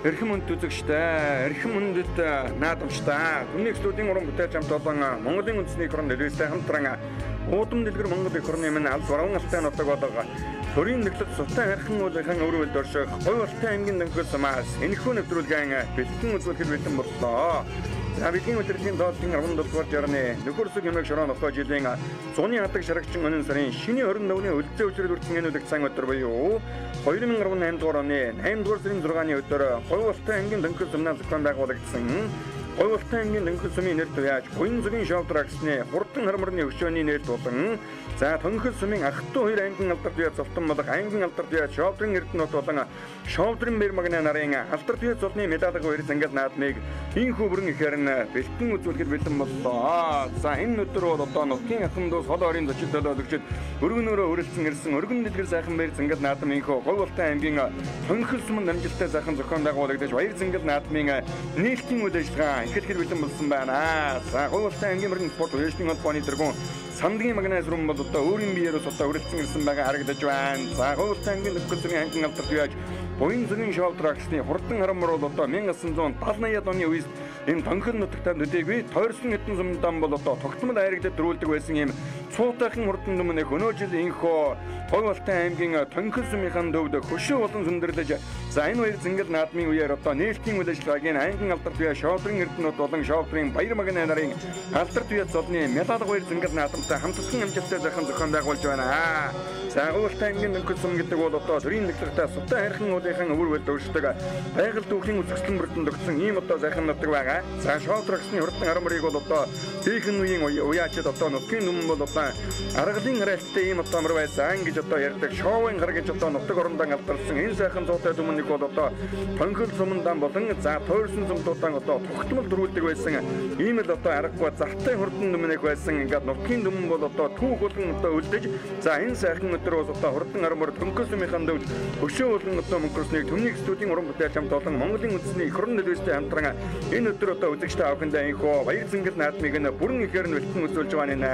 Эрхэм хүнд үзэгчтэй, эрхэм хүндэт наадамчтай, Түмний студийн уран бүтээлч хамт олон Монголын үндэсний эх орон нөлөөстэй хамтран уудам дэлгэр Монгол эх орны минь алс варган алтай нутаг болго төрийн нэглэл сутан хархан уулынхан өрөөлд орших говь алтай аймгийн дөнгөс маас энэхүү нэвтрүүлгийн бэлтгэн үзүүлэхэд бэлэн боллоо. За бидний өдрийн доотлын 17 дугаар жарны нөхөрсөг юмэг шороо нохоо жилийн зуны хадаг шарагчин өнөн сарын шинэ 24-ний үлдээ өчрөд үрцэн энүүлэх цаг өдөр буюу 2018 дугаар оны 8 дугаар сарын 6-ны өдөр говь алтай аймгийн дөнгөс сумнаас зохион байгуулагдсан говь алтай аймгийн дөнгөс сумын нэр төвяаж буян зүгийн шоутраксны хурдан хармарны өшөөний нэр тулан за дөнгөс сумын ах トゥ 2 аймгийн алдар төвяаж зовтон болох аймгийн алдар төвяаж шоутрын эрдэнэт болон шоутрын бэр магны нарын алдар төвяаж зулны медалыг өрөж ангал наадмыг инхүү бүрэн ихээр нь бэлтгэн үзүүлэхэд бэлэн боллоо. За энэ өдөр бол одоо нутгийн ахын дус хол орын зочид төлөөлөгчд өргөнөөрөө өрөлдсөн ирсэн өргөн дэлгэр сайхан бэр зангал наадам инхүү говь алтай аймгийн дөнгөс сумын амжилттай сайхан зохион байгуулагдаж баяр зангал наадмын нийлхийн үйл ажиллагаа эхлэхэд бэлэн болсон байна. За говь алтай аймгийн мөрөн спорт уяжны холбооны тэргүүн Сандгийн магнаас руу бол одоо өөрийн биеэрээс одоо өрөлдсөн ирсэн байгаа харагдаж байна. За говь алтай аймгийн дөнгөс сумын аймгийн алдар төвяаж буян зүгийн шоутраксны хурдан харамар бол одоо 1970-80-аад оны үед энэ тонхон нутагтаа төдийгүй тойрсон хэдэн сумдан бол одоо тогтмол айрагдад дөрүүлдэг байсан юм цуутайхан хурдан дүмнэх өнөө жил инхөө говь алтай аймгийн тонхон сумынхан төвд хөшөө болон сүндэрлэж за энэ хоёр зингэл наадмын үеэр одоо нээлтийн үйл ажиллагаагийн аймгийн алдар төвяа шоутрын эрдэнэт болон шоутрын баяр магны нарын алдар төвяа цолны медаль хоёр зингэл наадамтай хамтдсан амжилттай захын зохион байгуулж байна. За говь алтай аймгийн дөнгөс сум гэдэг бол одоо төрийн нэглэлтэй сутан хайрхан уулынхан өвөр бэлд өршдөг байгаль дүүхлийн үзэсгэлэн бүртэн төгсөн ийм одоо захин нутаг байгаа. За шоутраксны хурдан харамрыг бол одоо тийхэн үеийн уяачид одоо нутгийн дүн бол одоо аргалын харайлттай ийм одоо амар байсан гэж одоо ярьдаг шоуын хар гэж одоо нутаг орондоо алдарсан энэ сайхан зуутай дүмнийг бол одоо тонхол сумдан болон за тойрсон сумдуудан одоо тогтмол дөрүүлдэг байсан ийм л одоо аргагүй завтай хурдан дүмнэх байсан ингээд нутгийн дүн бол одоо түүх болон одоо үлдэж за энэ сайхан өдөр бол одоо хурдан харамр тонхол сумынхан дэвд өшөө болон одоо мөнгөрснийг Түмний студийн уран бүтээлч хамт олон Монголын үндэсний эх орон нөлөөстэй хамтран энэ өдөр одоо үзэгчтэй авахындаа инхөө баяр зангал наадмыг нь бүрэн ихээр нь бэлтгэн үзүүлж байгаа нэ.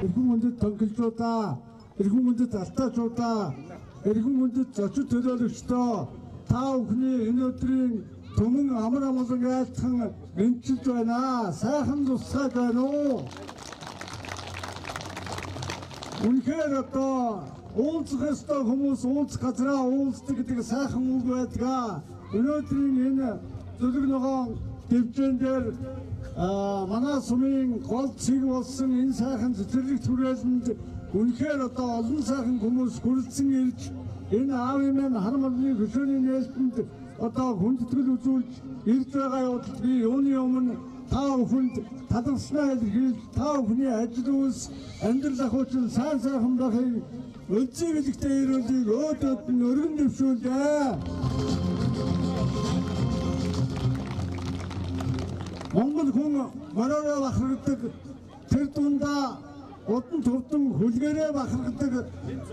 Эрхэм хүндэт тонхилчуудаа, эрхэм хүндэт алтаачуудаа, эрхэм хүндэт зочид төлөөлөгчдөө та бүхний энэ өдрийн түмэн амар амгалан айлтхан мэдчилж байна. Сайхан тусгай байна уу? Үнэхээр одоо уулзах ёстой хүмүүс уулзах газраа уулздаг гэдэг сайхан үг байдаг. Өнөөдрийн энэ зөвлөг ногоон дэвжэн дээр манай сумын гол цэг болсон энэ сайхан цэцэрлэг түрээлэнд үнэхээр одоо олон сайхан хүмүүс хүрэлцэн ирж энэ аавын маань хармалны хөшөөний нээлтэнд одоо хүндэтгэл үзүүлж ирж байгаа явдал би юуны өмнө та бүхэнд талархснаа илэрхийлж та бүхний ажил үйлс амьдрал ахуйчин сайн сайхан байхыг өлзий бэлэгтэй ирүүлийг өөдөөд нь өргөн дэвшүүлээ. Монгол хүн моророо бахархдаг тэр дундаа удан төвдөн хүлгэрээ бахархдаг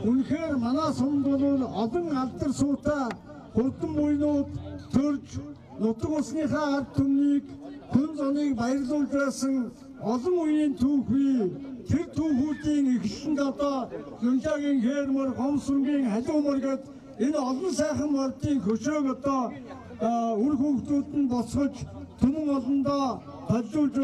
үнэхээр манай сумд бол олон алдар суутай хурдан буйнууд төрж нутаг усныхаа ард түмнийг хүн зоныг баярлуулж байсан олон үеийн түүх бий. Тэр түүхүүдийн эхлэлд одоо Зөнжаагийн хээрмөр, Гомсонгийн халуумар гээд энэ олон сайхан мордын хөшөөг одоо үр хүүхдүүд нь босгож түмэн олондоо толиулж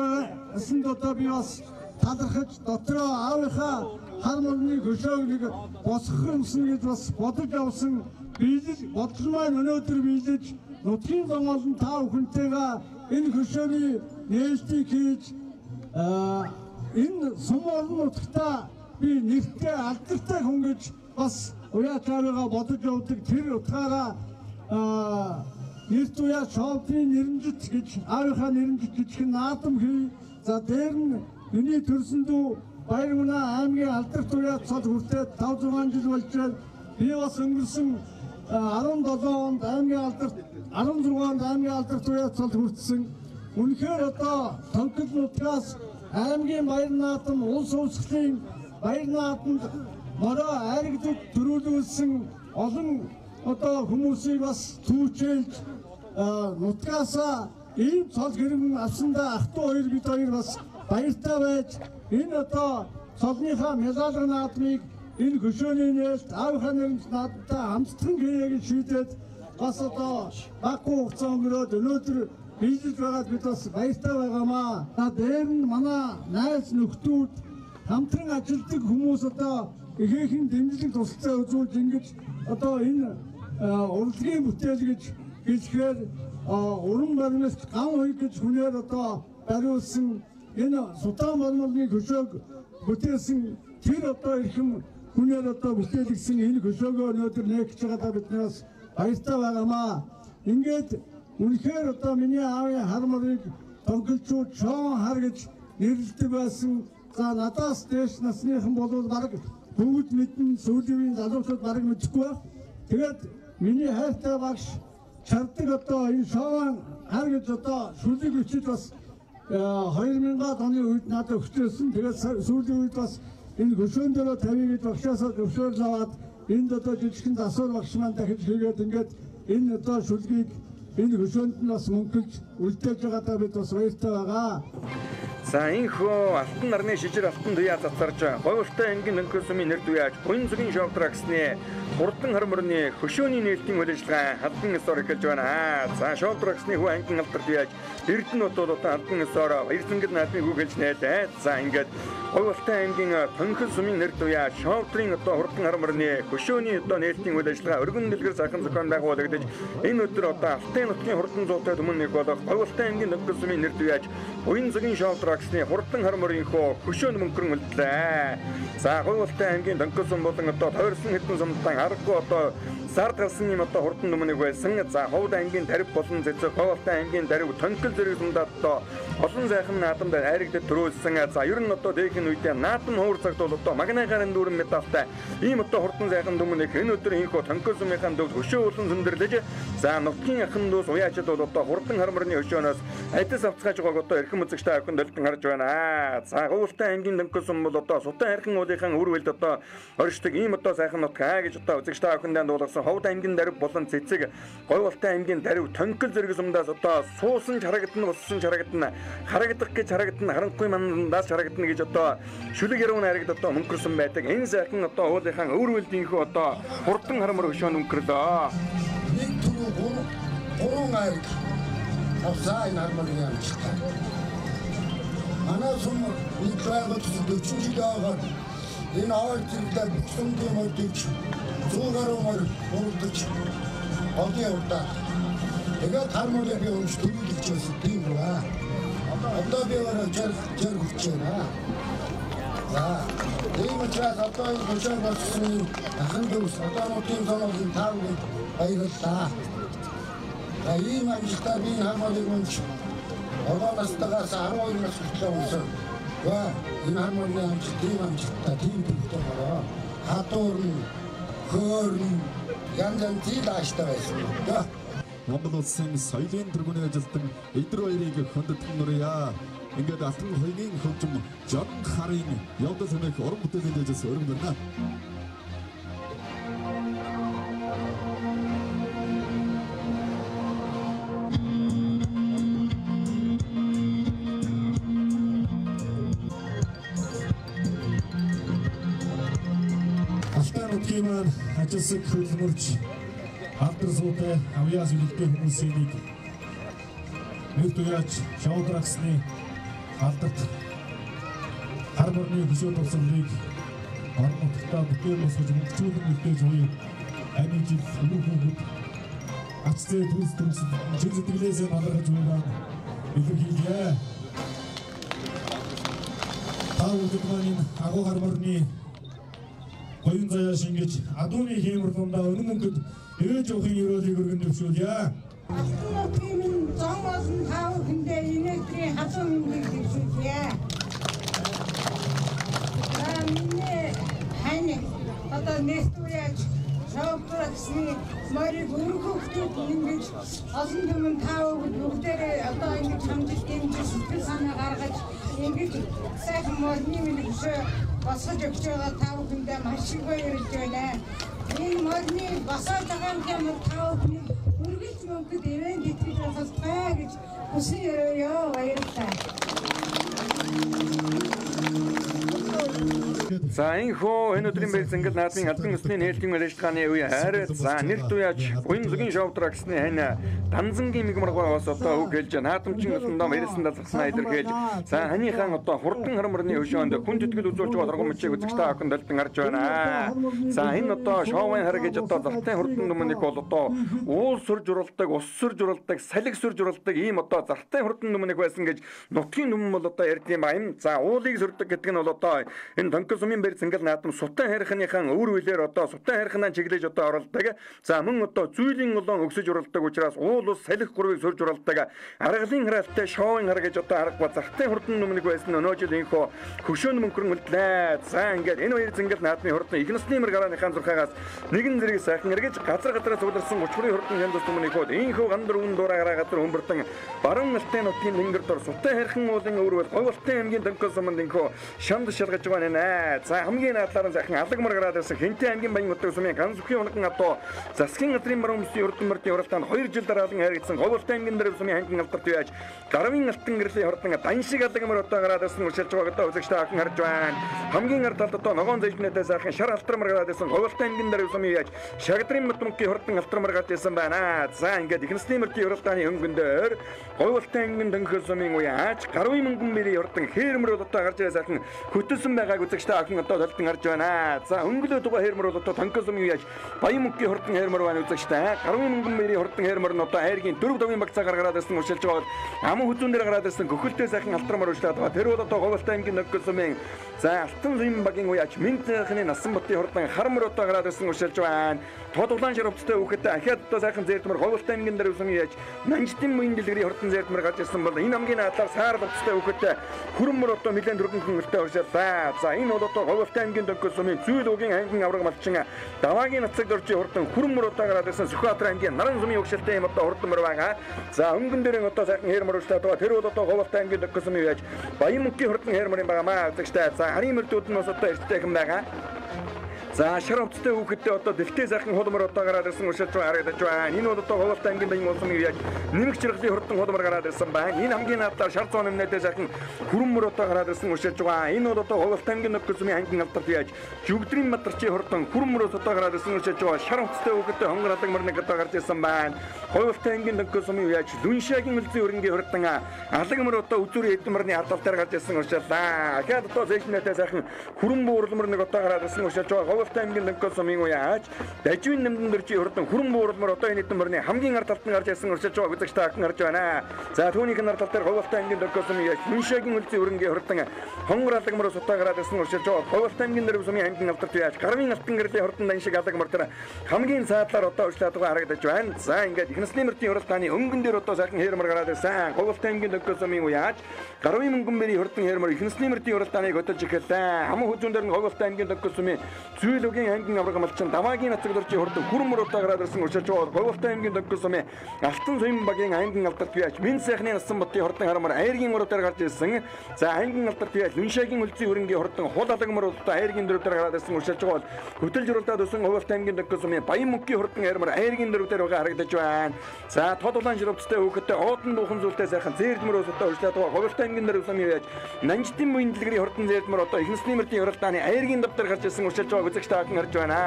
байсанд одоо би бас талархаж дотроо аавынхаа хар мөрний хөшөөг нэг босгох юмсан гэж бас бодож явсан биелэл бодлол маань өнөөдөр биелэж нутгийн зам олон та бүхэнтэйгээ энэ хөшөөний нээлтийг хийж энэ сум олон нутагтаа би нэртэй алдартай хүн гэж бас уяатаараа бодож явдаг тэр утгаараа нэрт уяа шоутрын нэрнжит гэж аавынхаа нэрнжит гэж наадам хий. За дээр нь миний төрсөн дүү Баяр Мунаа аймгийн алдарт уяа цол хүртээд 5-6 жил болж байна. Би бас өнгөрсөн 17 онд аймгийн алдарт 16 онд аймгийн алдарт уяа цол хүртсэн. Үнэхээр одоо тонхол нутгаас аймгийн баяр наадам улс улсгалын баяр наадамд мороо айрагдад төрүүлүүлсэн олон одоо хүмүүсийг бас түүчээлж нутгаасаа ийм цол гэрэн авсандаа ах トゥ 2 бид хоёр бас баяртай байж энэ одоо цолныхаа медаль наадмыг энэ хөшөөний нээлт аав ханамж надтай хамтхан хийе гэж шийдээд бас одоо баггүй хугацаа өнгөрөөд өнөөдөр биелж байгаад бид бас баяртай байгаамаа. Дээр нь манай найз нөхдүүд хамтран ажилладаг хүмүүс одоо ихээхэн дэмжлэг тусалцаа үзүүлж ингэж одоо энэ урлагийн бүтээл гэж хэлэхээр уран баримт ган хуй гэж хүнээр одоо бариулсан энэ Сутан баримтны хөшөөг бүтээсэн тэр одоо ихэм хүнээр одоо бүтээлгсэн энэ хөшөөгөө өнөөдөр нээгч байгаадаа биднээс баяртай байгаамаа. Ингээд үнэхээр одоо миний аавын хар морыг тонголчууд шоон хар гэж нэрлэдэг байсан. За надаас дээш насныхан бол баг бүгд мэдэн сүүлийн залуучууд баг мэдэхгүй байх. Тэгээд миний хайртай багш чардаг одоо энэ шоон хар гэж одоо шүлэг өчөж бас 2000-аад оны үед надад өгчөөсөн. Тэгээд сүүлийн үед бас энэ хөшөөн дээр тавья гэж багшаасаа зөвшөөрөл аваад энд одоо жижигхэн засвар багш маань дахиж хийгээд ингээд энэ одоо шүлгийг энэ хөшөөнд нь бас мөнгөлж үлдээж байгаадаа бид бас баяртай байгаа. За энхөө алтан нарны шижир алтан туяа цацарж Говьуртай аймгийн Нөнхөл сумын нэр туяач Буян зүгийн шовдрагсны хурдан хорморны хөшөөний нээлтийн үйл ажиллагаа халдан ёсоор эхэлж байна. За шовдрагсны хүү аймгийн алдар туяач Эрдэнэ хотод одоо халдан ёсоор баярцангал наадмыг үгэлж нээлээ. За ингээд Говьуртай аймгийн Нөнхөл сумын нэр туяач шовдрын одоо хурдан хорморны хөшөөний одоо нээлтийн үйл ажиллагаа өргөн дэлгэр сайхан зохион байгуулагдаж энэ өдөр одоо Алтай нутгийн хурдан зуутай түмэн нэг болох Говьуртай аймгийн Нөнхөл сумын нэр туяач Буян зүгийн шовдрагсны хурдан хорморын хөшөөнд мөнгөрөн үлдлээ. За Говьуртай аймгийн Нөнхөл сум болон одоо тойрсон хэдэн сумтан аргагүй одоо сард галсан юм одоо хурдан түмнийг байсан. За Ховд аймгийн Дарив болон Цэцэг Говьуртай аймгийн Дарив Тонкол зэрэг сумдад одоо олон сайхан наадамд хайрагдаж төрүүлсэн. За ер нь одоо дээхэн үедээ наадам хуур цагт бол одоо магнагарын дүүрэн медалтай ийм одоо хурдан сайхан түмнийг энэ өдөр инхүү Тонкол сумынхаа дүүс хөшөө болон зөндөрлөж за нутгийн ахын дүүс уяачд бол одоо хурдан хорморны хөшөөнөөс адис авцгааж байгааг одоо эрхэм үзэгчтэй охин долтон харж байна. За Говьуртай аймгийн Нөнхөл сум бол одоо Сутан хайрхан уулынхаа үр хөлд одоо оршдог ийм одоо сайхан нутгаа гэж одоо үзэгчтэй охиндаа дуулгасан Ховд аймгийн Дарив болон Цэцэг Говьуртай аймгийн Дарив Тонкол зэрэг сумдаас одоо суусан харагдана болсон харагдана харагдах гэж харагдана харанхуй мандаас харагдана гэж одоо шүлэг яруу найрагд одоо мөнгөрсөн байдаг. Энэ сайхан одоо уулынхаа үр хөлдийнхөө одоо хурдан хормор хөшөөнд мөнгөрлөө. Нэг түрүү гурван айд авсаа энэ хорморын амжилттай. Манай сум нэг байгуулт 40 жил аваад энэ аваад зэрэгтэй бүхсэндээ мөрдөж 100 гаруй мөр урдж одын удаа тэгээд хорморыг би өмч төлөвлөж байсан тийм ба. Одоо би өөрөө жар хүч байна. За ийм учраас одоо энэ хөшөө болсон ахын дүүс одоо нутгийн зоногийн таавыг баярлалаа. За ийм амжилтаар би хорморыг өмч одоо настагаас 12 нас хүртэл унсан. Энэ хорморны амжилт тийм амжилттай тийм төлөвтэй байгаа. Хатуурн хөөрн янз янзын дааштай байсан. Монгол улсын соёлын тэргүүний ажилтан Эдэр баярыг хөндөтгөн нурья. Ингээд алтан хоёрын хөгжим Жон харын явдал хэмээх уран бүтээлийн дэжээс өргөн байна. Алтай нутгийн маань ажилсаг хөдөлмөрч алдар суутай авьяас үлдээ хүмүүсийн нэр туяач шовдрагсны алдарт хорморны хөшөө тусалыг орон нутгад бүтээл босгож мөнгөчүүлэн үлдээж буй амийн жил өмнөхөд ацтэй төс жин сэтгэлээсээ малгаж байгаа илэрхийлье. Таавууд маань агуу хорморны гоён заяа шингэж адууны хиймэрлундаа өнөн мөнгөд ээж охин өрөөлийг өргөн дэвшүүлье. Алтан зон болон тав хүндээ энергийн хасуу мөнгөийг дэвшүүлье. Миний хань одоо нэстүүяч шовдрагсны морийг өргөхөд ингэж олон түмэн тав бүгдээрээ одоо ингэж хамжилт дэмжиж сэтгэл санаа гаргаж ингэж сайхан морины хөшөө босгож өгч байгаа тав хүндээ маш их баярлж байна. Энэ морины босоод байгаа юм тав хүнд үргэлж мөнгөд ивэн гэтгэж басалтай гэж хүсье ёо баярлалаа. За энэ хөө энэ өдрийн байр зангид наадмын албан ёсны нээлтийн мэргэжлийн үе хайр за нэр туяач буян зүгийн шоудра гэсний хань данзангийн мигмаргоос одоо үг хэлж наадамчин өсөндөө мэрсэн далгахнаа илэрхийлж за ханийхан одоо хурдан харамрны өшөөнд хүн тэтгэл үзүүлж байгаа торгон мөчийг үзэгчтэй охин дэлтэн гарч байна. За энэ одоо шоуын хар гэж одоо зартын хурдан дүмнийг бол одоо уул сүрж уралдаг, ус сүрж уралдаг, салхи сүрж уралдаг ийм одоо зартын хурдан дүмнийг байсан гэж нутгийн дүм бол одоо ярьд юм байна. За уулыг сүрдэг гэдэг нь бол одоо энэ Донкол сумын байр зангил наадам сутан хайрханыхан өвөр үйлээр одоо сутан хайрханаа чиглэж одоо оролдог. За мөн одоо зүйлийн улаан өгсөж уралдаг учраас уул ус салхи гурвыг сүрж уралдаг. Аргалын хараалтай шоуын хар гэж одоо аргагүй зартын хурдан дүмнийг байсан өнөө жил инхо хөшөөнд мөнгөрөн үлдлээ. За ингээд энэ баяр зангил наадмын хурдан их насны мөр гарааныхан зурхаагаас нэгэн зэрэг сайхан эргэж газар газраас удирсан 30 хүрийн хурдан хяндас дүмнийг хоод инхо гандар үн дураа газар өмбөртөн баруун алтын нутгийн тэнгэр дор сутан хайрхан уулын өвөрөл говьалтын аймгийн Донкол суманд инхо шамд шалгаж байгаа нэ. За хамгийн надлаар захин алгамар гараад ирсэн Хэнтэй аймгийн баян утга сумын ганц бүхий унаган одоо засгийн газрын баруун мөсийн урдан мөрдийн уралдаанд 2 жил дараалан хайрцсан говьалтын аймгийн дэрв сумын хангин алдарт яаж гарвын алтан гэрлийн хурдан дан шиг алгамар одоо гараад ирсэн уршилж байгаа одоо үзэгчтэй охин харж байна. Хамгийн ард талд одоо ногоон зэжнэдээ сайхан шар алтармар гараад ирсэн говьалтын аймгийн дэрв сумын яаж шагдрын мөтмөгийн хурдан алтармар гараад ирсэн байна. За ингээд их насны мөрдийн уралдааны хөнгөндөр говьалтын аймгийн Донкол сумын уяач гарвын мөнгөн мэрийн хурдан хээрмөр одоо гарч ирээ сайхан хөтөлсөн байгааг үзэгчтэй охин одоо толтон харж байна. За өнгөлөө дугаа хээрмөр одоо Донкол сумын уяач баян мөнгөний хурдан хээрмөр байна үзэгчтэй. Гарвын мөнгөн мэрийн хурдан хээрмөр нь одоо хайргийн 4 давын багцаа гаргаад ирсэн уршилж байгаа. Аман хүзүүн дээр гараад ирсэн гөхөлтэй сайхан алтармар уушлаад байгаа. Тэр бол одоо говьалтын аймгийн Донкол сумын за алтан зам багийн уяач Минтхны насан бутын хурдан хармар одоо гараад ирсэн уршилж байна. Тодулаан ширвцтэй хүүхэдтэй ахиад одоо сайхан зэрдмэр говьалтын аймгийн дэрв сумын уяач Нанжтын мөн дэлгэрийн хурдан зэрдмэр гарч ирсэн бол энэ хамгийн наадаар саар бовцтой хүүхэдтэй хүрмөр одоо нэлээд дөрвөн хөнгөлтэй уршаалаа. За энэ бол одоо говьалтын аймгийн Донкол сумын зүүл үгийн аймгийн авраг малчин даваагийн нацаг доржийн хурдан хүрмөр одоо гараад ирсэн Сүхбаатар аймгийн Наран сумын угшилтай юм одоо хурдан мөр байгаа. За өнгөн дээрээ одоо сайхан хээрмөр уршлаад байгаа. Тэр бол одоо говьалтын аймгийн Донкол сумын уяач баян мөнгөний хурдан хээрмөрийн байгаамаа үзэгчтэй. За харийн мөрдүүд нь бас одоо эрттэй хэн байгаа. За шаравцтай хүүхэдтэй одоо дэлхтэй сайхан хулмар одоо гараад ирсэн уршилж харагдаж байна. Энэ бол одоо говьалтын аймгийн баян улсын уяач нэмэг чиргэлийн хурдан хулмар гараад ирсэн байна. Энэ хамгийн наадаар шар зоон өмнөдөө сайхан хүрмөр одоо гараад ирсэн уршилж байгаа. Энэ бол одоо говьалтын аймгийн Донкол сумын аймгийн алдарт уяач жүгдрийн мадарчийн хурдан хүрмөрөөс одоо гараад ирсэн уршилж байгаа. Шаравцтай хүүхэдтэй хонгор алаг мөрнөг одоо гарч ирсэн байна. Говьалтын аймгийн Донкол сумын уяач Лүншагийн үлзийн өрнгийн хурдан алаг мөр одоо үзүүрийн эдмэрний алдал дээр гарч ирсэн уршиллаа. Ахаад одоо зэжнэтэй сайхан хүрэн буурлмөр нэг одоо гараад ирсэн уршилж байгаа. Аймгийн Донкол сумын уяач даживын нэмдэн дөржийн хурдан хүрэн буурлмөр одоо энэ эдмэрний хамгийн ард талд нь гарч ирсэн уршилж байгаа үзэгчтэй охин харж байна. За түүнийх нь ард тал дээр Говьалтын аймгийн Донкол сумын уяач Лүншагийн үлзийн өрнгийн хурдан хонгор алаг мөрөөс одоо гараад ирсэн уршилж байгаа. Говьалтын аймгийн дэрв сумын аймгийн алдарт уяач гарвын алтан гэрлийн хурдан дан шиг алаг мөр тэр хамгийн цаадлаар одоо уршлаад байгаа харагдаж байна. За ингээд их насны мөрдийн уралдааны өнгөн дээр одоо сайхан хээрмөр гараад ирсэн. Говьалтын аймгийн Донкол сумын уяач гарвын мөнгөн мэрийн хурдан хээрмөр их насны мөрдийн уралдааныг хөтөлж ихэлээ. Хамаг хүзүүн дээр нь Говьалтын аймгийн Донкол сумын зүүл үгийн аймгийн авраг малчин даваагийн нацаг доржийн хурдан хүрмөр одоо гараад ирсэн уршилж байгаа. Говьалтын аймгийн Донкол сумын алтан зам багийн аймгийн алдарт уяач Мин сайхны насан бутын хурдан харамар айргийн уруу дээр гарч ирсэн. За аймгийн алдарт уяач Лүншагийн үлзийн өрнгийн хурдан хул алаг мөр одоо айргийн дөрөв дээр гараад ирсэн уршилж байгаа. Хөтөлж уралдаад өсөн Говьалтын аймгийн Донкол сумын баян мөнгөний хурдан харамар айргийн дөрөв дээр байгаа харагдаж байна. За тодулаан ширвцтэй хүүхэдтэй уудан дуухан зүйлтэй сайхан зэрдмөрөөс одоо уршлаад байгаа. Говьалтын аймгийн дөрөв сумын уяач Нанжтын мөн дэлгэрийн хурдан зэрдмөр одоо их насны мөрдийн уралдааны айргийн давтар гарч ирсэн уршилж байгаа үзэгчтэй охин харж байна.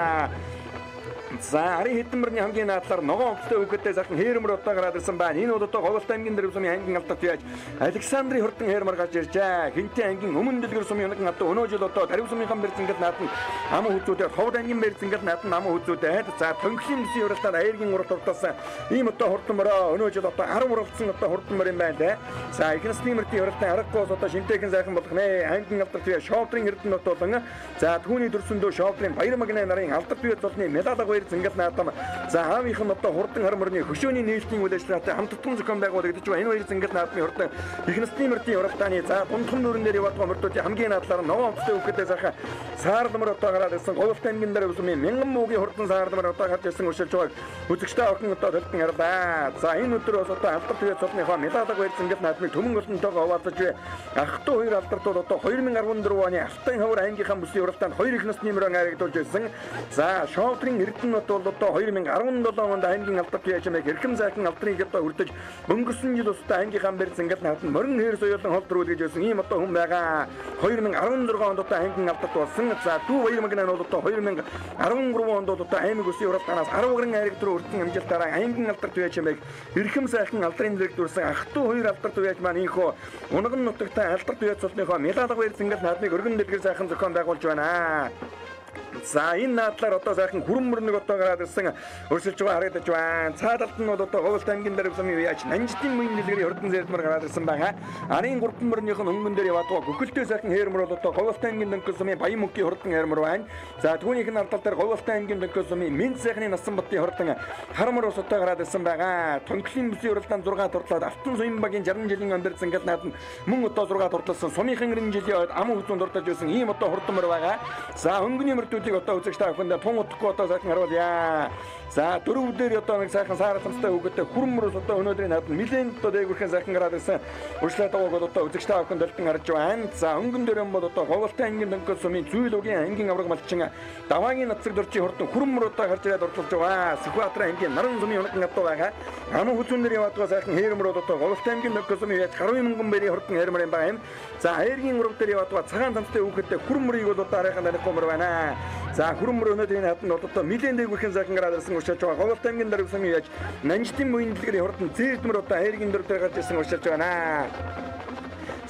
За ари хэдмэрний хамгийн наадлаар ногоон өвчтэй хүүхэдтэй сайхан хээрмөр одоо гараад ирсэн байна. Энэ бол одоо Говьалтын аймгийн дэрв сумын аймгийн алдарт уяач Александрийн хурдан хээрмөр гарч иржээ. Хэнтэй аймгийн өмнө дэлгэр сумын өнөг одоо өнөө жил одоо Дарив сумын хам бэрзэнгэл наадам аман хүзүүдээр Ховд аймгийн бэрзэнгэл наадам аман хүзүүдээр за Төнгөлийн мөсийн уралдаанд айргийн уралд уртасан ийм одоо хурдан мөрөө өнөө жил одоо 10 уралдсан одоо хурдан мөр юм байна те. За их насны мөрдийн уралдаан аргагүй одоо шинтэйхэн сайхан болох нэ аймгийн алдарт уяач Шовдрын эрдэнэ болон за түүний дөрсөндөө Шовдрын баяр магнаа нарын алдарт уяач болны медалаг баяр зэнгэл наадам за хаавынхан одоо хурдан харморны хөшөөний нээлтийн үйл ажиллагаатай хамтдсан зохион байгуулагдаж байгаа. Энэ баяр зэнгэл наадмын хурдан их насны мөрдийн уралдааны за дундхан дүүрэн дээр яваад мөрдүүдийн хамгийн наадлаар ногоон өвчтэй хүүхэдтэй сайхан саардмар одоо гараад ирсэн. Говьалтын аймгийн дэрв сумын мянган муугийн хурдан саардмар одоо гарч ирсэн уршилж байгааг үзэгчтэй охин одоо толтон харлаа. За энэ өдөр бас одоо алдарт уяач цолныхоо медалаг баяр зэнгэл наадмыг төмөн олонтойгоо хуваалцаж бай. Ах トゥ хоёр алдартууд одоо 2014 оны Алтан хавар аймгийнхаа бүсийн уралдаанд 2 их насны мөрөн харагдуулж байсан. За Шовдрын эрдэнэ нот бол одоо 2017 онд аймгийн алдарт яжмыг эрхэм сайхан алдрыг одоо хүртэж өнгөрсөн жил устдаа аймгийнхаа барьц ингээд наатан морин хэр соёлон холдрүүл гэж байсан ийм одоо хүн байгаа. 2016 онд одоо аймгийн алдарт болсон. За дүү баярмагнаа бол одоо 2013 онд одоо аймаг өсвийн уралдаанаас 10 гаруй айраг төрөө өртсөн амжилтаараа аймгийн алдарт яжмыг эрхэм сайхан алдрын директорсэн ах トゥ хоёр алдарт яж маань ийхөө унган нутагтай алдарт яж цолныхоо медалга барьц ингээд наадмыг өргөн дэлгэр сайхан зохион байгуулж байна. За энэ наадлаар одоо сайхан хүрэн мөрнөг одоо гараад ирсэн өрсөлж байгаа харагдаж байна. Цаадалт нь бол одоо Говьлт аймгийн дээр замын яаж Нанжитын мөн дэлгэрийн хурдан зэрдмэр гараад ирсэн байгаа. Арын 3 мөрнийх нь өнгөн дээр яваад гөхөлтэй сайхан хээрмөр бол одоо Говьлт аймгийн дөнгөс замын Баян мөнхийн хурдан хээрмөр байна. За түүнийх нь ардтал дээр Говьлт аймгийн дөнгөс замын Мэнд сайхны насан батын хурдан харамар ус одоо гараад ирсэн байгаа. Тонглын бүсийн уралдаан 6 турлаад Алтан суин багийн 60 жилийн амьд зангал наад мөн одоо 6 турлалсан сумынхан 90 жилийн ам хүзүүнд дуртаж байсан ийм одоо хурдан мөр байгаа. За өнгөний мөрдүүдийг одоо үзэгч та бүхэнд тун утгагүй одоо сайхан харуулъя. За дөрөв дээр одоо нэг сайхан сааратамстай өгөөтэй хүрмөрөөс одоо өнөөдрийн хаад нэлээд одоо дээгүүрхэн сайхан гараад ирсэн өршлөө таваг одоо үзэгч та бүхэнд олдон харж байна. За өнгөн дээр юм бол одоо Говьлт аймгийн дөнгөс сумын Зүүл үгийн ангийн авраг малчин Даваагийн нацаг дөржийн хурдан хүрмөр одоо гарч ирээд оролцож байгаа. Сүхбаатар аймгийн Наран сумын хурдан одоо байгаа. Ам хүзүүнээр яваад байгаа сайхан хээрмөр одоо Говьлт аймгийн дөнгөс сумын яаж гаруй мянган бэрийн хурдан хээрмөр юм байгаа юм. За хайргийн урав дээр яваад байгаа цагаан тамтай өгөөтэй хүрмөрийг бол одоо арайхан даних гомор байна. За хүрмөр өнөөдрийн хатанд бол одоо нэлээд дээгүүрхэн сайхан гараад ирсэн уршилж байгаа. Говьлт аймгийн дээр үсэн яаж Нанжитын мөн дэлгэрийн хурдан зээрдмэр одоо хайргийн дөрөв дээр гарч ирсэн уршилж байна.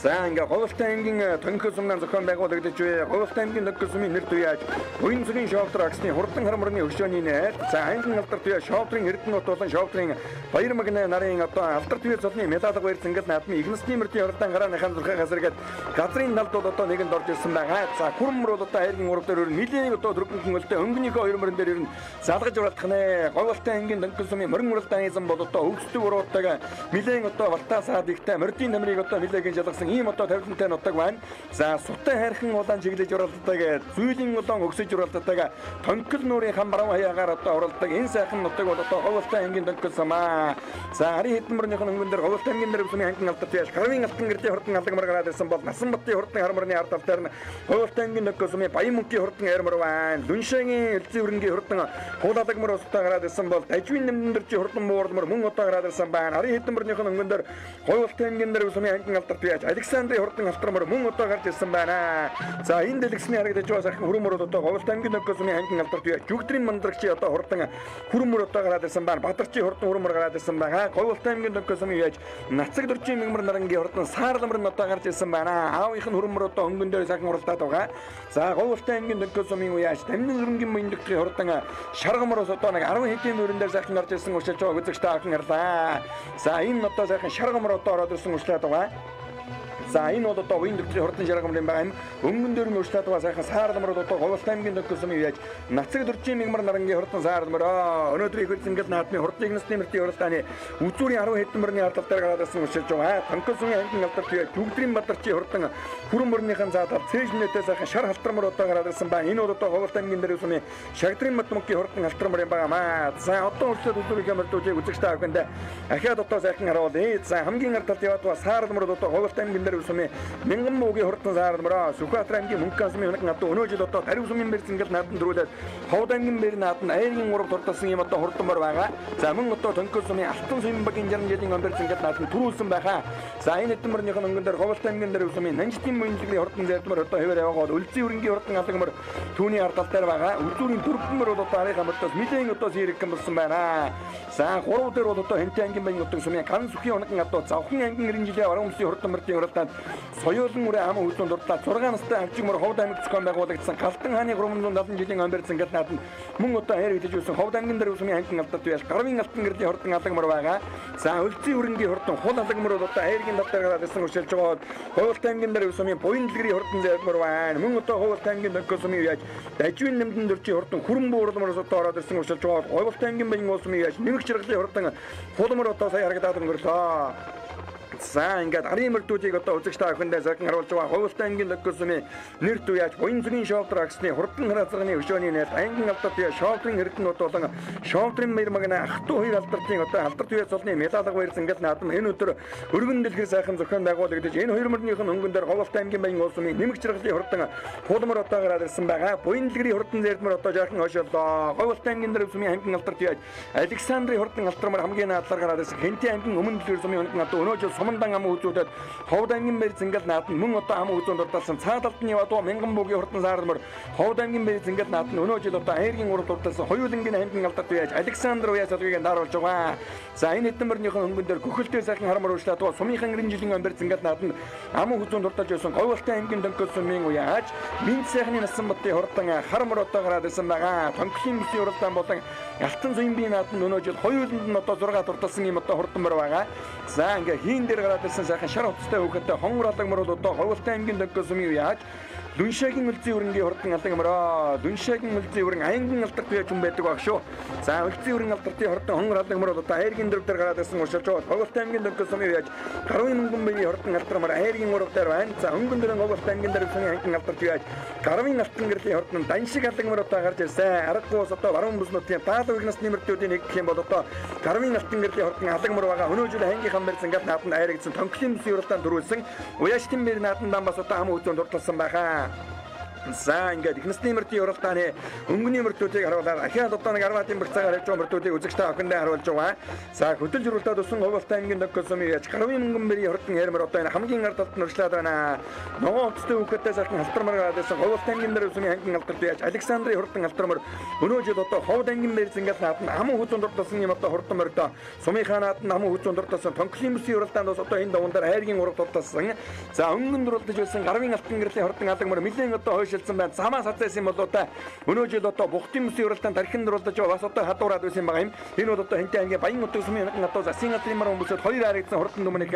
За ингээ Говьлт аймгийн тонхос сумнан зохион байгуулагдаж буй Говьлт аймгийн дөнгөс сумын нэр туяаж буян зүгийн шовтер аксны хурдан харамрны өшөөний найр. За аймгийн алдарт туяа шовтрын эрдэнэт болон шовтрын Баярмагнаа нарын одоо алдарт туяа цолны медалга барьц ингээд наадмын игнэсний мөрдийн уралдаан гарааныхан зурхаа газаргээд газрын талд бол одоо нэгэнд орж ирсэн байгаа. За хүрмөр бол одоо хайргийн урав дээр нэлээд одоо дөрвөн хөнгөлтэй өнгөнийхөө хоёр мөрөн дээр ер нь залгаж уралдах нэ. Говьлт аймгийн дөнгөс сумын мөрөн уралдааны зам бол одоо өвсдөг уруудтайгаа нэлээд одоо валтаасаад ихтэй мөрдийн намрыг одоо нэлээд жалгасан ийм одоо тавилантай нутаг байна. За сутай хайрхан улаан чиглэж уралддаг, зүйлийн улаан өгсөж уралддаг, тонкол нуурын хамбарав хаягаар одоо уралддаг энэ сайхан нутаг бол одоо Говьлт аймгийн дөнгөс сумаа. За ари хэдэн мөрнийх нь өнгөн дээр Говьлт аймгийн дээр сумын аймгийн алдарт яаш гарвын алтан гэрдийн хурдан алгамар гараад ирсэн бол насан батын хурдан харамрны ард талаар нь Говьлт аймгийн дөнгөс сумын Баян мөнхийн хурдан ярмар байна. Дүншаагийн элзэн өрнгийн хурдан хуулаалагмар устай гараад ирсэн бол дажвын нэмдэн дэрчи хурдан муурдмар мөн одоо гараад ирсэн байна. Ари хэдэн мөрнийх нь өнгөн дээр Говьлт аймгийн дээр сумын аймгийн алдарт яаш Александрын хурдан алтрамар мөн одоо гарч ирсэн байна. За энэ дэлгэсний харагдаж байгаа сайхан хүрмөр одоо Говьлт аймгийн дөнгөс сумын аймгийн алдарт яаш Жүгдрийн мандрагчи одоо хурдан хүрмөр одоо гараад ирсэн байна. Бадарчи хурдан хүрмөр гараад ирсэн байгаа. Говьлт аймгийн дөнгөс сумын яаш нацаг дөржийн мигмар нарангийн хурдан саарламар нь одоо гарч ирсэн байна. Аавынх нь хүрмөр одоо өнгөн дээр сайхан уралдаад байгаа. За Говьлт аймгийн дөнгөс сумын яаш тамны зөрөнгийн мөндөгтгийн хурдан шаргамароос одоо нэг 10 хэдийн мөрөн дээр сайхан гарч ирсэн уршилж байгаа үзэгч та бүхэн харлаа. За энэ одоо сайхан шаргамар одоо ороод ирсэн уршлаад байгаа. За энэ бол одоо уян дэвтрийн хурдан жаргамрын байгаа юм. Өнгөн дээр нь уршлаад байгаа сайхан саарламар одоо Говьлт аймгийн дөнгөс сумын яаж нацаг дөржийн мигмар нарангийн хурдан саарламар өнөөдрийн их зингээл наадмын хурдан игнэсний мөртийн уралдааны үзүүрийн 10 хэдэн мөрний ард талаар гараад ирсэн уршилж байгаа. Тонкос сумын аймгийн алдарт Жүгдрийн Бадарчи хурдан хүрэн мөрнийхэн заатал цээжнэтээ сайхан шар халтрамар одоо гараад ирсэн байна. Энэ бол одоо Говьлт аймгийн дээр сумын Шагдрын Матмөнхийн хурдан халтрамар юм байгаа маа. За одоо уршлаад үзүүрийн камертуудыг үзэгч та бүхэнд ахиад одоо сайхан харуулъя. За хамгийн ард талд яваад байгаа саарламар одоо Говьлт аймгийн дээр сумын мянган муугийн хурдан саарламар Сүхбаатар аймгийн Мөнхөн сумын хоног одоо өнөө жил одоо Тариу сумын бэр зингэл наадан дөрүүлээд Ховд аймгийн бэр наадан айргийн урав турталсан юм одоо хурдан мөр байгаа. За мөн одоо Тонкос сумын Алтан суин багийн 60 жилийн өмдөр зингэл наадан төрүүлсэн байгаа. За энэ хэдэн мөрнийх нь өнгөн дээр Говьлт аймгийн дээр сумын Нанжитын мөн дэлгэрийн хурдан зээлдмөр одоо хэвээр яваад үлзий өрнгийн хурдан алгамар түүний ард тал дээр байгаа. Үлзүүрийн төрөвдөн мөр одоо арийнхаа мөртөөс нэлээд одоо сэрэг гэмсэн байна. За гурав дээр бол одоо Хэнтэй аймгийн баян утга сумын Ган сүхийн хоног одоо Завхан аймгийн 90 жилийн арга өмслийн хурдан мөртийн уралдаанд соёолын үрээ ам хүзүүнд дурдлаа 6 настай амжигмөр Ховд аймаг зохион байгуулагдсан Галтан хааны 370 жилийн амьд зангал наадан мөн одоо хайр хилж үүсэн Ховд аймгийн дээр сумын аймгийн алдарт яаш гарвын алтан гэрлийн хурдан алгамар байгаа. За үлзий өрнгийн хурдан хул алгамар бол одоо хайргийн талаар гараад ирсэн уршилж байгаа. Говьлт аймгийн дээр сумын буян дэлгэрийн хурдан зээлмөр байна. Мөн одоо Говьлт аймгийн дөнгөс сумын яаж дажвын нэмдэн дөржийн хурдан хүрэн буурлмароос одоо ороод ирсэн уршилж байгаа. Говьлт аймгийн баян сумын яаж нэмэг чиргэлийн хурдан хулмар одоо сая харагдаад өнгөрлөө. За ингээд арын мөрдүүдийг одоо үзэгч та бүхэндээ захин харуулж байгаа Ховлтын аймгийн Доккосны нэр төвяж буян зүгийн шоолдрын агсны хурдан хараацганы өшөөний найз аймгийн алдартай шоолдрын эрдэнүүд болон шоолдрын мэр магна ах トゥ хоёр алдартын одоо алдар төвяз цолны медалга баяр зангал наадам энэ өдөр өргөн дэлгэр сайхан зохион байгуулагдаж энэ хоёр мөрнийхэн өнгөн дээр Ховлтын аймгийн баян улс өмнө нэмэг чиргэлийн хурдан хуулмар отоогоор ирсэн байгаа. Буян дэлгэрийн хурдан зэрдмэр одоо жаахан хойшоолоо. Ховлтын аймгийн дээр сүмийн аймгийн алдар төвяж Александрийн хурдан алдармар хамгийн наадлаар гараад ирсэн Хэнти аймгийн өмнө дэлгэр сүмийн өнгөн одоо өнөөдөр Сумандан ам үзүүдэд Ховд аймгийн бэр зингал наадан мөн одоо ам үзүүнд дурдсан цаадалтны яваа мянган бүгийн хурдан саармар Ховд аймгийн бэр зингал наадан өнөө жил одоо айргийн урд дурдсан хоёулангийн аймгийн алдарт байж Александр Уяс олгийг даруулж байгаа. За энэ хэдмэрнийхэн хөнгөн дээр гөхөлтэй сайхан харамар үйлчлээд байгаа сумынхан гэрэн жилийн бэр зингал наадан ам үзүүнд дурдж байсан Ховлтын аймгийн Донкос сумын Уяж минь сайхны насан батын хурдан харамар одоо гараад ирсэн байгаа. Тонклын бүсийн уралдаан болон Алтан зүйн бие наадан өнөө жил хоёуланд нь одоо 6 дурдсан юм одоо хурдан мөр байгаа. За ингээ хийн дээр гараад ирсэн сайхан шар утастай хөөхөдтэй хонгор алгамрууд одоо Ховлтын аймгийн Донкос сумын Уяж Дүншагийн үлзий өрнгийн хурдан алгамраа Дүншагийн үлзий өрн аймгийн алдарт байж хүн байдаг баг шүү. За үлзий өрн алдартын хурдан хонгор алгамрууд одоо айргийн дөрв дээр гараад ирсэн уушилж байгаа. Ховлтын аймгийн Донкос сумын Уяж Гарвын мөнгөн биений хурдан алдармаар айргийн урав дээр байна. За өнгөн дээр Ховлтын аймгийн дөрв сумын аймгийн алдарт байж Гарвын алтан гэрлийн хурдан даншиг алгамраа одоо гарч ирсэн. Аргаус одоо баруун бүснүүдийн даал угнас нэмэртүүдийн нэг гэх юм бол одоо Гарвын алтан гэрлийн хурдан алгамраа байгаа. Өнөө жил хангийнхаа мэрсэн гад нааданд айрагдсан тонклын бүсийн уралдаан дөрүүлсэн. Уяжтын мэр нааданд бас одоо ам үзүүнд дурдсан байхаа. За ингээд их насны мөртийн уралдааны өнгөний мөртүүдийг харуулаад ахиад одоо нэг 10-ын бэрцаагаар хийж байгаа мөртүүдийг үзэгч та бүхэндээ харуулж байгаа. За хөдөлж уралдаад усан Ховлтын аймгийн Донкос сумын Уяж Гарвын мөнгөн мэрийн хурдан ярмар одоо энэ хамгийн ард талд нөршлээд байна. Ногоон утастай хүүхэдтэй сайхан халтармар гараад байсан Ховлтын аймгийн дээр сумын аймгийн алдарт Уяж Александрийн хурдан халтармар өнөө жил одоо Ховд аймгийн мэр зингээл наадан ам хүзүүн дурдсан юм одоо хурдан мөрдөө сумын хаанаад ам хүзүүн дурдсан тонклын бүсийн уралдаанд бас одоо энэ даван дээр хайргийн ураг дурдсан. За өнгөн дурдж байсан Гарвын алтан гэрлийн хурдан алгамар нэлээд одоо байна. Самаас хацсан юм бол одоо өнөө жил одоо бухтын бүсийн уралдаанд тархин дурдж бас одоо хадуураад байсан юм байгаа юм. Энэ бол одоо хэнтэй ангийн баян утга сумын одоо засгийн газрын мар хүмүүсд хоёр харагдсан хурдан дүмнэх.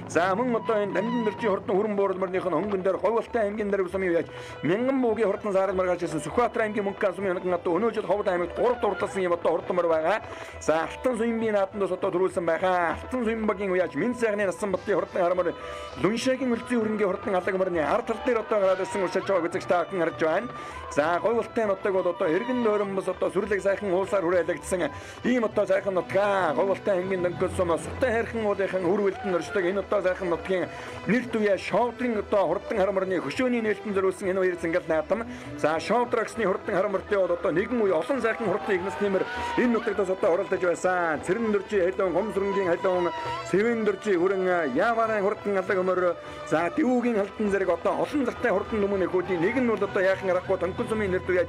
За мөн одоо энэ дамжин дөржийн хурдан хүрэн буурлмарных нь хөнгөн дээр Ховлтын аймгийн дээр сумын Уяж мянган бүгийн хурдан саармар гарч ирсэн Сүхбаатар аймгийн мөнгөн сумын одоо өнөө жил Ховд аймагт 3 дурдсан юм одоо хурдан мар байгаа. За Алтан зүйн бие нааданд одоо төрүүлсэн байгаа. Алтан зүйн багийн Уяж минь сайхны насан батын хурдан харамар Дүншагийн үлзий өрнгийн хурдан алгамарны ард тал дээр одоо гараад ирсэн уушилж байгааг үзэгч та харж байна. За Ховлтын нутаг бол одоо эргэн нойрон бас одоо сүрлэг сайхан уулсаар хүрээлэгдсэн ийм одоо сайхан нутгаа Ховлтын аймгийн Донкос сумын Сутан хайрхан уулынхан хүрвэлтэн оршдог энэ одоо сайхан нутгийн нэр төвяа шоудрын одоо хурдан харамрны хөшөөний нээлтэн зориулсан энэ хоёр зангал наадам. За шоудрагсны хурдан харамртай бол одоо нэгэн үе олон сайхан хурдан игнэс нэмэр энэ нутагтаас одоо оролдож байсан. Цэрэн дөржи хайдон гомсрынгийн хайдон сэвэн дөржи хүрэн яаварын хурдан алгамар за дүүгийн халтан зэрэг одоо олон зартай хурдан нүмүн хүүдийн нэг нь бол одоо яахан аргагүй Донкос сумын нэр төвяж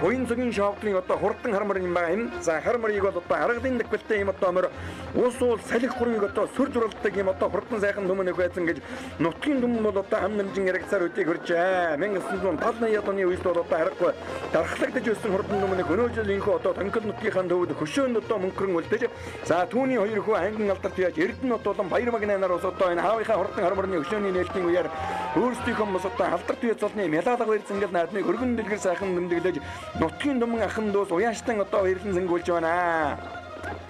буян зүгийн шоудрын одоо хурдан харамар юм байгаа юм. За харамарыг бол одоо аргадын дэвхэлтэй юм одоо мөр уус уул салхи хурыг одоо сүр зуралдаг юм одоо хурдан сайхан нүмүн байсан гэж нутгийн дүм бол одоо ам намжин ярагцаар үдийг хөржээ. 1970 оны үед бол одоо аргагүй дархлагдж өссөн хурдан нүмүн өнөө жил инхүү одоо Донкос нутгийнхаа төвд хөшөөнд одоо мөнгөрөн үлдэж за түүний хоёр хүү аймгийн алдарт яж Эрдэнэт болон Баяр магнанаар ус одоо энэ хаавынхаа хурдан харамрны хөшөөний нээлтийн үеэр өөрсдийнхөө бас одоо алдарт яж цолны медалга баяр зангал наадмыг өргөн дэлгэр сайхан нэмдэглэж нутгийн дүмэн ахан дүүс уяаштан одоо баярлан зангуулж байна.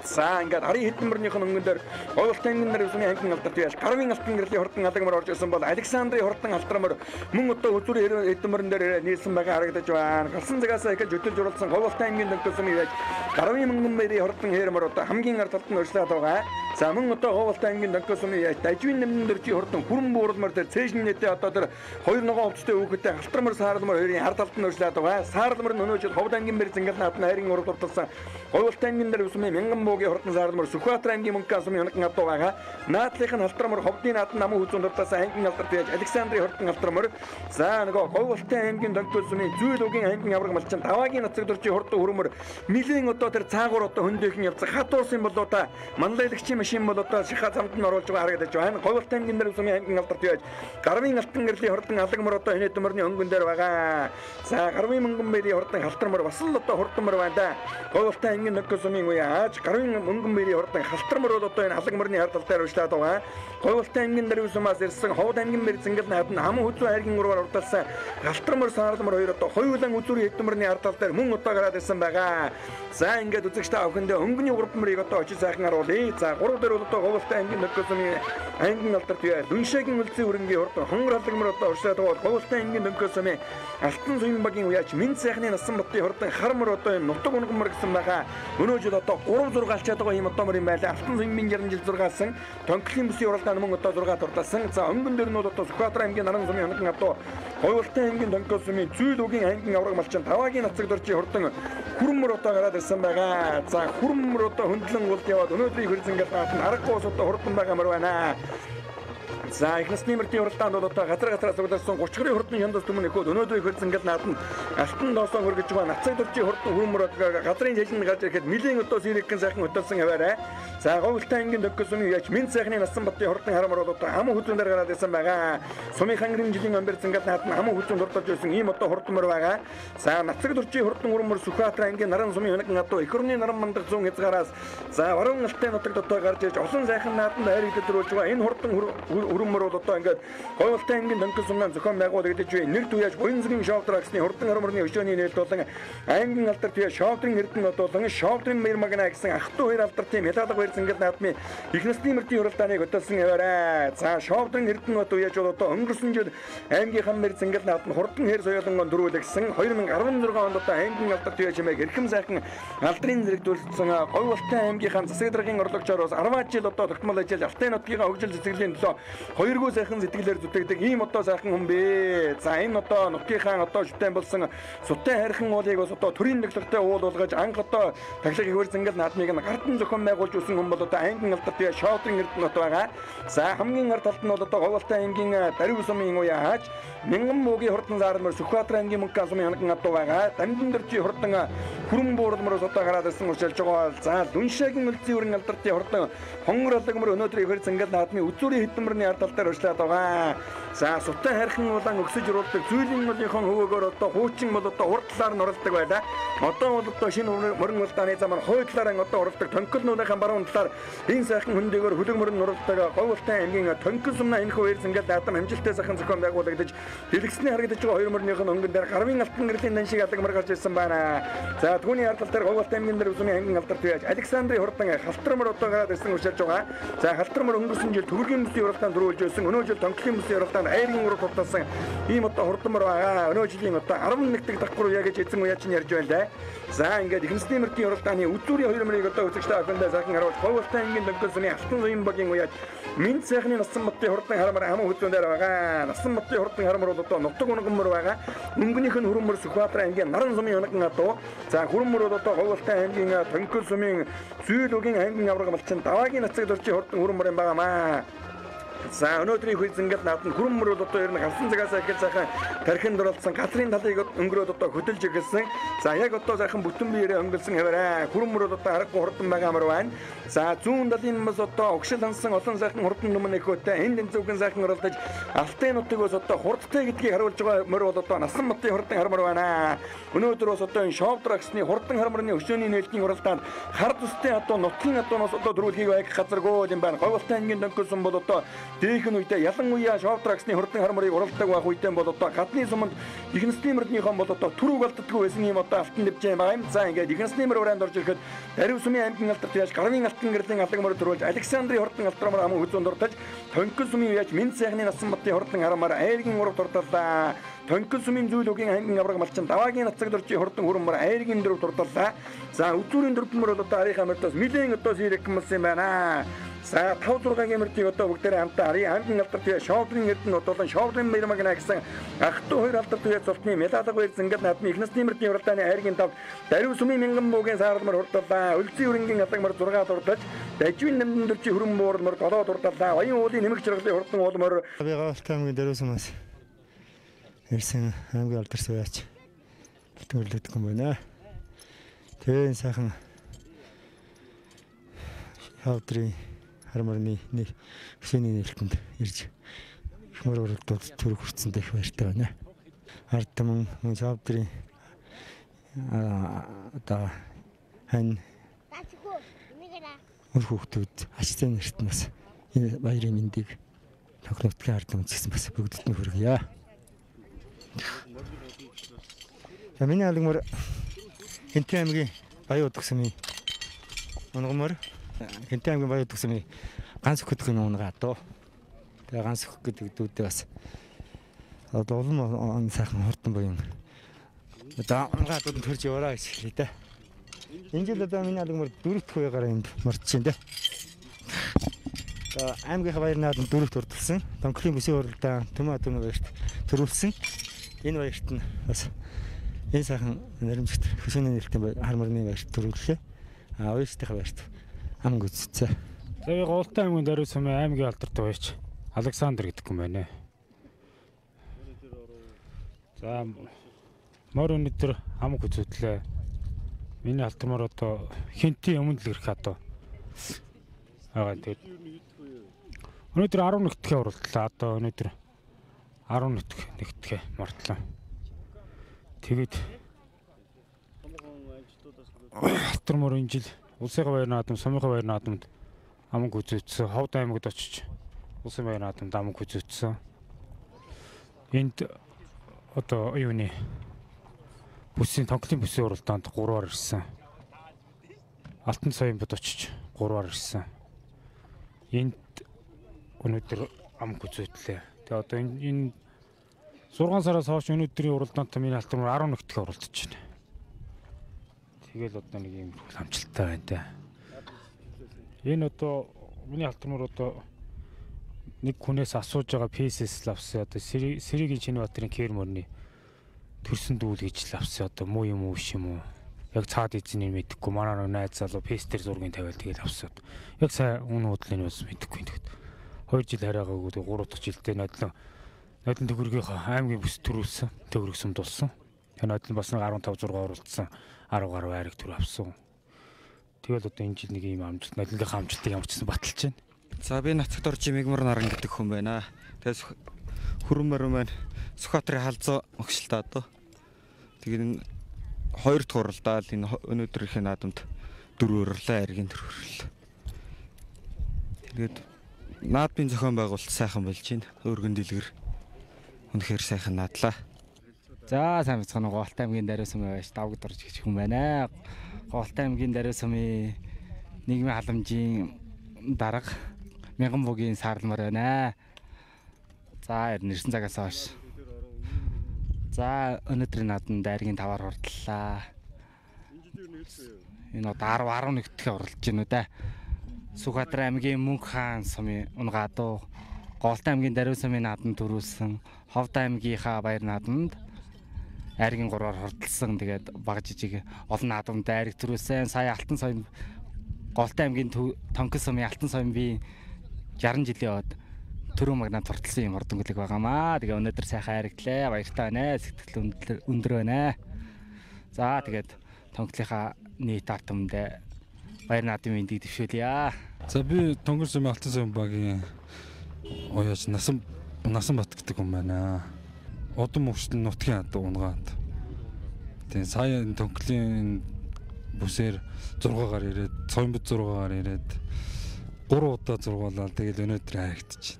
За ингээд арын хэдмэрнийхэн өнгөн дээр Ховлтын аймгийн дээр сумын аймгийн алдарт яж Гарвын алтан гэрлийн хурдан алгамар орж ирсэн бол Александрийн хурдан алтрамар мөн одоо үзүр хэдмэрэн дээр нийлсэн байгаа харагдаж байна. Галсан цагаас эхэлж өдөлж уралсан Ховлтын аймгийн Донкос сумын яж Гарвын мөнгөн бэрийн хурдан хэрмэр одоо хамгийн ард талд нь өршлээд байгаа. За мөн одоо Ховлтын аймгийн Донкос сумын яж дажвын нэмнэн дөржийн хурдан хүрэн буурлмар дээр цээжний нэтэ одоо тэр хоёр ногоон өвчтэй хүүхэдтэй халтрамар саарламар хоёрын ард талд нь өршлээд байгаа. Саарламар нь өнөө жил Ховд аймгийн бэр зангал наадны хайрын урд дурдсан Ховлтын аймгийн дээр сумын мянган бүгийн хурдан саарламар Сүхбаатар аймгийн мөнгөн сумын хоног байгаа. Наадлынх нь халтрамар Ховдын наад намын хүзүүн дурдсан аймгийн алдарт яж Александрийн хурдан халтрамар за нөгөө Ховлтын аймгийн Донкос сумын зүүл үгийн аймгийн авраг малчин Даваагийн нацаг дөржийн хурдан хүрмэр нилийн одоо тэр цаагуур одоо хөндөөхэн явцсан хатуурсан бол одоо манлайлагчийн машин бол одоо шиха замд нь оруулж байгаа харагдаж байна. Ховлтын аймгийн дээр сумын аймгийн алдарт яж Гарвын алтан гэрлийн хурдан алгамар одоо энэ төмөрний өнгөн дээр байгаа. За Гарвын мөнгөн бэрийн хурдан халтармар бас л одоо хурданмар байна да. Ховлтын аймгийн Донкос сумын Уяж Гарвын мөнгөн бэрийн хурдан халтармар бол одоо энэ алгамарны ард талдаар өршлээд байгаа. Ховлтын аймгийн дээр сумаас ирсэн Ховд аймгийн бэр зангал наад нь ам хүзүү хайргийн ураар урдалсан халтармар саарламар хоёр одоо хоёулан үзүрийн хэдмэрний ард тал дээр мөн одоо гараад ирсэн байгаа. За ингээд үзэгч та бүхэндээ өнгөний 3 мөрийг одоо очиж сайхан харуулъя. За 3 дээр бол одоо Говьлтай аймгийн Дөнгөс сумын аймгийн алдар төвөө Дүншээгийн үлцийн өрнгийн хурдан хонгор халдгамар одоо урьдчилан байгаа Говьлтай аймгийн Дөнгөс сумын Алтан суин багийн уяач Минь сайхны насан батын хурдан хармар одоо энэ нутаг унгамар гэсэн байгаа. Өнөө жил одоо 3 зургаалчаад байгаа юм одоо мөр юм байлаа. Алтан суин 60 жил зургаалсан. Тонклын бүсийн уралдаан мөн одоо 6 турдасан. За өнгөн дээр нь одоо Сүхбаатар аймгийн Наран сумын хоногн одоо Говьлтай аймгийн Дөнгөс сумын Зүүл үгийн аймгийн авраг малчин Таваагийн нацаг доржийн хурдан хүрмөр одоо гараад ирсэн байгаа. За хүрмөр одоо хөндлөн улд яваад өнөөдрийн хөрзөнгөл наатан аргагүй ус одоо хурдан байгаа мөр байна. За их насны мөртийн уралдаанд бол одоо газар сугласан 30 гаруй хурдны хяндас түмэн өгөөд өнөөдрийн хөрзөнгөл наатан алтан доосоо хөргөж байгаа нацаг доржийн хурдан хүрмөр газрын хэлэнд гарч ирэхэд нэлийн одоо сэрэгхэн сайхан хөтөлсөн аваарай. За Говьлтай аймгийн Дөнгөс сумын яач Минь сайхны насан батын хурдан харамар бол одоо ам хүзүүн дээр гараад ирсэн байгаа. Сумын хангарын жилийн амбэр зангал наатан ам хүзүүн дурдж байсан ийм одоо хурдан мөр байгаа. За нацаг доржийн хурдан хүрмөр Сүхбаатар аймгийн Наран сумын хоногн одоо их орны наран мандах 100 хязгаараас за баруун алтай нутаг дотор гарч ирж олон сайхан наатан хайр хөдөлж байгаа. Энэ хурдан хүрмөр бол одоо ингээд Говьлтай аймгийн Дөнгөс сумын зохион байгуулагдаж буй нэр түяаж Буянзгийн шовдрагсны хурдан харамрны өчөөний нээлт болон аймгийн алдар түяа шовдрын эрдэнэ болон шовдрын мэрмагна гэсэн ах トゥ хоёр алдар тийм ялаадаг хоёр зангал наадмын их насны мөртийн уралдааныг өтөлсөн аваарай. За шовдрын эрдэнэ бод уяаж одоо өнгөрсөн жил аймгийн хан мэр зангал наадмын хурдан хэр соёлонгон дөрүүлэгсэн 2016 онд одоо аймгийн алдар түяа чимээг эрхэм сайхан алдрын зэрэгдүүлсэн Говьлтай аймгийнхаа засаг даргын орлогчоор бас 10 жил одоо тогтмол ажиллаж алтай нутгийн хөгжил цэцэглэлийн төлөө хоёргүй сайхан сэтгэлээр зүтгэдэг ийм одоо сайхан хүн бэ. За энэ одоо нутгийнхаа одоо шүтэн болсон сутэн хайрхан уулыг бас одоо төрийн төглөгтэй уул болгож анх одоо таглаг их хөр зангал наадмыг гартан зохион байгуулж өгсөн хүн бол одоо аймгийн алдар түяа шовдрын эрдэнэ бод байгаа. За хамгийн ард талд нь бол одоо Говьлтай аймгийн Дарив сумын уяач Мянган муугийн хурдан заармар Сүхбаатар аймгийн Мөнхөн сумын хоногн одоо байгаа. Дамжин дөржийн хурдан хүрэн буурлмороос одоо гараад ирсэн училж байгаа. За Дүншээгийн үлцийн өрн алдартын хурдан хонгор алгамар өнөөдрийн хэр зангал наадмын үзүүрийн хэдмэрний ард талдаар урьдчилаад байгаа. За сутан хайрхан улаан өксөж уруулдаг зүйлийн мөлийнхэн хөвөөгөр одоо хуучин бол одоо урд талаар нь уралдаг байлаа. Одоо бол одоо шинэ мөрөн улдааны замаар хойд талаар одоо уралдаг тонкол нууныхан баруун талаар энэ сайхан хөндөөгөр хөлөг мөрөн уралдаг Говьлтай аймгийн тонкол сумна энэ хоёр зангал наадам амжилттай сайхан зохион байгуулагдаж дэлгэцний харагдаж байгаа хоёр мөрнийхэн өнгөн дээр гарвын алтан гэрлийн дан шиг алгамар гарч ирсэн байна. За түүний ард тал дээр Говьлтай аймгийн Дарив сумын аймгийн алдар түяаж Александрын хурдан халтармар одоо гараад ирсэн училж байгаа. За халтармар өнгөрсөн жил төвөргийн бүсийн уралдаанд дөрүүлж байсан. Өнөө жил тонклын бүсийн уралдаанд айргийн урал тулталсан ийм одоо хурдмар байгаа. Өнөө жилийн одоо 11 дэх давхар уяа гэж эзэн уяач нь ярьж байна лээ. За ингээд их насны мөртийн уралдааны үзүүрийн хоёр мөрийг одоо үзэгчтэй авахндаа сайхан харуулж Говьлтай аймгийн Дөнгөс сумын Алтан суин багийн уяач Минь сайхны насан батын хурдан харамар ам хүзүүн дээр байгаа. Насан батын хурдан харамар бол одоо нутаг унгамар байгаа. Өнгөнийх нь хүрмөр Сүхбаатар аймгийн Наран сумын хоногн одоо за хүрмөр бол одоо Говьлтай аймгийн Дөнгөс сумын Зүүл үгийн аймгийн авраг малчин Даваагийн нацаг доржийн хурдан хүрмөр юм байгаамаа. За өнөөдрийн хөлзөнгөл наадмын хүрмөр бол одоо ер нь галсан цагаас ахиж сайхан тархинд оролцсон газрын талыг өнгөрөөд одоо хөдөлж өгсөн. За яг одоо сайхан бүтэн биеэрээ өнгөлсөн хэвээрээ хүрмөр бол одоо аргагүй хурдан байгаамар байна. За зүүн талын бас одоо огшил хансан олон сайхан хурдан нүмэн өгөөтэй энэ зүгэн сайхан оролдож алтай нутгийг бас одоо хурдтай гэдгийг харуулж байгаа мөр бол одоо насан батын хурдан хармар байна. Өнөөдөр бас одоо энэ шовдрагсны хурдан хармарны өшөөний нээлтийн уралдаанд хар тустай одоо нутгийн адуунаас одоо дөрүүлхийг байг газаргүй юм байна. Говьлтай аймгийн Дөнгөс сум бол одоо дээхэн үедээ ялангуяа шовдрагсны хурдан хармарыг уралдаг байх үедээ бол одоо гадны суманд их насны мөрднийхэн бол одоо түрүүг алддаггүй байсан юм одоо алтан дэвжээ байгаа юм. За ингээд их насны мөр уранд орж ирэхэд Дарив сумын аймгийн алдар түяаж гарвын алтан гэрлийн алгамар төрүүлж Александрын хурдан алтрамар ам хүзүүн дуртаж Тонкол сумын уяач Минь сайхны насан батын хурдан харамаар айргийн урав дурталлаа. Тонкол сумын Зүүл үгийн аймгийн авраг малчин Даваагийн нацаг доржийн хурдан хүрмөр айргийн дөрөв дурталлаа. За үзүүрийн дөрвмөр бол одоо арийнхаа мөртөөс нэлээд одоо сэрэг хүмүүс юм байна. За 5-6 мөртийг одоо бүгдээрээ хамтаа аймгийн алдар түяа шовдрын эрдэнэ болон шовдрын мэрмагна гэсэн ах トゥ хоёр алдар түяа цолтны медалаг хоёр зангал наадмын их насны мөртийн уралдааны айргийн тав Дарив сумын Мянган муугийн саарламар хурдаллаа. Үлцийн өрнгийн алгамар 6 дурдаж дажвын нэмдэн дөржийн хөрөн буурмар 7 дурдаллаа. Оюун уулын нэмэг чиргалын хурдан уулмар би Говьлтай аймгийн Дарив сумаас ирсэн аймгийн алдар түяач төлөвлөдөг юм байна. Тэгээ сайхан хавдрын харамарны нэг өшөөний нээлтэнд ирж хмөр уралдууд төрөг хүртсэндээ их баяртай байна. Ард мөн шавдрын одоо хань өр хүүхдүүд ачтын нэрт нас энэ баярын мэндийг тохиолдгийн ард түмэн гэсэн бас бүгдд нь хүргье. За миний алгамар Энтэн аймгийн Баян удагсны онгомор Хинтээ аймгийн баяр төгсмийн ганц өгөх гэдэг нь унгаа доо. Тэгээ ганц өгөх гэдэг дүүдээ бас улам он сайхан хурдан буюу одоо унгаа дууд төрж яваараа гэж хэлээ дээ. Энэ жил одоо миний алгамар 4-р хувьягаар энд мордчихээн дээ. Аймгийн баяр наадам 4-т урдсан. Тонклын бүсийн уралдаан Төмөө Атомны баярт төрүүлсэн. Энэ баярт нь бас энэ сайхан наримжигт хөшөөний нэрэлтийн хар мөрний баярт төрүүллээ. Уястайхаа баярт ам гүццээ. За би Голтой аймгийн Даруй сумын аймгийн алдартай баярч Александр гэдэг хүн байна. За мөр өнөдөр ам гүцэтлээ. Миний алтармаар одоо хинтийн өмнө л ирэх одоо. Тэгээд өнөөдөр 11-т уралдлаа. Одоо өнөөдөр 11-т мордлоо. Тэгээд алтармаар энэ жил улсын баяр наадам, сумын баяр наадамд амг үзүүлсэн. Ховд аймагт очиж улсын баяр наадамд амг үзүүлсэн. Энд одоо юуны бүсийн тонклын бүсийн уралдаанд 3-аар ирсэн. Алтан соёмбод очиж 3-аар ирсэн. Энд өнөөдөр амг үзүүллээ. Тэгээ одоо энэ 6 сараас хойш өнөөдрийн уралдаанд миний алтармаар 11-т уралдаж байна. Тэгэл одоо нэг юм амжилттай байна те. Энэ одоо миний алтармаар одоо нэг хүнээс асууж байгаа PSS лавс одоо Сэргийн Чинбаатарын Кермөрний төрсөн дүүл гэж лавс одоо муу юм уу биш юм уу? Яг цаад эзнийг мэдэхгүй манай найз залуу пестер зургийн тавиал тэгэл авсаад. Яг сайн үн худлын бас мэдэхгүй тэгэхэд 2 жил хараагүй 3 дахь жилдээ нодлон төгөргийн аймгийн бүс төрүүлсэн. Төгөрөг сумд болсон. Нодлон бас нэг 15 6 оролцсон 10 гаруй айраг төр авсан. Тэгэл одоо энэ жил нэг юм амжилт нодлынхаа амжилтыг ямар ч гэсэн баталж байна. За би Нацагт орж Мигмар Наран гэдэг хүн байна. Тэгээс хөрмөр маань Сүхбаатарын халзуу огшилтаа доо. Тэгээд 2 дахь уралдаал энэ өнөөдрийнхээ наадамд 4 урлаа айргийн төрөрлөө. Тэгээд наадмын зохион байгуулалт сайхан болж байна. Өргөн дэлгэр үнэхээр сайхан наадлаа. За сайн бацхан Голтой аймгийн Даруй сумын баярч давгад орж гэх хүн байна. Голтой аймгийн Даруй сумын нийгмийн халамжийн дарга мянган бүгийн саарламар байна. За нэрсэн цагаас хойш. За өнөөдрийн наадамд айргийн 5-аар хурдлаа. Энэ одоо 10-11-т уралдаж байна уу да. Сүхбаатар аймгийн Мөнх хаан сумын Унгадуу, Голтой аймгийн Даруй сумын наадамд төрүүлсэн, Ховд аймгийнхаа баяр наадамд айргийн 3-аар хурдалсан. Тэгээд баг жижиг олон наадамд айрыг төрүүлсэн. Сая Алтан соём Голтой аймгийн Тонкол сумын Алтан соёмын 60 жилийн од төрөө магнат хурдалсан юм хурдан гүлэг байгаамаа. Тэгээ өнөөдөр сайхан айрагдлаа. Баяртай байна. Сэтгэл өндөр байна. За тэгээд Тонголынхаа нийт ард түмэнд баяр наадмын мэндийг дэвшүүлье. За би Тонгор сумын Алтан соём багийн уяаж Насан Бат гэдэг хүн байна. Удам мөвчлэн нутгийн ад унгаанд. Тэгээ сая Тонголын бүсээр 6-гаар ирээд, Соёмбод 6-гаар ирээд 3 удаа зургуулаад тэгэл өнөөдөр хайрагдчих.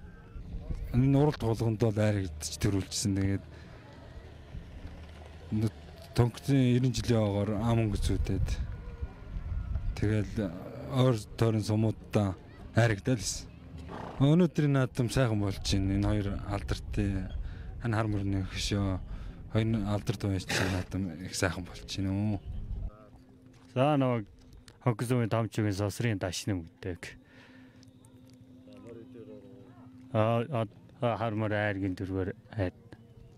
Энэ уралд болгонд бол хайрагдчих төрүүлчихсэн. Тэгээд Тонголын 90 жилийн оогоор ам өнгөцүүдэд тэгэл ойр тойрон сумуудаа хайрагдалсэн. Өнөөдрийн наадам сайхан болж байна. Энэ хоёр алдартай хан хар мөрний хөшөө хоёр алдарт байж наадам их сайхан болж байна. За нэг хогсомын тамчгийн сосрын дашны мөгдөг. Хармар айргийн дөрвөр айд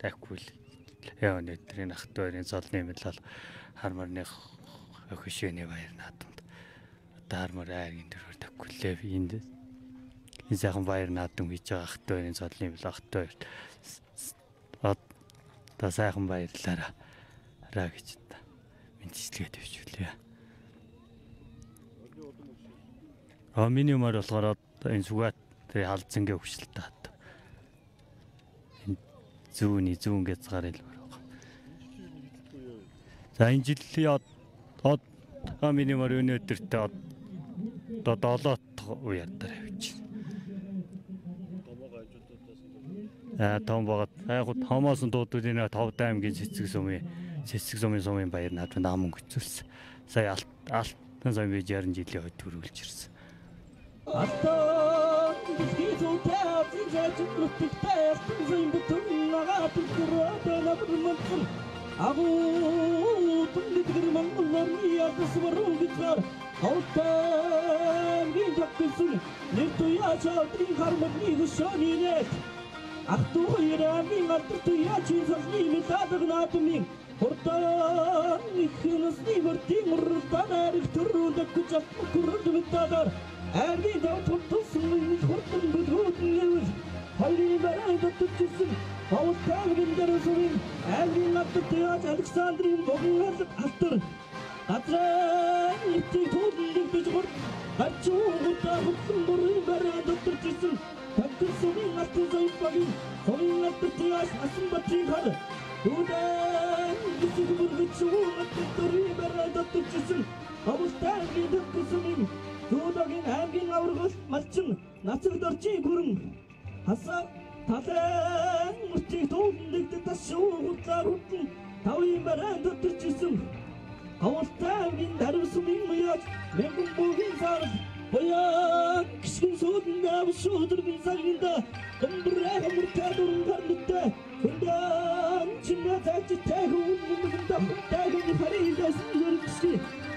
тахгүй л. Яа өнөөдрийн ах トゥ хоёрын золны медаль хармарны хөшөөний баяр наадамд. Одоо хармар айргийн дөрвөр тахгүй лээ. Энд энэ сайхан баяр наадам хийж байгаа ах トゥ хоёрын золны медаль ах トゥ хоёрт. Одоо сайхан баярлаараа гэж та мэдчилгээд bijүүлээ. Миний мөр болохоор энэ Сүхбаатарын халзангийн хөвшлөлтэй хат. Энэ зүүн гэцгаар л байгаа. За энэ жилийн миний мөр өнөөдөртөө одоо 7 дахь уяатаар явж байна. Том багт яг томоос нь дуудвал энэ Ховд аймгийн цэцэг сумын баяр наадамд ам өнгөцүүлсэн. Сая Алтан соёмын 60 жилийн хойд төрүүлж ирсэн. Алтан дэлхий таасын зайчин нутагтай алтан бүтэн нагаад түрээд набрманцэр агуу түндэтгэр монголны ядас баруун гитар Алтан гиндэксэн нэртуя чатрын хармагны хөшөөнийнэ Ахтуу ярами мартуя чизасны метадагнаатмын Хурдан ихнэсний мартын муртанаар төрөнд күчат күрд метадар Арги давтулсан хурдан бүдгүүтнэв Хайрын барай доттчихсэн Алтан гиндэрэсүн арги мартуя Александрын богнал алтар Атран итти туллиг бижгөр Ачуугута хутсан бүрийн барай доттчихсэн Таксумын алтан зайпагин Сонин алтартияш асан батрын хар Удан гисиг бүргэчүүн алтартурын барай доттчихсэн Авустан гиндэксэн Туудагын аймгийн аваргал малчин нацаг дорчи бүрэн Хасаа талан мөрчиг туулнэгдэд ташуугутлаар хутан Тавын барай доттчихсэн Авустан дарвсумын маяг Мэнгэн бүгийн сарг Боян кишгэн суудын авс шуудыргын сагнда Гэмбрэх муртад урын гарнытта Хөндан чинна зайчиттай хүн нэмэгэнда Хүнтайгын харилдасын зөргөшки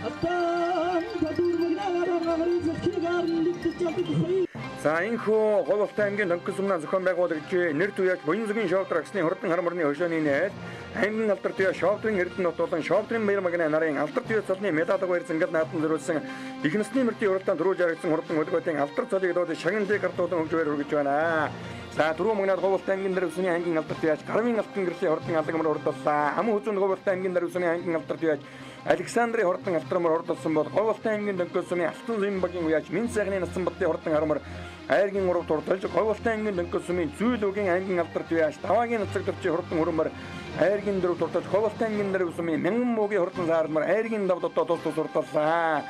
Алтан тадурмагнаараагарын зэлхигарн лигтчалдыг хэй За энэхүү Говьолтой аймгийн Донксумнаа зохион байгуулагч нэр туяач Буянзгийн шовдрагсны хурдан хармарны хошооны найз аймгийн алдар туяа шовдрын эрдэнэ нутуулан шовдрын баяр магны нарын алдар туяа цолны медадаг баяр зангал наатан зориулсан их насны мөртийн уралдаанд дөрүүж харагдсан хурдан хөдөлгөөтийн алдар цолыг доод шагналыг гартуулан хөгж баяр хүргэж байна. За дөрөв магнад Говьолтой аймгийн дарвсны аймгийн алдар туяач Гарвын алтан гэрлийн хурдан алгамар урдуулсан. Ам хүзүүнд Говьолтой аймгийн дарвсны аймгийн алдар туяач Александрын хурдан алтрамар урдуулсан бол Говьолтой аймгийн Донксумын алтан зэм багийн уяач Мэн сайхны насан баттын хурдан хармар Айргийн урав турталж Говьолтой аймгийн Донксумын Зүүл үгийн аймгийн алдар туяач Таваагийн нацаг дөрчи хурдан хөрмөр Айргийн дөрөв турталж Говьолтой аймгийн Дарвсумын Мянган муугийн хурдан саармар Айргийн давд одоо тус урталлаа.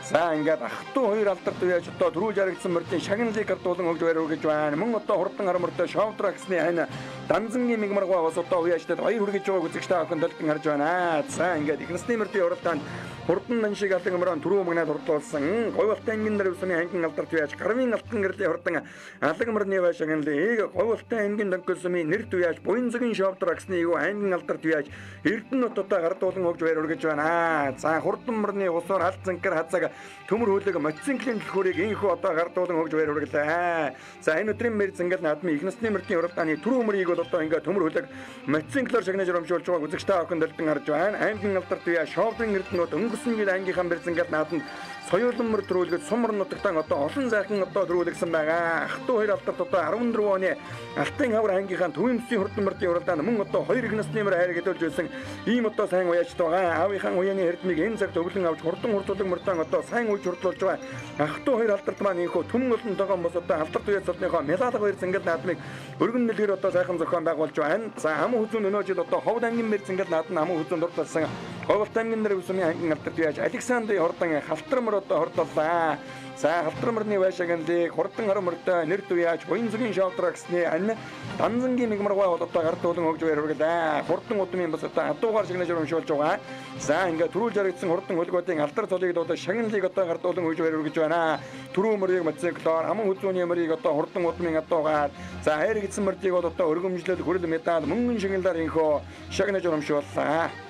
За ингээд ахтуу хоёр алдар туяач одоо түрүү жаргагдсан мөртийн шагналыг гардуулан хөгж байр үргэж байна. Мөн одоо хурдан хармартай шовдрагсны хань данзангийн мигмаргаагаас одоо уяачтад хоёр үргэж байгааг үзэгчтэй охин толтон харж байна. За ингээд их насны мөртийн уралдаанд хурдан наншиг алдан амрaan түрүү магнад хурдуулсан Говьолтой аймгийн Дарвсны аймгийн алдар туяач Гарвын алтан гэрлийн хурдан алдан амрны шагналыг Говьолтой аймгийн Донксумын нэр туяач Буянзгийн шовдрагсны юу аймгийн алдар туяач Эрдэнэ нутагтаа гардуулан хөгж байр үргэж байна. За хурдан мөрний усаар алт занкар хазаг төмөр хөлөг мотоциклийн төлхөөрийг инхүү одоо гардуулан хөгж байр үргэлээ. За энэ өдрийн мэр зангал наадмын их насны мөртийн уралдааны түрүү мөрийг бол одоо ингээд төмөр хөлөг мотоциклоор шагнаж урамшуулж байгааг үзэгчтэй охин толтон харж байна. Аймгийн алдар туяа шовдрын эрдэнүүд өнгөрсөн жил ангийнхан мэр зангал наадманд соёлон мөр төрүүлгээд сумар нутагтаа одоо олон сайхан одоо төрүүлсэн байгаа. Ахтуу хоёр алдарт одоо 14 оны Алтан хавар ангийнхаа төвийн төсвийн хурдан мөртийн уралдаанд мөн одоо хоёр их насны мөр хайр гэдүүлж байсан ийм одоо сайн уяачд байгаа. Аавынхаа уяаны эрдмийг энэ цагт өвлөн авч хурдан хурдуулаг мөртөө одоо сайн уйж хурдлуулж байгаа. Ахтуу хоёр алдарт маань инхүү түмэн олон тогоон бос одоо алдар туяа цолныхоо медалаг хоёр зангал наадмыг өргөн нэлгэр одоо сайхан зохион байгуулж байна. За ам хүзүүн өнөө жил одоо ховд аймгийн мэр зангал наадам ам хүзүүн дурталсан Говьолтой аймгийн Дарвсны аймгийн алдар туяач Александрын хурдан халтар одоо хордоллаа. За халтар мөрний байшаганлыг хурдан харамөртэй нэр туяач Буянзгийн шовдрагсны ань данзангийн мигмаргаа одоо гардуулан хөгж байр үргэлээ. Хурдан удмын бас одоо адуугаар шагнаж урамшуулж байгаа. За ингээд түрүү жаргагдсан хурдан хөлгөөдийн алдар цолыг одоо шагналыг одоо гардуулан хөгж байр үргэж байна. Түрүү мөрийг мотоциклоор аман хүзүүний мөрийг одоо хурдан удмын адуугаар за хайр гидсэн мөрдийг одоо өргөмжлөл хүрэл медаль мөнгөн шагналаар инхөө шагнаж урамшууллаа.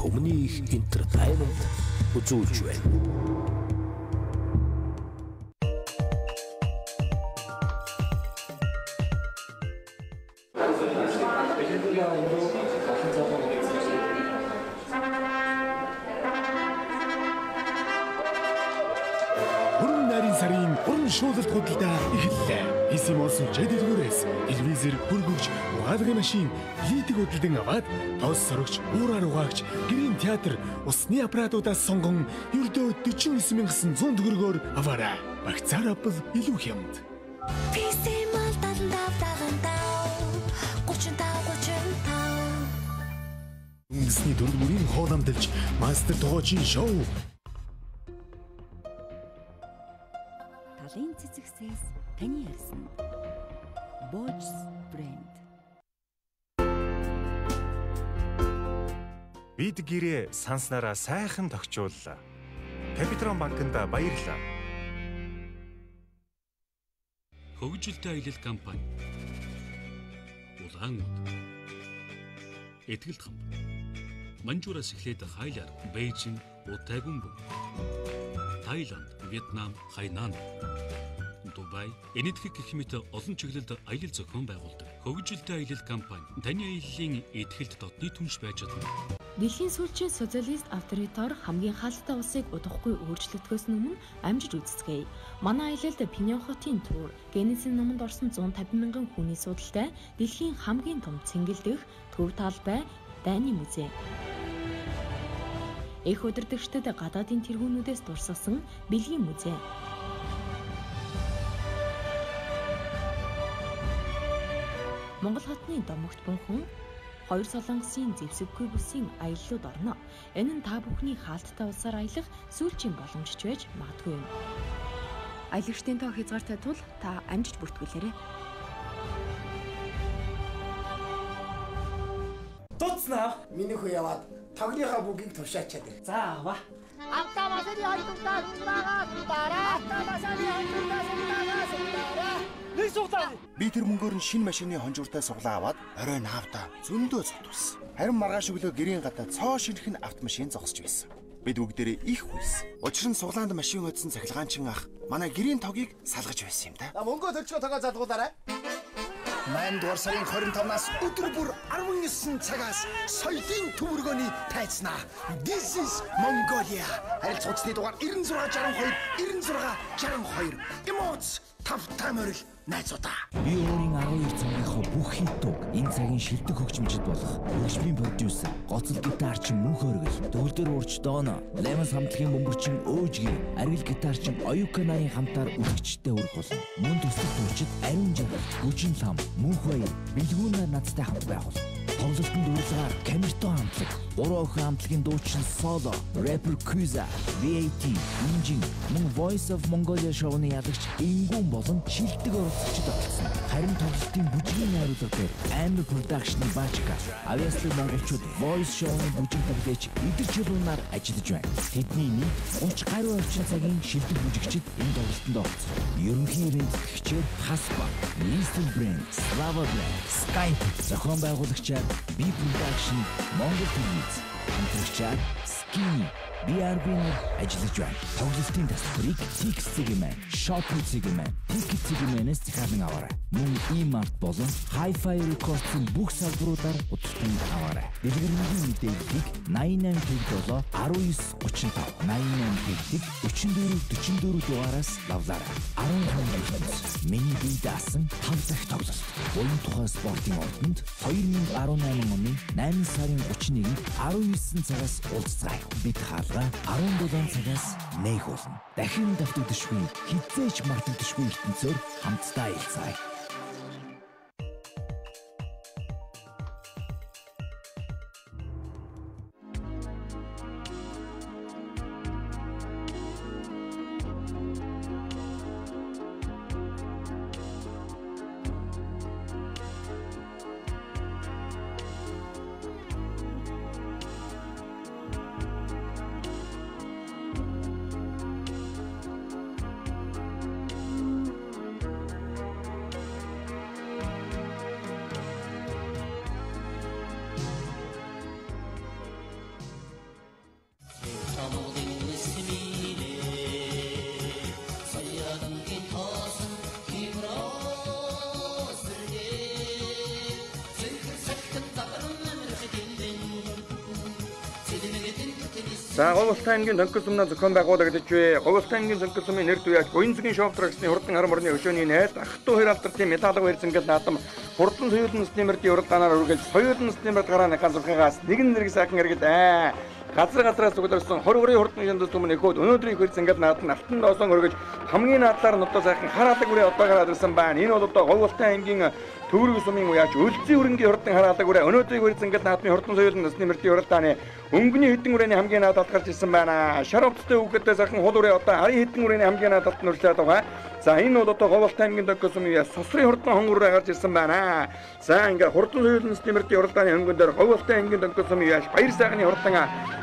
Төмний их entertainment үзүүлж байна. Хүрэн нарийн сарын уран шуулалт худалдаа эхэллээ. Эсэмос жадилгүүрээс телевизэр, хөргөгч, угаалгын машин, лидэг худалдан аваад тоос сорогч, уураар угаагч, гэрийн театр, усны аппаратуудаас сонгон ердөө 49,100 төгрөгөөр аваарай. Багцаар авбал илүү хямд. PC Mall 75 55 Үндэсний дөрвөн хооломдолж мастер тоочийн шоу. Талын цэцэгсээс таны харсан. Bosch брэнд. Бид гэрээ санснараа сайхан тогтчууллаа. Капитрон банкнд баярлалаа. Хөгжилтэй аялал компани. Улаан уд. Этгэлт хамт. Манжуураас эхлээд Хайлаар, Бээжин, Утагумб, Тайланд, Вьетнам, Хайнан, Дубай, Энэтхэг гэх мэт олон чиглэлд аялал зохион байгуулдаг. Хөгжилтэй аялал компани таны аяллаа этгэлт дотны түнш байж чадна. Дэлхийн сүүлчийн социалист авторитар хамгийн хаалттай улсыг удахгүй өөрчлөгдөхөөс өмнө амжиж үзцгээе. Манай аялалд Пиньон хотын тур, Генесийн номонд орсон 150 мянган хүний судалтай дэлхийн хамгийн том цэнгэлдэх төв талбай дайны музей. Эх удирдагчдад гадаадын тэргүүнүүдээс дурсгасан бэлгийн музей. Монгол хотны домогт бунхан 2 солонгосын зэвсэггүй бүсийн аяллууд орно. Энэ нь та бүхний хаалттай улсаар аялах сүүлчийн боломжч байж магадгүй юм. Аялагчдын тоо хязгаартай тул та амжиж бүртгүүлээрэй. Дуцнаа. Миний хөө яваад тогныхаа бүгийг тушаачаад ир. За аваа. Автомасны хайлтуудаа сундагаа сундараа. Автомасны хайлтуудаа сундагаа сундараа. Нэг суглаа. Би тэр мөнгөөр нь шинэ машины хонжууртай суглаа аваад орой наавта зөндөө зогтвсон. Харин маргааш өглөө гэрийн гадаа цоо шинхэн автомашин зогсож байсан. Бид бүгдээрээ их хүлсэн. Учир нь суглаанд машин өдсөн цахилгаанчин ах манай гэрийн тогийг салгаж байсан юм да. Мөнгөө төлчгөө тогоо залгуулаарай. 8 дугаар сарын 25-наас өдөр бүр 19 цагаас соёлын төвөргөний тайзнаа. This is Mongolia. Харилцагчдын дугаар 9662 9662. Эмоц тавтай морил найзуудаа. Би өөрийн 12 цагийнхаа бүх хитүүг энэ цагийн шилдэг хөгжимчд болох хөгжмийн продюсер гоцол гитарчин Мөнх Оргил, төгөлдөр уурч Дооно, Лемонс хамтлагийн бөмбөрчин Өөжгийн, аргил гитарчин Оюканагийн хамтаар үлгчтэй үрг болно. Мөн төсөл дуучид Ариун Жаргал, Бүжин лам, Мөнх Баяр, Бэлгүүнээр надтай хамт байгуул. Тоглолтын дуудлага Камерто хамтлаг, 3 охин хамтлагийн дуучин Соло, Rapper Kuza, VAT, Инжин, мөн Voice of Mongolia шоуны ялагч Ингүүн болон шилдэг оролцогчид болсон. Харин тоглолтын бүжгийн найруулга дээр Amber Production Бачка, авьяаслаг монголчууд Voice шоуны бүжиг тоглогч идэр чулуунаар ажиллаж байна. Тэдний нийт 30 гаруй орчим цагийн шилдэг бүжигчид энэ тоглолтод орсон. Ерөнхий ивент гэгчээр Haspa, Eastern Brand, Slava Brand, Skype зохион байгуулагчаар B Production, Монгол телевиз, хамтрагчаар Skinny, BRB-ээр ажиллаж байна. Тоглолтын тасалбарыг Tix-ийн, Shop-ийн, Ticket-ийн захиалан аваарай. Мөн E-Mart болон Hi-Fi Records-ийн бүх салбаруудаар удирдан аваарай. Дэлгэрэнгийн мэдээллийг 88 1935 88 44 дугаараас лавлаарай. 12 миний бие даасан 5 дахь тоглолт. Буян тухай спортын ордонд 2018 оны 8 сарын 31-нд 19 цагаас уулзцгаая. Бид хаалга 17 цагаас нээх болно. Дахин давтагдшгүй, хизээч мартагдшгүй ертөнцөөр хамтдаа илцгаая. За Говьолтай аймгийн Дөнгөс сумнаа зохион байгуулагдаж буй Говьолтай аймгийн Дөнгөс сумын нэр төвөөж Буянцгийн шоу траксны хурдан хар мөрний өчөөний найз ах トゥ хоёр алдрын металлог баяр зангал наадам хурдан соёлын стимерт уралдаанаар үргэлж соёлын стимерт гараа нахаа зурхагаас нэгэн зэрэг сайхан хэрэгэл газраас угдсан 20 хурдан шандас түмэн эхөөд өнөөдрийн хөрс ингээд наадад алтан доосон өргөж хамгийн наадлаар нь одоо сайхан хараалаг үрээ одоо гараад ирсэн байна. Энэ бол одоо Говьолтай аймгийн Төвөрг сумын уяач Өлзий өрнгийн хурдан хараалаг үрээ өнөөдрийн хөрс ингээд наадмын хурдан соёлын насны мөртийн уралдааны өнгөний хэдэн үрээний хамгийн наадад гарч ирсэн байна. Шар утастай үгэдээ сайхан хул үрээ одоо арын хэдэн үрээний хамгийн наадад нуршлаад байгаа. За энэ бол одоо Говьолтай аймгийн Дөнгөс сумын уяач Сусрын хурдан хонгороо гарч ирсэн байна. За ингээд хурдан соёлын насны мөртийн уралдааны хөнгөн дээр Говьолтай аймгийн Дөнгөс сумын уяач Баяр сайхны хурдан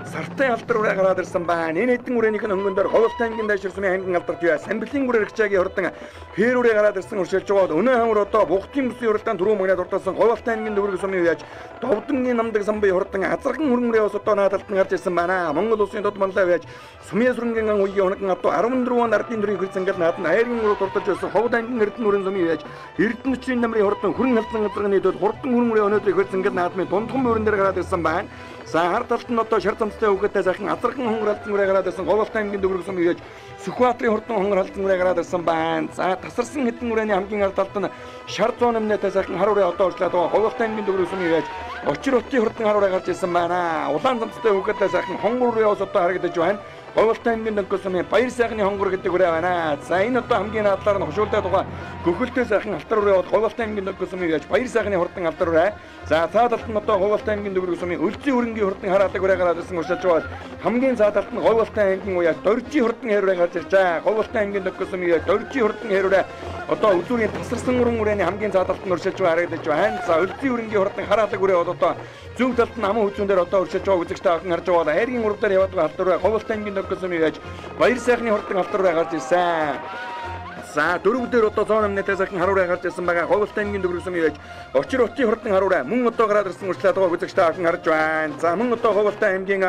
Сартай алдар үрээ гараад ирсэн байна. Энэ хэдэн үрээнийх нь хөнгөн дээр Говьолтай аймгийн Дайшир сумын аймгийн алдарт уяач Самбилын үрээ гэрчаагийн хурдан хээр үрээ гараад ирсэн өршөлж байгаа. Өнөө хамар одоо Бугтын бүсийн уралдаан түрүү магнад уртасан Говьолтай аймгийн Төвөрг сумын уяач Довдонгийн намдаг самбын хурдан Азархан хөрөнгө үрээ ус одоо наадалт гарч ирсэн байна. Монгол улсын дод манлай уяач Сүмья сүрэнгийн үеийн хоног одоо 14 он ардын төрийн хөлс ингээд наадна хайрын уруу дуртаж байсан Ховд аймгийн Эрдэнэ сумын уяач Эрдэнэчийн намрын хурдан хүрэн халзан газрын дэд хурдан хөрөнгө үрээ өнөөдрийн хөлс ингээд наадмын дундхан бүрэн дээр гараад ирсэн байна. За хар талд нь одоо шар замцтай үгэдтэй сайхан Азархан хонгор халзан үрээ гараад ирсэн Говьолтай аймгийн Төвөрг сумын уяач Сүхбаатарын хурдан хонгор халзан үрээ гараад ирсэн байна. За тасарсан хэдэн үрээний хамгийн ард талд нь шар зүүн өмнөтэй сайхан хар үрээ одоо урьдлаад байгаа Говьолтай аймгийн Төвөрг сумын уяач Очир утын хурдан хар үрээ гарч ирсэн байна. Улаан замцтай үгэдтэй сайхан хонгор үрээ ус одоо харагдаж байна. Говьолтай аймгийн Дөнгөс сумын Баяр сайхны хонгор гэдэг үрээ байна. За энэ одоо хамгийн наадлаар нь хушуултай байгаа гөхөлтэй сайхан алтар үрээ бол Говьолтай аймгийн Дөнгөс сумын уяач Баяр сайхны хурдан алтар үрээ. За цаадалт нь одоо Говьолтай аймгийн Төвөрг сумын Өлзий өрнгийн хурдан хараалаг үрээ гараад ирсэн уршилж байгаа. Хамгийн цаадалт нь Говьолтай аймгийн уяач Доржийн хурдан хээр үрээ гарч ирж байгаа. Говьолтай аймгийн Дөнгөс сумын уяач Доржийн хурдан хээр үрээ одоо Үзүүрийн тасарсан өрн үрээний хамгийн цаадалт нь уршилж байгаа харагдаж байна. За Өлзий өрнгийн хурдан хараалаг үрээ бол одоо зөв талд нь аман хүзүүн дээр одоо уршилж байгаа үзэгчтэй охин харж байгаа. Хайргийн урд дээр яваад байгаа алтар үрээ Говьолтай аймгийн Дөнгөс сумын уяач Баяр сайхны хурдан алтар үрээ гарч ирсэн. За дөрөв дээр одоо зоон өмнөтэй сайхан хар үрээ гарч ирсэн байгаа. Говьолтай аймгийн Төвөрг сумын уяач Очир утын хурдан хар үрээ мөн одоо гараад ирсэн урьдлаад байгаа үзэгчтэй охин харж байна. За мөн одоо Говьолтай аймгийн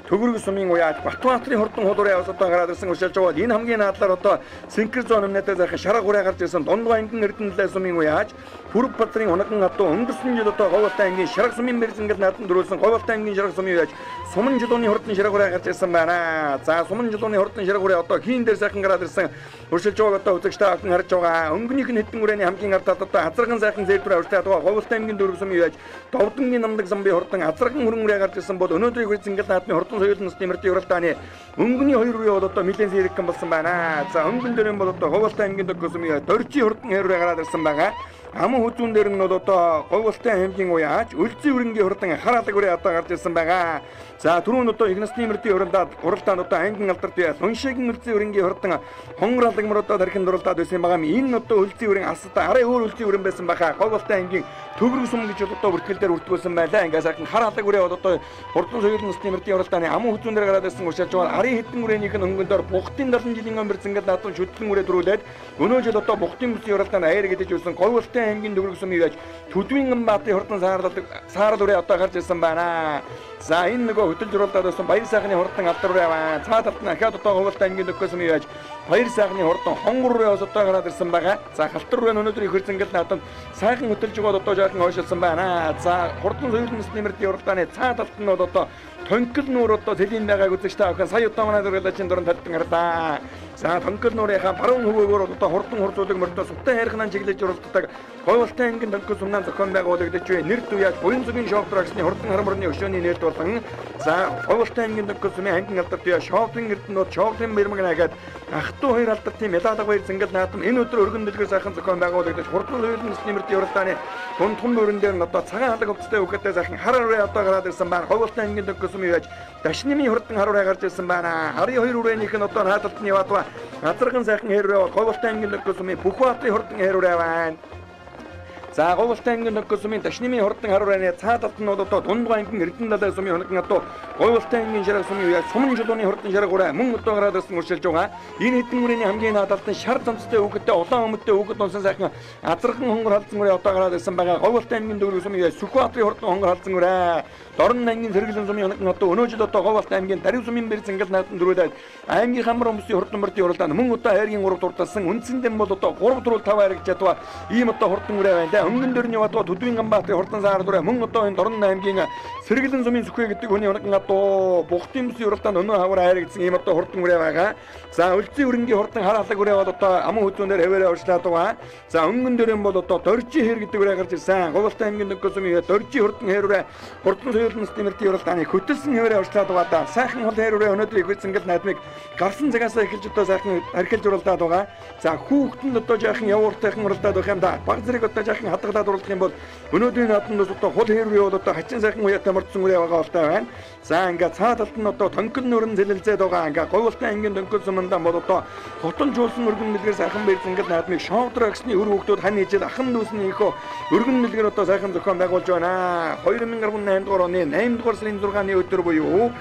Төвөрг сумын уяач Батбаатарын хурдан хул үрээ одоо гараад ирсэн урьдлаж байгаа. Энэ хамгийн наадлаар одоо Синкер зоон өмнөтэй сайхан шарга үрээ гарч ирсэн Дундгой аймгийн Эрдэнэ сумын уяач Бүрэг Бадрын Унаган адуу өнгөрсөн жил одоо Говьолтай аймгийн Шарга сумын мэрзэнгэл нааданд дөрүүлсэн Говьолтай аймгийн Шарга сумын уяач Суман жилууны хурдан шарга үрээ гарч ирсэн байна. За Суман жилууны хурдан шарга үрээ одоо хийн дээр сайхан гараад ирсэн урьдлаж байгаа одоо үзэгчтэй охин харж байгаа. Өнгөнийх нь хэдэн үрээний хамгийн ард талд одоо Азархан сайхан зээлбэр авчиртай байгаа Говьолтай аймгийн Төвөрг сумын уяач Довдонгийн намдаг самбын хурдан Азархан хөрөнгө үрээ гарч ирсэн бол өнөөдрийн хөрцөнгөл наадмын хурдан соёлын насны мөртийн уралдааны өнгөний 2 үрээ бол одоо нэлээд зэрэгхэн болсон байна. За өнгөн дээр нь бол одоо Говьолтай аймгийн Дөнгөс сумын уяач Доржийн хурдан хээр үрээ гараад ирсэн байгаа. Аман хүзүүн дээр нь бол одоо Говьолтай аймгийн уяач Өлзий өрнгийн хурдан хараалаг үрээ одоо гарч ирсэн байгаа. За түрүүн одоо Игнасны мөртийн уралдаанд одоо аймгийн алдарт уяач Уншигийн Өлзий өрнгийн хурдан хонгор алгамар одоо тархинд уралдаад байсан байгаа юм. Энэ одоо Өлзий өрн астай арай өөр Өлзий өрн байсан баха. Говьолтай аймгийн Төвөрг сум гэж одоо бүртгэл дээр үртгүүлсэн байлаа. Ингээс ахын хараалаг үрээ бол одоо хурдан соёлын насны мөртийн уралдааны аман хүзүүн дээр гараад ирсэн уршилж байгаа. Арын хэдэн үрээнийх нь хөнгөндөр Бугтын 70 жилийн өмнө зингээд наадсан шүтлэн үрээ дөрүүлээд өнөө жил одоо Бугтын бүсийн уралдаанд аяар гэдэж үлсэн Говьолтай аймгийн Төвөрг сумын уяач Төдвийн Ганбаатарын хурдан саарал үрээ одоо гарч ирсэн байна. За энэ нөгөө хөтөлж уралдаад байсан Баяр сайхны хурдан алдар үрээ байна. Цаадалт нь ахаад одоо Говьолтай аймгийн Дөнгөс сумын уяач Баяр сайхны хурдан хонгор үрээ одоо гараад ирсэн байгаа. За халтар үрээ өнөөдрийн хөрцөнгөл нааданд сайхан хөтөлж байгаа одоо жаахан хойшилсан байна. За хурдан соёлын насны мөртийн уралдааны цаадалт нь бол одоо тонкол нуур одоо тэлийн байгааг үзэгчтэй охин сая удаа манай дөрвөлөчийн дуран талдан гарлаа. За тонкол нуурынхаа баруун хөвөөгөөр одоо хурдан хурцуулаг мөртөө сувтай хайрханаа чиглэж уралддаг Говьолтай аймгийн Дөнгөс сумнаа зохион байгуулагдаж буй нэр туяач буян зүгийн шоутрагсны хурдан харамрны өшөөний нэрт болон за Говьолтай аймгийн Дөнгөс сумын аймгийн алдарт туяач шоутрын эрдэнэт шоутрын мэрмэгнээгээд ах トゥ хоёр алдартын медалга баяр зингэл наадам энэ өдөр өргөн дэлгэр сайхан зохион байгуулагдаж хурдан соёлын насны мөртийн уралдааны дундхан бүрэн дээр нь одоо цагаан алга хувцастай үхэтэй сайхан хар үрээ одоо гараад ирсэн байна. Говьолтай аймгийн Дөнгөс сумын уяач Дашнымын хурдан хар үрээ гарч ирсэн байна. Арын 2 үрээнийх нь одоо наадалт нь яваад ба Азархан сайхан хээр үрээ бол Говьолтай аймгийн Дөнгөс сумын Бүхбаатарын хурдан хээр үрээ байна. За Говьолтай аймгийн Дөнгөс сумын Дашнымын хурдан хар үрээний цаадалт нь бол одоо Дундгой аймгийн Эрдэнэ далай сумын хоног адуу Говьолтай аймгийн Шарга сумын уяач Суман жилууны хурдан шарга үрээ мөн одоо гараад ирсэн уршилж байгаа. Энэ хэдэн үрээний хамгийн наадалт нь шар замцтай үгэдтэй улаан өмдтэй үгэд унсан сайхан Азархан хонгор халзан үрээ одоо гараад ирсэн байгаа. Говьолтай аймгийн Төвөрг сумын уяач Сүхбаатарын хурдан хонгор халзан үрээ Дорн аймгийн Сэргэлэн сумын хоног адуу өнөө жил одоо Говьолтай аймгийн Дарив сумын мэрзэнгэл нааданд дөрүүлээд аймгийн хамар өмсийн хурдан мөртийн уралдаанд мөн одоо хайргийн 3 дурдсан үндсэндээ бол одоо 3 дөрвөл 5 харагдж чадва. Ийм одоо хурдан үрээ байна. Өнгөн дээр нь яваад Төдвийн Ганбаатарын хурдан саар дүрээ мөн одоо энэ Дорн аймгийн Сэргэлэн сумын Сүхвэ гэдэг хүний хоног адуу Бугтын бүсийн уралдаанд өнөө хавар хайрагдсан ийм одоо хурдан үрээ байгаа. За Өлзий өрнгийн хурдан хараалаг үрээ бол одоо аман хүзүүнээр хэвээрээ урьдлаад байгаа. За өнгөн дээр нь бол одоо Доржийн хэр гэдэг үрээ гарч ирсэн. Говьолтай аймгийн Дөнгөс сумын Доржийн хурдан хэр үрээ хурдан соёлын стимертийн уралдааны хөтөлсөн хэвээр явуулаад байгаа. Сайхан хол хэрүүрээ өнөөдөр их зингэл наадмыг гарсан цагаас эхэлж одоо сайхан архилж уралдаад байгаа. За хүүхдэнд одоо жаахан явууртайхан уралдаад байх юм да. Баг зэрэг одоо жаахан хадгалаад уралдах юм бол өнөөдрийн наадманд одоо хол хэрүүрээ бол одоо хачин сайхан уяатай мордсон үрээ байгаа болтой байна. За ингээд цаад талд нь одоо тонкол нөрн зэлэлзээд байгаа. Ингээд говьлтай ангийн тонкол сумандаа бол одоо хотон жуулсан өргөн мэлгэр сайхан бэр зингэл наадмыг шоудроо гэсний өр хүүхдүүд хань ижил ахын дүүсний ихөө өргөн мэлгэр одоо сайхан зохион байгуулж байна. 2018 дугаар оны 8 дугаар сарын 6-ны өдөр буюу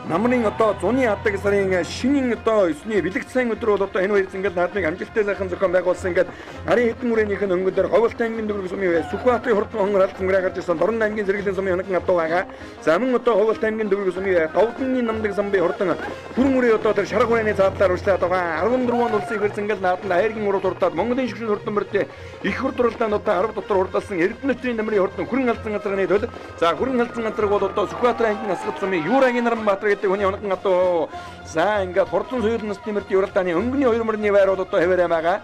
намрын одоо зуны адаг сарын шинийн одоо 9-ний бэлэгдсэн өдөр бол одоо энэ хоёр зингэл наадмыг амжилттай сайхан зохион байгуулсан. Ингээд арын хэдэн үрээнийх нь өнгөдөр Говьлтай аймгийн дөрвөн сумын Сүхбаатарын хурдан хонгор алт өнгөрөө гарч ирсэн Дорн аймгийн зэрэглэлийн сумын хоног адуу байгаа. За мөн одоо Говьлтай аймгийн дөрвөн сумын Довдны намдаг самбын хурдан хүрэн үрээ одоо тэр шарга хүрээний цаадлаар урьдчилаад байгаа. 14 улсын их зингэл наадманд хайргийн уруу дуртаад Монголын шигшин хурдан бүртээ их хурдруулалтанд одоо 10 дотор хурдалсан Эрдэнэтрийн намрын хурдан хүрэн алзан газрын төл. За хүрэн алзан газар бол одоо Сүхбаатарын аймгийн асгад сумын Юурагийн Наранбаатар гэдэг хүний хоног адуу. За ингээд хурдан соёлын стимертийн уралдааны өнгөний 2 мөрний байр бол одоо хэвээрээ байгаа.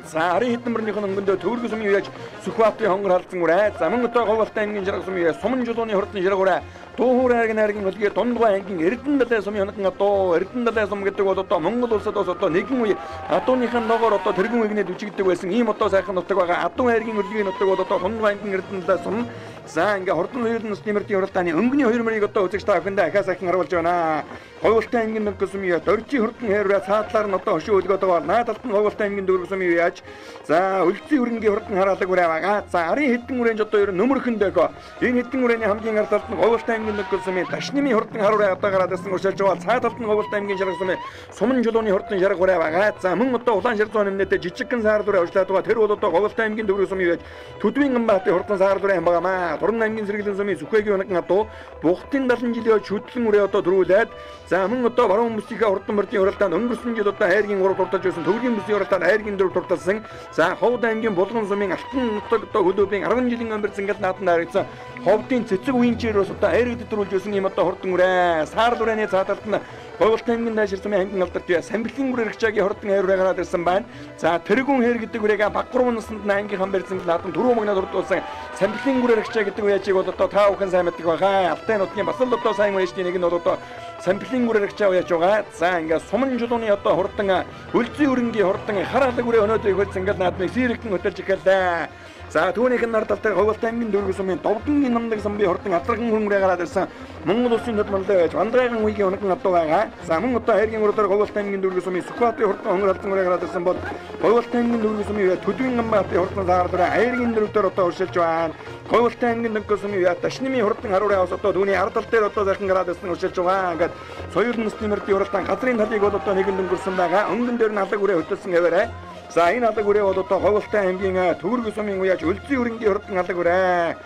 За арын хэдэн мөрнийх нь өнгөндөө төвөргө сумын яаж Сүхбаатарын хонгор халдсан үрээ. За мөн одоо Говьлтай аймгийн жаргал сумын суман жулууны хурдан жаргал үрээ. Дуур аймгийн хөлгийн Дундгой аймгийн Эрдэнэ далай сумын хоног адуу. Эрдэнэ далай сум гэдэг бол одоо Монгол улсад бас одоо нэгэн үе адууныхын ногоор одоо тэргүүн игнэд үжигддэг байсан ийм одоо сайхан нутаг байгаа. Адуу хайргийн хөлгийн нутаг бол одоо Дундгой аймгийн Эрдэнэ далай сум. За ингээ хурдан соёлын стимертийн уралдааны өнгөний 2 мөрийг одоо үзэгч та бүхэндээ ахаа сайхан харуулж байна. Говьлтай аймгийн дөрвөн сумын дөржи хурдан хэрвээ цаадлаар нь одоо хошуу өлгөөд байгаа. Наадалт нь Говьлтай аймгийн дөрвөн сумын яаж. За үлцэн өрнгийн хурдан хараалаг үрээ байгаа. За арын хэдэн үрэнж одоо ер нь нөмөрхөндөө. Энэ хэдэн үрээний хамгийн ард талд нь Говьлтай аймгийн дөрвөн сумын Дашнымын хурдан харуулаа одоо гараад ирсэн уршилж байгаа. Цаадалт нь Говьлтай аймгийн жаргал сумын Суман жулууны хурдан жаргал үрээ байгаа. За мөн одоо Улаан шар зүүн нэмнэтэй жижигхэн саар дүрээ уршлаад байгаа. Тэр бол одоо Говьлтай аймгийн дөрвөн сумын яаж Төдвийн Ганбаатарын хурдан саар дүрээ байгаамаа. Дорн аймгийн зэрэглэлийн сумын Сүхбагийн хоног адуу Бухтын 70 жилийн хөдлөн үрээ одоо дөрүүлээд за мөн одоо баруун бүсийнхээ хурдан мөрдийн уралдаанд өнгөрсөн жил одоо хайргийн 3 дуртаж байсан төвгийн бүсийн уралдаанд хайргийн 4 дурталсан. За Ховд аймгийн Булган сумын Алтан нутаг одоо хөлөөбийн 10 жилийн өмөр зингэл наадманд харагдсан Ховдын цэцэг үеинчээр бас одоо хайрыг дэвтрүүлж байсан юм одоо хурдан үрээ. Саар дүрээний цааталт нь Говьлтай аймгийн дайшир сумын аймгийн алдарт Самбилын үр хэрэгчаагийн хурдан хайр үрээ гараад ирсэн байна. За тэргүүн хайр гэдэг үрээгээ Баггурмын насанд аймгийн хан барьсан наадманд түрүү магнад урдуулсан Самбилын үр хэрэгчаа гэдэг үеийг бол одоо та бүхэн сайн мэддэг байгаа. Алтай нутгийн бас л одоо сайн үеичний нэг нь бол одоо Самбилын үр хэрэгчаа уяж байгаа. За ингээд суман жулууны одоо хурдан үлзий өрнгийн хурдан хараалаг үрээ өнөөдөр их зингэл наадмыг сэрэгтэн хөтөлж эхэллээ. За түүнийх нь нар талтай Говьлтай аймгийн дөрвөн сумын Довдны намдаг самбын хурдан адраган хүрээ гараад ирсэн Монгол улсын төдмөрлөө байж Вандрайган үеийн хоног адуу байгаа. За мөн одоо хайргийн уралдаар Говьлтай аймгийн дөрвөн сумын Сүхбаатарын хурдан хонгор алдан хүрээ гараад ирсэн бол Говьлтай аймгийн дөрвөн сумын Төдвийн Ганбаатарын хурдан саар дүрээ хайргийн дөрвдөр одоо уршилж байна. Говьлтай аймгийн дөрвөн сумын Дашнымын хурдан харуулаа бас одоо түүний ард тал дээр одоо сайхан гараад ирсэн уршилж байгаа. Ингээд соёлын стимертийн уралдаан газрын талыг бол одоо нэгэн өнгөрсөн байгаа. Өнгөн дээр нь алаг үрээ хөтөлсөн хэвээрээ. За энэ алаг үрээ бол одоо Говьлтай аймгийн төвөргө сумын уяж үлзий өрнгийн хурдан алаг үрээ.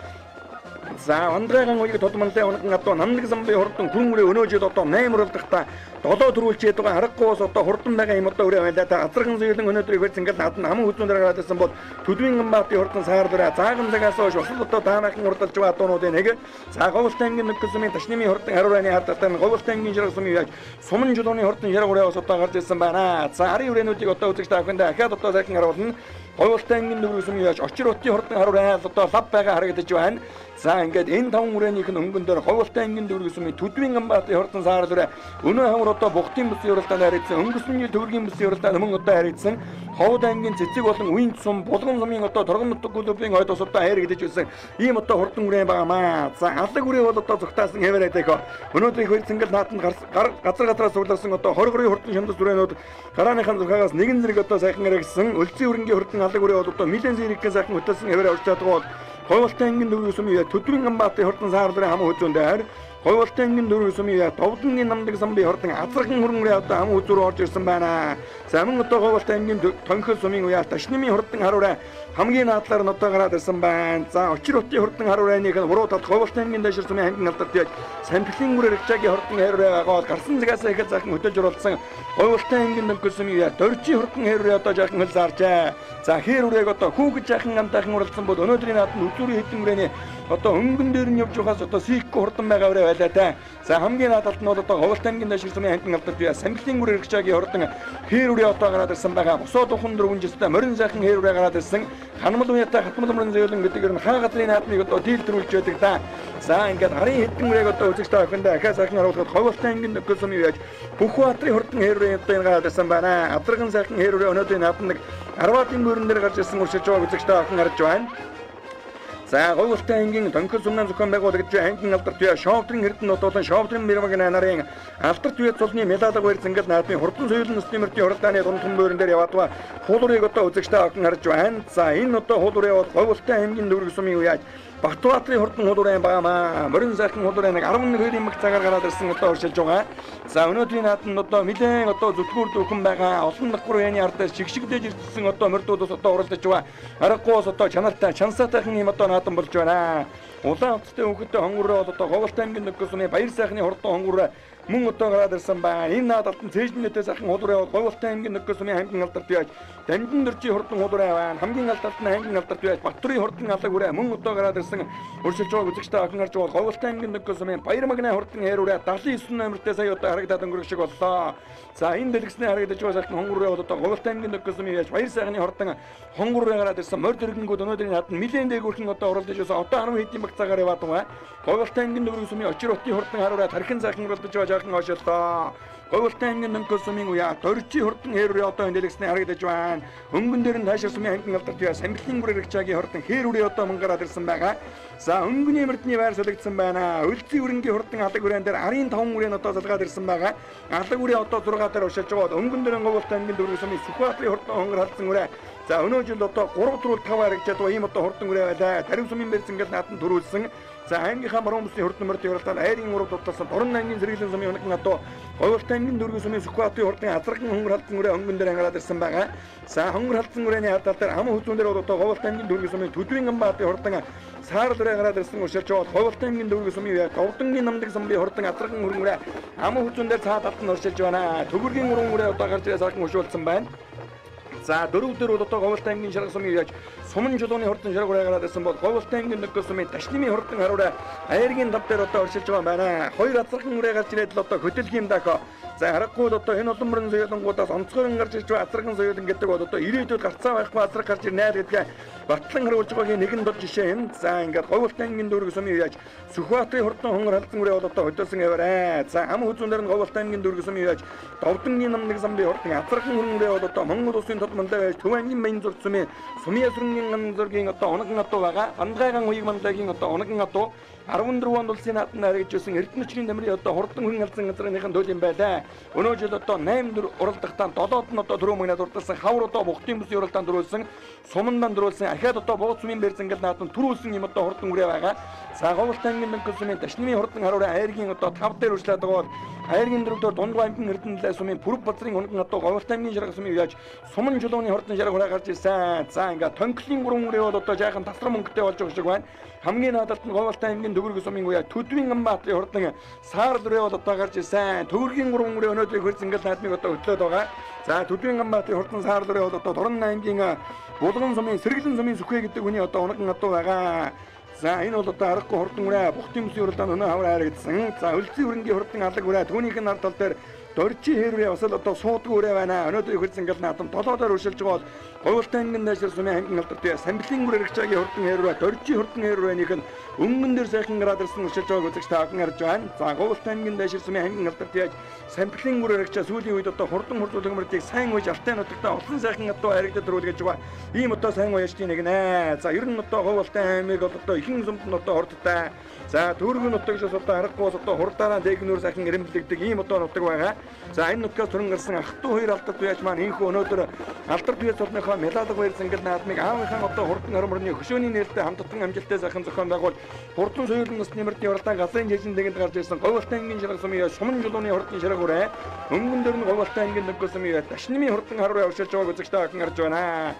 За Вандрайган үеийг тодмонлын хоног адуу намдаг самбын хурдан хүрэн үрээ өнөө жил одоо 8 уралдахдаа долоо төрүүлчихэд байгаа аргагүй бас одоо хурдан байгаа юм одоо үрээ байлаа. Та газархан соёлын өнөөдөр их зингэл наадманд хаман хүзүүн дээр гараад ирсэн бол Төдвийн Ганбаатарын хурдан саар дүрээ зааган цагаас хойш бас одоо даанахын урдалж байгаа адуунуудын нэг. За Говьлтай аймгийн нэг сумын Дашнымын хурдан харуулааны ард талд нь Говьлтай аймгийн жаргал сумын яаж Суман жулууны хурдан жаргал үрээ бас одоо гарч ирсэн байна. За арын үрээнүүдийг одоо үзэгч та бүхэнд ахаад одоо сайхан харуулна. Говьлтай аймгийн дөрвөн сумын яаж очир утын хурдан харуулаа одоо лав байгаа харагдаж байна. За ингээд энэ таван үрээнийх нь өнгөн дээр Говьлтай аймгийн дөрвөн сумын Төдвийн Ганбаатарын хурдан саар дүрээ өнөө хамар одоо Бухтын бүсийн уралдаанд харагдсан өнгөрсөн жил төвөргийн бүсийн уралдаанд мөн одоо харагдсан Ховд аймгийн цэцэг болон үеийн сум Булган сумын одоо торгон нутаг клубын ойд ус одоо хайр гэж үзсэн ийм одоо хурдан үрээн байгаамаа. За алаг үрээ бол одоо зүгтаасан хэвээрээд их өнөөдөр их зингэл наадманд газар газраас суулгасан одоо 20 хурдан шамдас үрээнүүд гарааныхаа зүгээс нэгэн зэрэг одоо сайхан харагдсан үлзий өрнгийн хурдан алаг үрээ бол одоо милэн зэрэгхэн сайхан хөтөлсөн хэвээр урьдчилаад байгаа. Говьлтай аймгийн дөрвөн сумын Төдвийн Ганбаатарын хурдан саар дүрээ хамаа хүзүүн дээр Говьлтай аймгийн дөрвөн сумын Довдны намдаг самбын хурдан азархан хүрэн үрээ одоо хамаа хүзүүрөө орж ирсэн байна. За мөн одоо Говьлтай аймгийн тонхол сумын Дашнымын хурдан харуулаа хамгийн наадлаар нь одоо гараад ирсэн байна. За очир утын хурдан харуулааныг нь уруу талд Говьлтай аймгийн дайшир сумын аймгийн алдарт яаж Самбилын үр хэрэгчаагийн хурдан хайр үрээ байгаа гарсан цагаас эхэл сайхан хөтөлж оруулсан Говьлтай аймгийн дөрвөн сумын дөржи хурдан хайр үрээ одоо жаахан хөл заржээ. За хэр үрээг одоо хүүгэж жаахан амтайхан уралсан бол өнөөдрийн наадманд үзүүрийн хэдэн үрээний одоо өнгөн дээр нь явж байгаас одоо сикко хурдан байгаа өрөө байлаа та. За хамгийн наадалт нь бол одоо Ховлт аймгийн дэшир сумын хангин алдарт бие Самбилын гүр хэрэгжаагийн хурдан хээр үрээ одоо гараад ирсэн байгаа. Босоод ухын дөрвөнжтэй морин сайхан хээр үрээ гараад ирсэн. Ханамал уяатай хатмал морин зөөлөн гэдгээр нь хаа газрын наадмыг одоо дийлдэрүүлж байдаг та. За ингээд харын хэдэн үрээг одоо үзэгчтэй охинд ахаа сайхан харуулахад Ховлт аймгийн нөхөс сумын яаж Бүхбаатарын хурдан хээр үрээ одоо гараад ирсэн байна. Адраган сайхан хээр үрээ өнөөдрийн наадмыг 10-ын мөрөн дээр гарч ирсэн уршиж байгаа үзэгчтэй охин харж байна. За Ховлт аймгийн Тонкол сумнан зохион байгуулагдж байгаа хангин алдарт бие Шовдрын эрдэнэ нутгийн Шовдрын Мэрмагны нарын алдарт бие цолны медалаг баяр зангал наадмын хурдан соёлын төслийн мөртийн хуралдааны дундхан мөрөн дээр яваадгаа хуулуурыг одоо үзэгчтэй охин харж байна. За энэ одоо хуулуурыг бол Ховлт аймгийн дүүрэг сумын үеаж Бахтбаатарын хурдан хуулуурын байгаамаа. Морин сайхан хуулуурын 11 хоёрын мэг цагаар гараад ирсэн одоо уршилж байгаа. За өнөөдрийн наадманд одоо нэлээд одоо зүтгүүр дүүхэн байгаа. Олон нөхөр яны ардаас чигшигдэж ирсэн одоо мордуудаас одоо уралдаж байгаа. Аргагүй одоо чанартай чансаатайхан юм одоо наадам болж байна. Улаанцтай хөнгөтэй хонгороо одоо Ховлт аймгийн нөхөр сумын баяр сайхны хурдан хонгороо мөн одоо гараад ирсэн байна. Энэ наадалд нь цээжнэтээ сайхан хуулуурын Ховлт аймгийн нөхөр сумын хангин алдарт яаж Дамжин дөржийн хурдан хуулуурын байна. Хамгийн алдарт нь хангин алдарт яаж Батрын хурдан алаг үрээ мөн одоо гараад ирсэн уршилж байгаа үзэгчтэй охин харж байгаа Ховлт аймгийн нөхөр сумын баяр магны хурдан хээр үрээ 79 номертэй сая одоо харагдаад өнгөрөх шиг боллоо. За энэ дэлгэсний харагдаж байгаа сайхан хонгороо одоо Ховлт аймгийн нөхөр сумын яаж баяр сайхны хурдан хонгороо гараад ирсэн морь дэргэнгүүд өнөөдрийн наадманд нэлээд дээгүүрхэн одоо уралдаж байсан одоо 10 хэдийн баг цагаар яваад байгаа. Ховлт аймгийн нөхөр сумын очир утын хурдан хараараа тархин сайхан уралдаж байгаа жаахан ошилдоо. Ховлт аймгийн нөхөр сумын уяа дөржийн хурдан хээр үрээ одоо энэ дэлгэсний харагдаж байна. Өнгөн дээр нь таашаа сумын хангин алдарт бие Самбилын гүр хэрэгжаагийн хурдан хээр үрээ одоо мөн гараад ирсэн байгаа. За өнгөний мөрдний байр солигдсон байна. Өлзий өрнгийн хурдан алаг үрээн дээр 15 үрээн одоо залгаад ирсэн байгаа. Алаг үрээ одоо 6 дээр ушилж байгаа. Өнгөн дээр Ховлт аймгийн дүүрэг сумын Сүхбаатарын хурдан хонгор халдсан үрээ. За өнөө жил одоо 3 төрөл 5 харагдаад байгаа ийм одоо хурдан үрээ байлаа. Тарив сумын бэрзэнгэл нааданд төрүүлсэн. За аймгийнхаа баруун бүсийн хурдан мөрдийн уралдаанд айрын урал дутсан Дорн аймгийн зэрэглэн сумын өнөг одоо Ховлт аймгийн дүүрэг сумын Сүхбаатарын хурдан азраган хонгор халдсан үрээ өнгөн дээр ангараад ирсэн байгаа. За хонгор халдсан үрээний хадал дээр ам хүзүүн дээр одоо Ховлт аймгийн дүүрэг сумын Төдвийн Амбаатын хурдан саарл үрээ гараад ирсэн уршилж байгаа Ховлт аймгийн дүүрэг сумын Говдонгийн намдаг самбын хурдан азраган хөрөн үрээ ам хүзүүн дээр цаад талд нь уршилж байна. Төгөргийн уран үрээ одоо гарч ирээ сайхан ушуулсан байна. За дөрөв дээр бол одоо Ховлт аймгийн шарга сумын яаж сумын чулууны хурдан шарга ураа гараад ирсэн бол Ховлт аймгийн нөхөр сумын Ташнимын хурдан харуулаа айргийн тав дээр одоо оршилж байгаа байна. Хоёр азраган үрээ гарч ирээд л одоо хөтөлгийн дако. За харахгүй бол одоо энэ олон мөрөн соёлонгуудаас онцгойн гарч ирж байгаа азраган соёлон гэдэг бол одоо ирээдүйд гарцаа байхгүй азраг гарч ирнэ гэдгээ батлан харуулж байгаагийн нэгэн дот жишээ юм. За ингээд Ховлт аймгийн дүүрэг сумын яаж Сүхбаатарын хурдан хонгор халдсан үрээ бол одоо хөтөлсөн аваарай. За ам хүзүүн дээр нь Ховлт аймгийн дүүрэг сумын яаж Довдонгийн намдаг самбын хурдан азраган хөрөн үрээ бол одоо Монгол улсын мандаа байж Төв аймгийн Баян зураг сумын Сумын ясрын зургийн одоо оногн атуу байгаа. Бандгайган уяг мандагийн одоо оногн атуу 14 онд улсын наадманд харагдсан Эрдэнэчгийн намрын одоо хурдан хөрөн алсан газрынхын төлөв юм байлаа. Өнөө жил одоо 8 дөр уралдахдаа 7-д нь одоо дөрөв мөнгөнд урдсан хавар одоо Бухтын бүсийн уралдаанд дөрүүлсэн, Сумандан дөрүүлсэн, ахаад одоо Богд сумын бэрзэнгэл наадманд төрүүлсэн юм одоо хурдан үрээ байгаа. За Ховлт аймгийн нөхөр сумын Ташнимын хурдан харуулаа айргийн одоо 5 дээр үржлээд байгаа. Айргийн дөрөвдөр Дундгой аймгийн Эрдэнэ сумын Пүрэв базрын оногн одоо Ховлт аймгийн шарга сумын яаж сумын чулууны хурдан шарга ураа гарч ирсэн. За ингээд Тонклын гурван үрээ бол одоо жаахан тасрам мөнгөтэй болж байгаа шиг байна. Хамгийн наадалт нь Ховлт аймгийн Төгөрөг сумын үе Төдвийн Амбаатын хурдан саарл үрээ бол одоо гарч ирсэн. Төгөргийн гурван үрээ өнөөдрийн хөрзөнгөл наадмыг одоо хөтлөөд байгаа. За Төдвийн Амбаатын хурдан саарл үрээ бол одоо Дорн аймгийн Булган сумын Сэргэлэн сумын Сүхвэ гэдэг хүний одоо оногн атуу байгаа. За энэ бол одоо аргагүй хурдан үрээ Бухтын бүсийн уралдаанд өнөө хавар харагдсан. За Өлзий өрнгийн хурдан алаг үрээ түүнийх нь ард тал дээр Доржи хээр үрээ бас л одоо суудгүй үрээ байна. Өнөөдрийн хөрзөнгөл наадам 7-доор өршилж байгаа бол Ховлт аймгийн дэшир сумын хангин алдарт Самбилын гүр хэрэгжаагийн хурдан хээр үрээ Доржи хурдан хээр үрээнийх нь өнгөн дээр сайхан гараад ирсэн өршилж байгааг үзэгч таахын харж байна. За Ховлт аймгийн дэшир сумын хангин алдарт яаж Самбилын гүр хэрэгжаа сүүлийн үед одоо хурдан хурцуулга мөрдийг сайн уйж алтай нутагтаа олон сайхан одоо харигдад төрүүлгэж байгаа. Ийм одоо сайн уяжтын нэг нэ. За ер нь одоо Ховлт аймыг одоо ихэнх сумд нь одоо хурдтай. За дүүргэн нутагшаас одоо аргагүй одоо хурдаараа дээгнүүр сайхан ирэмблэгдэг ийм одоо нутаг байгаа. За энэ нутгаас төрөн гарсан ах トゥ хоёр алдарт үеч маань инхүү өнөөдөр алдарт үеч цолныхоо медалаг баяр зангал наадмыг аавынхаа одоо хурдан хорморны хөшөөний нээлттэй хамттан амжилттай сайхан зохион байгуул хурдан соёлын насны мөрдийн уралдаан галын жижин дэгэнд гарч ирсэн Ховлт аймгийн шарга сумын сумын жулууны хурдан шарга үрээ өнгөн дээр нь Ховлт аймгийн нөхөр сумын Ташнимын хурдан харуулаа өршилж байгааг үзэгчтэй охин харж байна.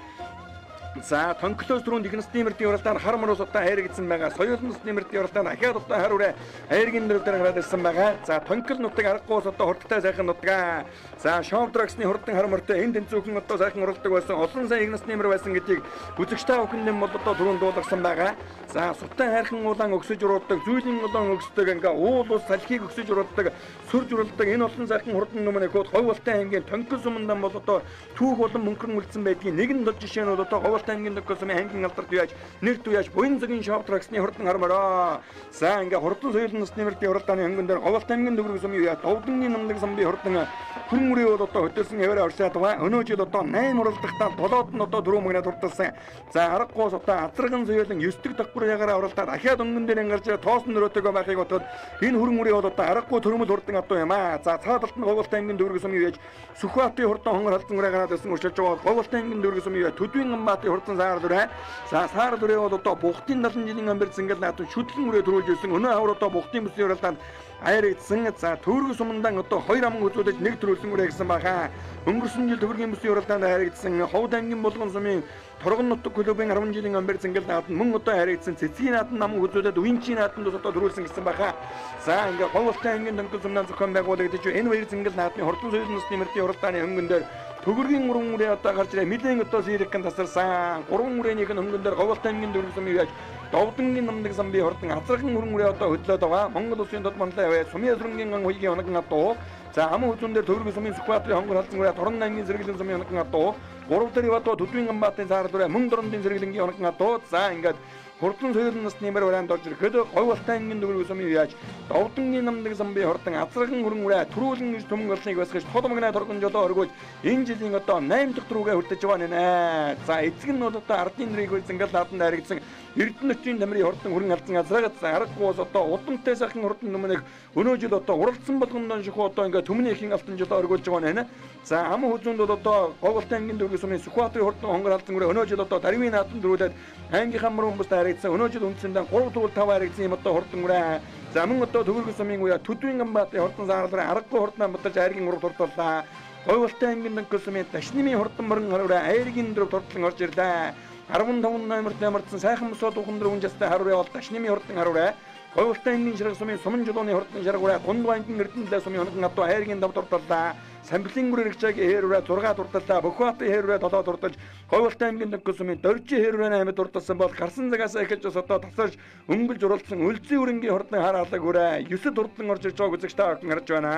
За тонклоос түрүүнд их насны нэмэртийн уралдаанд хар мөрөөс удаа хайргдсан байгаа. Соёлын насны нэмэртийн уралдаанд ахаад удаа хар үрэ хайргийн дөрөвдөр гараад ирсэн байгаа. За тонкол нутаг аргагүй удаа хурдтай сайхан нутгаа. За шовдрагсны хурдан хар мөртөө энд зөвхөн одоо сайхан уралдаг байсан. Олон сайн их насны нэмэр байсан гэдгийг үзэгч та бүхэн нэм бол одоо түрүүнд дуулгасан байгаа. За сутан хайрхан улаан өксөж урууддаг, зүйлийн улаан өксдөг ингээ уул ус салхийг өксөж урууддаг, сүрж уралдаг энэ олон сайхан хурдан нөмнөд Говьолтай аймгийн тонкол сумандан бол одоо түүх болон мөнхрөн үлдсэн байдгийн нэгэн дод жишээ нь бол одоо Говьолтай аймгийн тонкол сумын аймгийн алдарт яаж нэрт үеж буян цагийн шовдрагсны хурдан хармараа. За ингээ хурдан соёлын насны нэмэртийн уралдааны хөнгөн дээр Говьолтай аймгийн төгрөг сумын яа Довдонгийн намдаг самбын хурдан хүн мөрөө бол одоо хөтөлсөн хэвээр оршаад байгаа. Өнөө жил одоо 8 уралдахдаа 7-д нь одоо 4 мөнгөнд хурдсан. За аргагүй одоо азраган соёлын 9 дэх давхар ягараа уралдаад ахаад өнгөн дээр ангарч тоос нөрөөтэйгөө байхыг бодоод энэ хүн мөрөө бол одоо аргагүй төрөмөл хурдан одоо юм аа. За цаадалт нь Говьолтай аймгийн төгрөг сумын яж Сүхбаатарын хурдан хонгор халдсан ураа гараад ирсэн өшөлж байгаа. Говьолтай аймгийн төгрөг сумын яж Төдвийн Амбаатын хурдан саар дүрэ. За саар дүрээ бол одоо Бухтын 70 жилийн амбар зингэл наадад шүтлэн үрээ төрүүлж ирсэн. Өнөө хавар одоо Бухтын бүсийн уралдаанд айрагдсан. За төгрөг сумандан одоо 2 аман үзүүлж нэг төрүүлсэн үрээ гэсэн баха. Өнгөрсөн жил төгрөгийн бүсийн уралдаанд айрагдсан. Ховд аймгийн Булган сумын Торгон нутаг клубын 10 жилийн амбар зингэл наадад мөн одоо айрагдсан. Цэцгийн наадад нам үзүүлээд Уинчийн наадад одоо төрүүлсэн гэсэн баха. За ингээ Говьолтай аймгийн тонкол сумнан зохион байгуулагдаж энэ баяр зингэл наадны хурдан соёлын насны нэмэртийн уралдааны хөнгөн дээр төгрөгийн 3 үрээ одоо гарч ирээ мэдэн одоо сэрэгхэн тасарсан 3 үрээнийх нь хөнгөн дээр Говьолтай аймгийн төгрөг сумын яаж Довдонгийн намдаг самбын хурдан азраган 3 үрээ одоо хөдлөөд байгаа. Монгол улсын дод манлай аваа сумын өдрөнгийн хуйгийн оногн адуу. За ам хүзүүн дээр төгрөг сумын Сүхбаатарын хонгор халдсан үрээ Торон аймгийн сэргэлэн сумын оногн адуу. 3 дээр яваад Төдвийн Амбаатын цаар дүрээ мөн дорндын сэргэлэнгийн оногн адуу. За ингээд хурдан соёлын насны нэмэр бараанд орж ирэхэд Говьолтай аймгийн төгрөг сумын яаж Довдонгийн намдаг самбын хурдан азраган 3 үрээ төрүүлэн гэж төмөн олныг басгаж тод магнаа торгон жолоо оргуулж энэ жилийн одоо 8 дахь түрүүгээ хүртэж байгаа нэ. За эцэг нь бол одоо ардын нэрийг зингэл нааданд харагдсан Эрдэнэтийн тамирын хурдан хүрэн алзан азраагад аргагүй одоо удамтай сайхан хурдан нөмнөг өнөө жил одоо уралдсан болгондон шихүү одоо ингээ төмнийхэн алтан жолоо оргуулж байгаа нэ. За ам хүзүүнд бол одоо Говьолтай аймгийн төгрөг сумын Сүхбаатарын хурдан хонгор халдсан үрээ өнөө жил одоо Дарвийн нааданд төрүүлээд аймгийн хамрын хүмүүст харагдсан. Өнөө жил үндсэндээ 3 тэгвэл 5 харагдсан юм одоо хурдан үрээ. За мөн одоо төгрөг сумын үе Төдвийн Амбаатын хурдан заарлаа аргагүй хурдан бодож айргийн урд хурдууллаа. Говьолтай аймгийн тонкол сумын Дашнымын хурдан мөрөн харуу айргийн дөрөв туртлан орж ирлээ. 15 номерт намардсан сайхан босоод ухам дөрвөн жастай харуу бол Дашнымын хурдан харуу. Говьолтай аймгийн ширэг сумын Суман жолооны хурдан шаргуураа Гунд аймгийн Эрдэнэтлээ сумын хоног надад хайргийн дав дурдаллаа. Самбилын гүрэн хэрэгжээгийн хэрүүрээ 6 дурдаллаа. Бөхбаатын хэрүүрээ 7 дурдалж Говьолтай аймгийн тонкол сумын Доржи хэрүүрээ 8 дурдалсан бол гарсан цагаас эхэлж одоо тасарч өнгөлж уралдсан Үлзий өрөнгийн хурдан хараалаг үрээ 9 дурдан орж ирж байгааг үзэгч та бүхэн харж байна.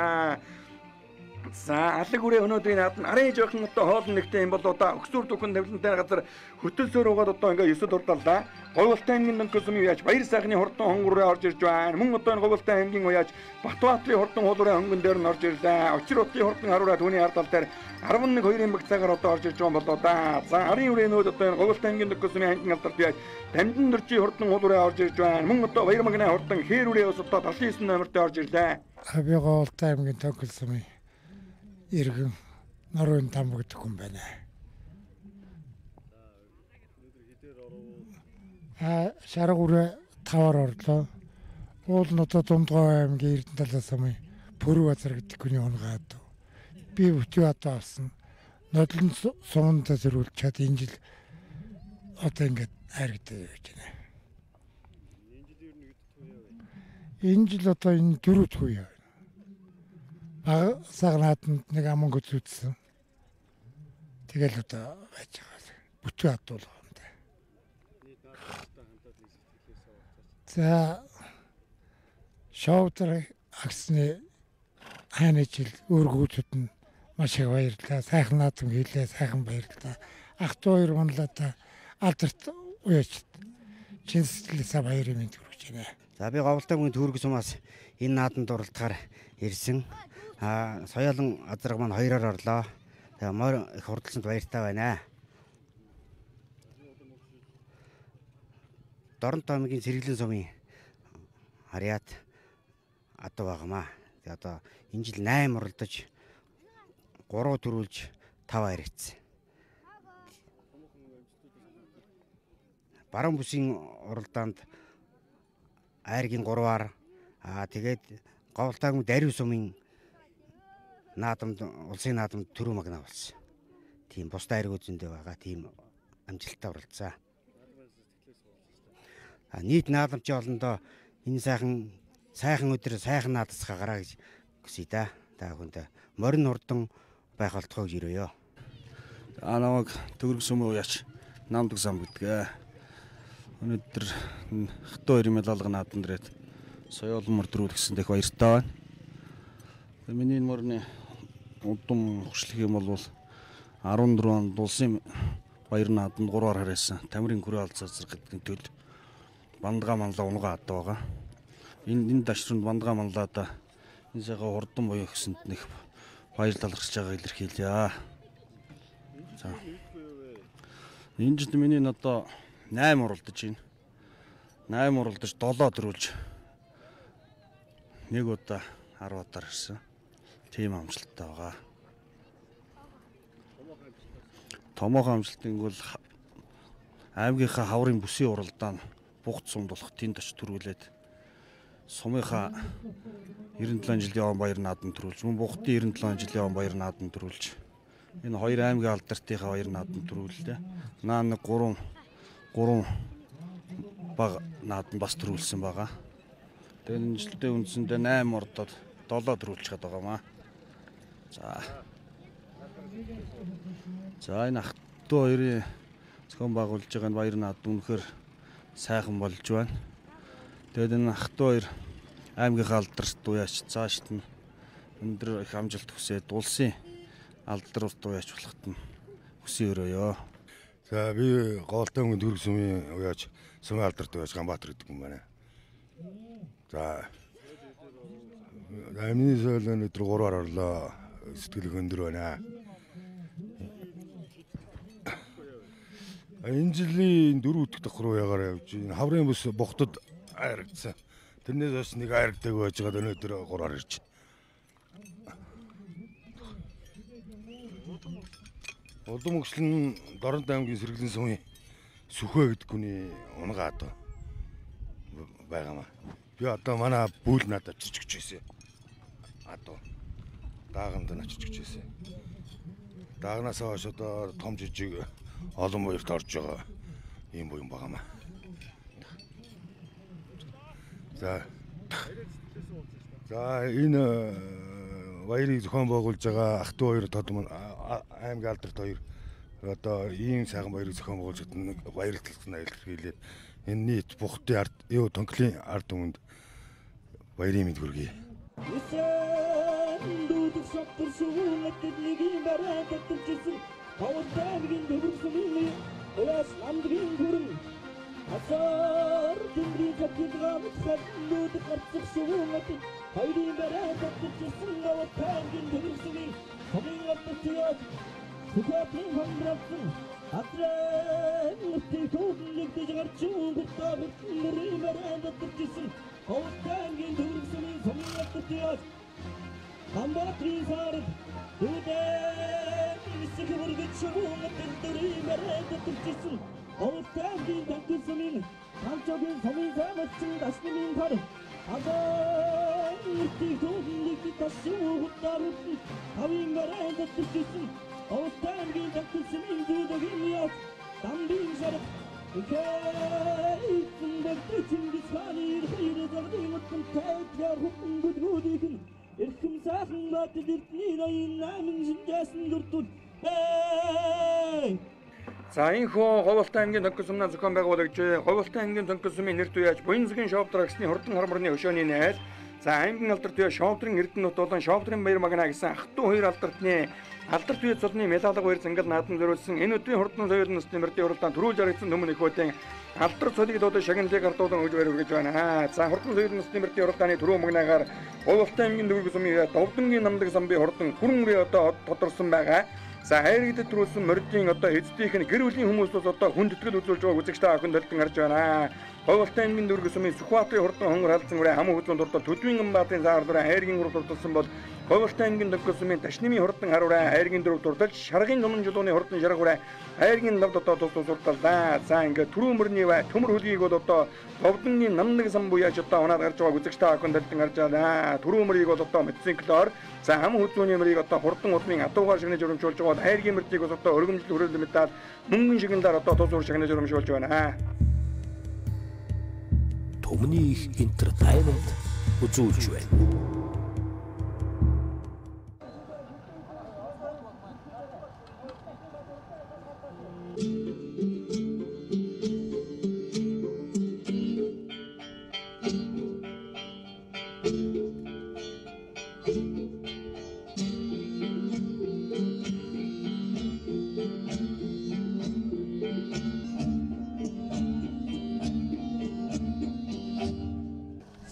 За алаг үрээ өнөөдрийн нааданд арын жоохон одоо хоолн нэгтэй юм бол одоо өксүр дөхөн тавилантай газар хөтөлсөөр угаад одоо ингээ 9 дурдаллаа. Говьолтай аймгийн тонкол сумын яаж баяр сайхны хурдан хонгор үрээ орж ирж байна. Мөн одоо Говьолтай аймгийн яаж Батбаатарын хурдан хоол үрээ хөнгөн дээр нь орж ирлээ. Очир утын хурдан харуура түүний ард тал дээр 11-2 баг цагаар одоо орж ирж байгаа болоо да. За арын үрээнүүд одоо Говьолтай аймгийн тонкол сумын аймгийн алдарт яаж Дамжин дөржи хурдан хоол үрээ орж ирж байна. Мөн одоо баяр магнаа хурдан хээр үрээ ус одоо 79 номерт орж ирлээ. Би Говьолтай аймгийн тонкол сумын иргэн нарын там гэдэг хүн байна. Шаргуурэ 5-аар орлоо. Уул нь одоо Дундгой аймгийн Эрдэнэтлээ сумын Пүрэв базар гэдэг хүний онгоод. Би өтөө одоо авсан. Нодлон суманд зэрүүлж чад энэ жил одоо ингээд хайргдаг гэж байна. Энэ жил одоо энэ 4 дахь үе. Сагнаатанд нэг аман гүцүүдсэн. Тэгэл одоо байж байгаа. Бүтэн хадуулга юм да. За шоудар агсны хайны жил өөргөөцөд нь маш их баярлалаа. Сайхан наадам хийлээ, сайхан баярлалаа. Ах トゥ хоёр манлаа алдарт уяач чинсэлээсээ баярын мэнд хүргэж байна. За би Говьолтай аймгийн төгрөг сумаас энэ наадамд оролцохоор ирсэн. Соёлын азраг маань 2-оор орлоо. Тэгээ морь их хурдсанд баяртай байна. Доронт аймгийн Сэргэлэн сумын харьяат адуу байгаамаа. Тэгээ одоо энэ жил 8 уралдаж 3 төрүүлж 5 харигдсан. Баруун бүсийн уралдаанд айргийн 3-аар тэгээд Говьолтай аймгийн Дарив сумын наадамд улсын наадамд төрөө магнаа болсон. Тийм бусдаа айргууд зөндөө байгаа. Тийм амжилттай оролцсон. Нийт наадамчийн олондоо энэ сайхан өдөр сайхан наадасгаа гараа гэж хүсье да. Та бүхэнд морин хурдан байх болтгоо гэж ирээё. Намайг Төгөрөг сүмөө яач намдаг сам гэдэг. Өнөөдөр хатуу 2 медалга наадан дээрээ соёол мөрдрүүл гэсэн дэх баяртай байна. Миний морны удам хөшлөх юм бол 14 онд улсын баяр нааданд 3-аар харьяасан Тамирын хүрээ алцаа зэрэг гэдгийн төлд бандгаа манлаа унгаа хадаа байгаа. Энэ дашранд бандгаа манлаада энэ сайхан хурдан буюу гэсэнд нэг баяр талархж байгааг илэрхийлье. За. Энэ жид миний одоо 8 уралдаж байна. 8 уралдаж 7 дөрүүлж нэг удаа 10 удаар ирсэн. Тийм амжилттай байгаа. Томоохон амжилтын бол аймгийнхаа хаврын бүсийн уралдаан бугт сумд болох тэнд очиж төрүүлээд сумынхаа 97 жилийн яван баяр нааданд төрүүлж, мөн бугтын 97 жилийн яван баяр нааданд төрүүлж, энэ хоёр аймгийн алдартынхаа баяр нааданд төрүүллээ. Наа нэг 3 баг нааданд бас төрүүлсэн байгаа. Тэгээд энэ жилдээ үндсэндээ 8 ордод 7 төрүүлж чаддаг байгаамаа. За энэ Ахтуу хоёрын зохион байгуулж байгаа энэ баяр наадам үнэхээр сайхан болж байна. Тэгээд энэ Ахтуу хоёр аймгийнхаа алдарт уяач цаашд нь өндөр их амжилт хүсээд улсын алдарт уяач болоход нь хүсье өрөөё. За би Говьлтай өнгөнд Төгөрөг сүмийн уяач Сүмийн алдарт уяач Ганбаатар гэдэг юм байна. За миний соёл өнөдөр 3-аар орлоо. Сэтгэл өндөр байна. Энэ жилийн 4 дахь давхар уяагаар явж энэ хаврын бүс бухтад айрагдсан. Тэрнээс бас нэг айрагдаг байж байгаа өнөөдөр 3-аар ирж. Улам өгшлэн Дорнод аймгийн Сэргэлэн сумын Сүхэ гэдэг хүний унгаад байгаамаа. Би одоо манай бүл надад авчирч өгч байсан. Одоо дааганд нь авчирч өгч байсан. Даагнаас хойш одоо том жижиг олон буйрт орж байгаа юм буюу байгаамаа. За энэ баярыг зохион байгуулж байгаа Ахтуу хоёр тодмон аймгийн алдарт хоёр одоо ийм сайхан баярыг зохион байгуулж байгаа баярыг талцсан илэрхийлээд энэ нийт бухтын ард юу тонклын ард түмэнд баярын мэд хүргэе. Асар тэмрий чаддаг мэдхэлнүүд гарцах шүүмэт хайрын барайд татчихсан аватангийн дөрвсний хомын атчихяд Сүхэтийн хондралсан атрэн нутгийнхүүнийг дэжгарчуун бутабт мөрийн барайд татчихсан аватангийн дөрвсний хомын атчихяд Ганбаатарын сард дүүдэн нисэх хүргэж шүүмэт дөрвийн барайд татчихсан Овтангийн танксмын хамчгийн сумын замчин дасмын хар азаа нутгийнхүүнийг тасуугутарут хавийн барайд татчихсан Овтангийн танксмын дүүдэгийн яд дамбин сар Икэйсэн бэтгэцэнгис ханир хайрзагдын муттай хукун гудгудикэн эрхэм сайхан бат дэртний найн намын шинжсэн дуртууд За энэ хөө Говьлтай аймгийн Тонкол сумнаа зохион байгуулагч Говьлтай аймгийн Тонкол сумын нэр туяач Буянзгийн шовдрагсны хурдан харморны өшөөний найз за аймгийн алдарт туяа шовдрын эрдэнэт болон шовдрын баяр магнаа гэсэн Ахтуу хоёр алдарт туяа цолны медалга баяр зангал наадан зориулсан энэ өдрийн хурдан соёл насны мөрдийн уралдаан түрүүлж харагдсан төмөн ихвэтэн алдарт цолыг одоо шагналыг ардуулан өгж баяр хүргэж байна. За хурдан соёл насны мөрдийн уралдааны түрүү магнаагаар Говьлтай аймгийн Төгөрөг сумын Довдонгийн намдаг самбын хурдан хүрэн үрээ одоо тодорсон байгаа. За хайргад төрүүлсэн мордын одоо эцдийнх нь гэр бүлийн хүмүүс бас одоо хүндэтгэл үзүүлж байгаа үзэгчтэй охин толтон харж байна. Говьлтай аймгийн дүүрэг сумын Сүхбаатарын хурдан хонгор халдсан үрээ хамаг хөдлөн дуртай Төдвийн Амбатын заардраа хайргийн урд дурдсан бол Говьлтай аймгийн дөрөв сумын Ташнимын хурдан харураа хайргийн дөрөв дурдаж Шаргын номон жулууны хурдан шарга үрээ хайргийн лав дотоо тусдалдаа. За ингээд түрүү мөрний бай төмөр хөлгийг бол одоо Говдонгийн намнаг сан буяаж одоо унаад гарч байгаа үзэгчтэй акон дэлтэн гарч байгаа. Түрүү мөрийг бол одоо мотоциклоор за хам хөдлөөний мөрийг одоо хурдан удмын адуугаар шигнэж урамжуулж байгаа. Хайргийн мөртийг бол одоо өргөмжлөл хүрээлэн мэдээд мөнгөн шигнэлээр одоо тус уур шигнэж урамжуулж байна. Төмний их entertainment үзүүлж байна.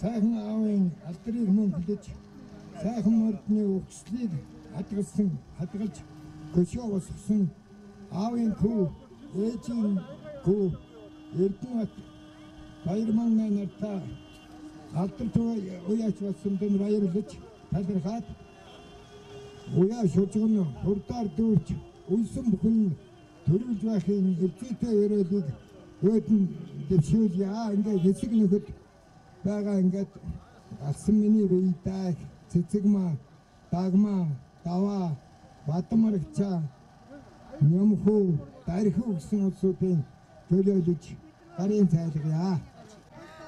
Сайхан аавын алдрыг мөнгөлж, сайхан мордны өвчслийг хадгалж, көшөө босгосон аавын хүү, ээжийн хүү, Эрдэнэт Баярман нартаа алдарт уяач болсон дэн баярлаж талархаад уяа шужгон хурдаар дүүрч уйсан бүхэн төрүүлж байхын өвчтэй өрөөлийг өөдөн дэвшүүлье. Ингээ хэсэг нөхөд байгаа ингээд алсан миний бийтэй цэцэгмаа дагмаа даваа бадмаргчаа нямхуу дарихуу гэсэн улсуудын төлөөлөж гарын цайлгая.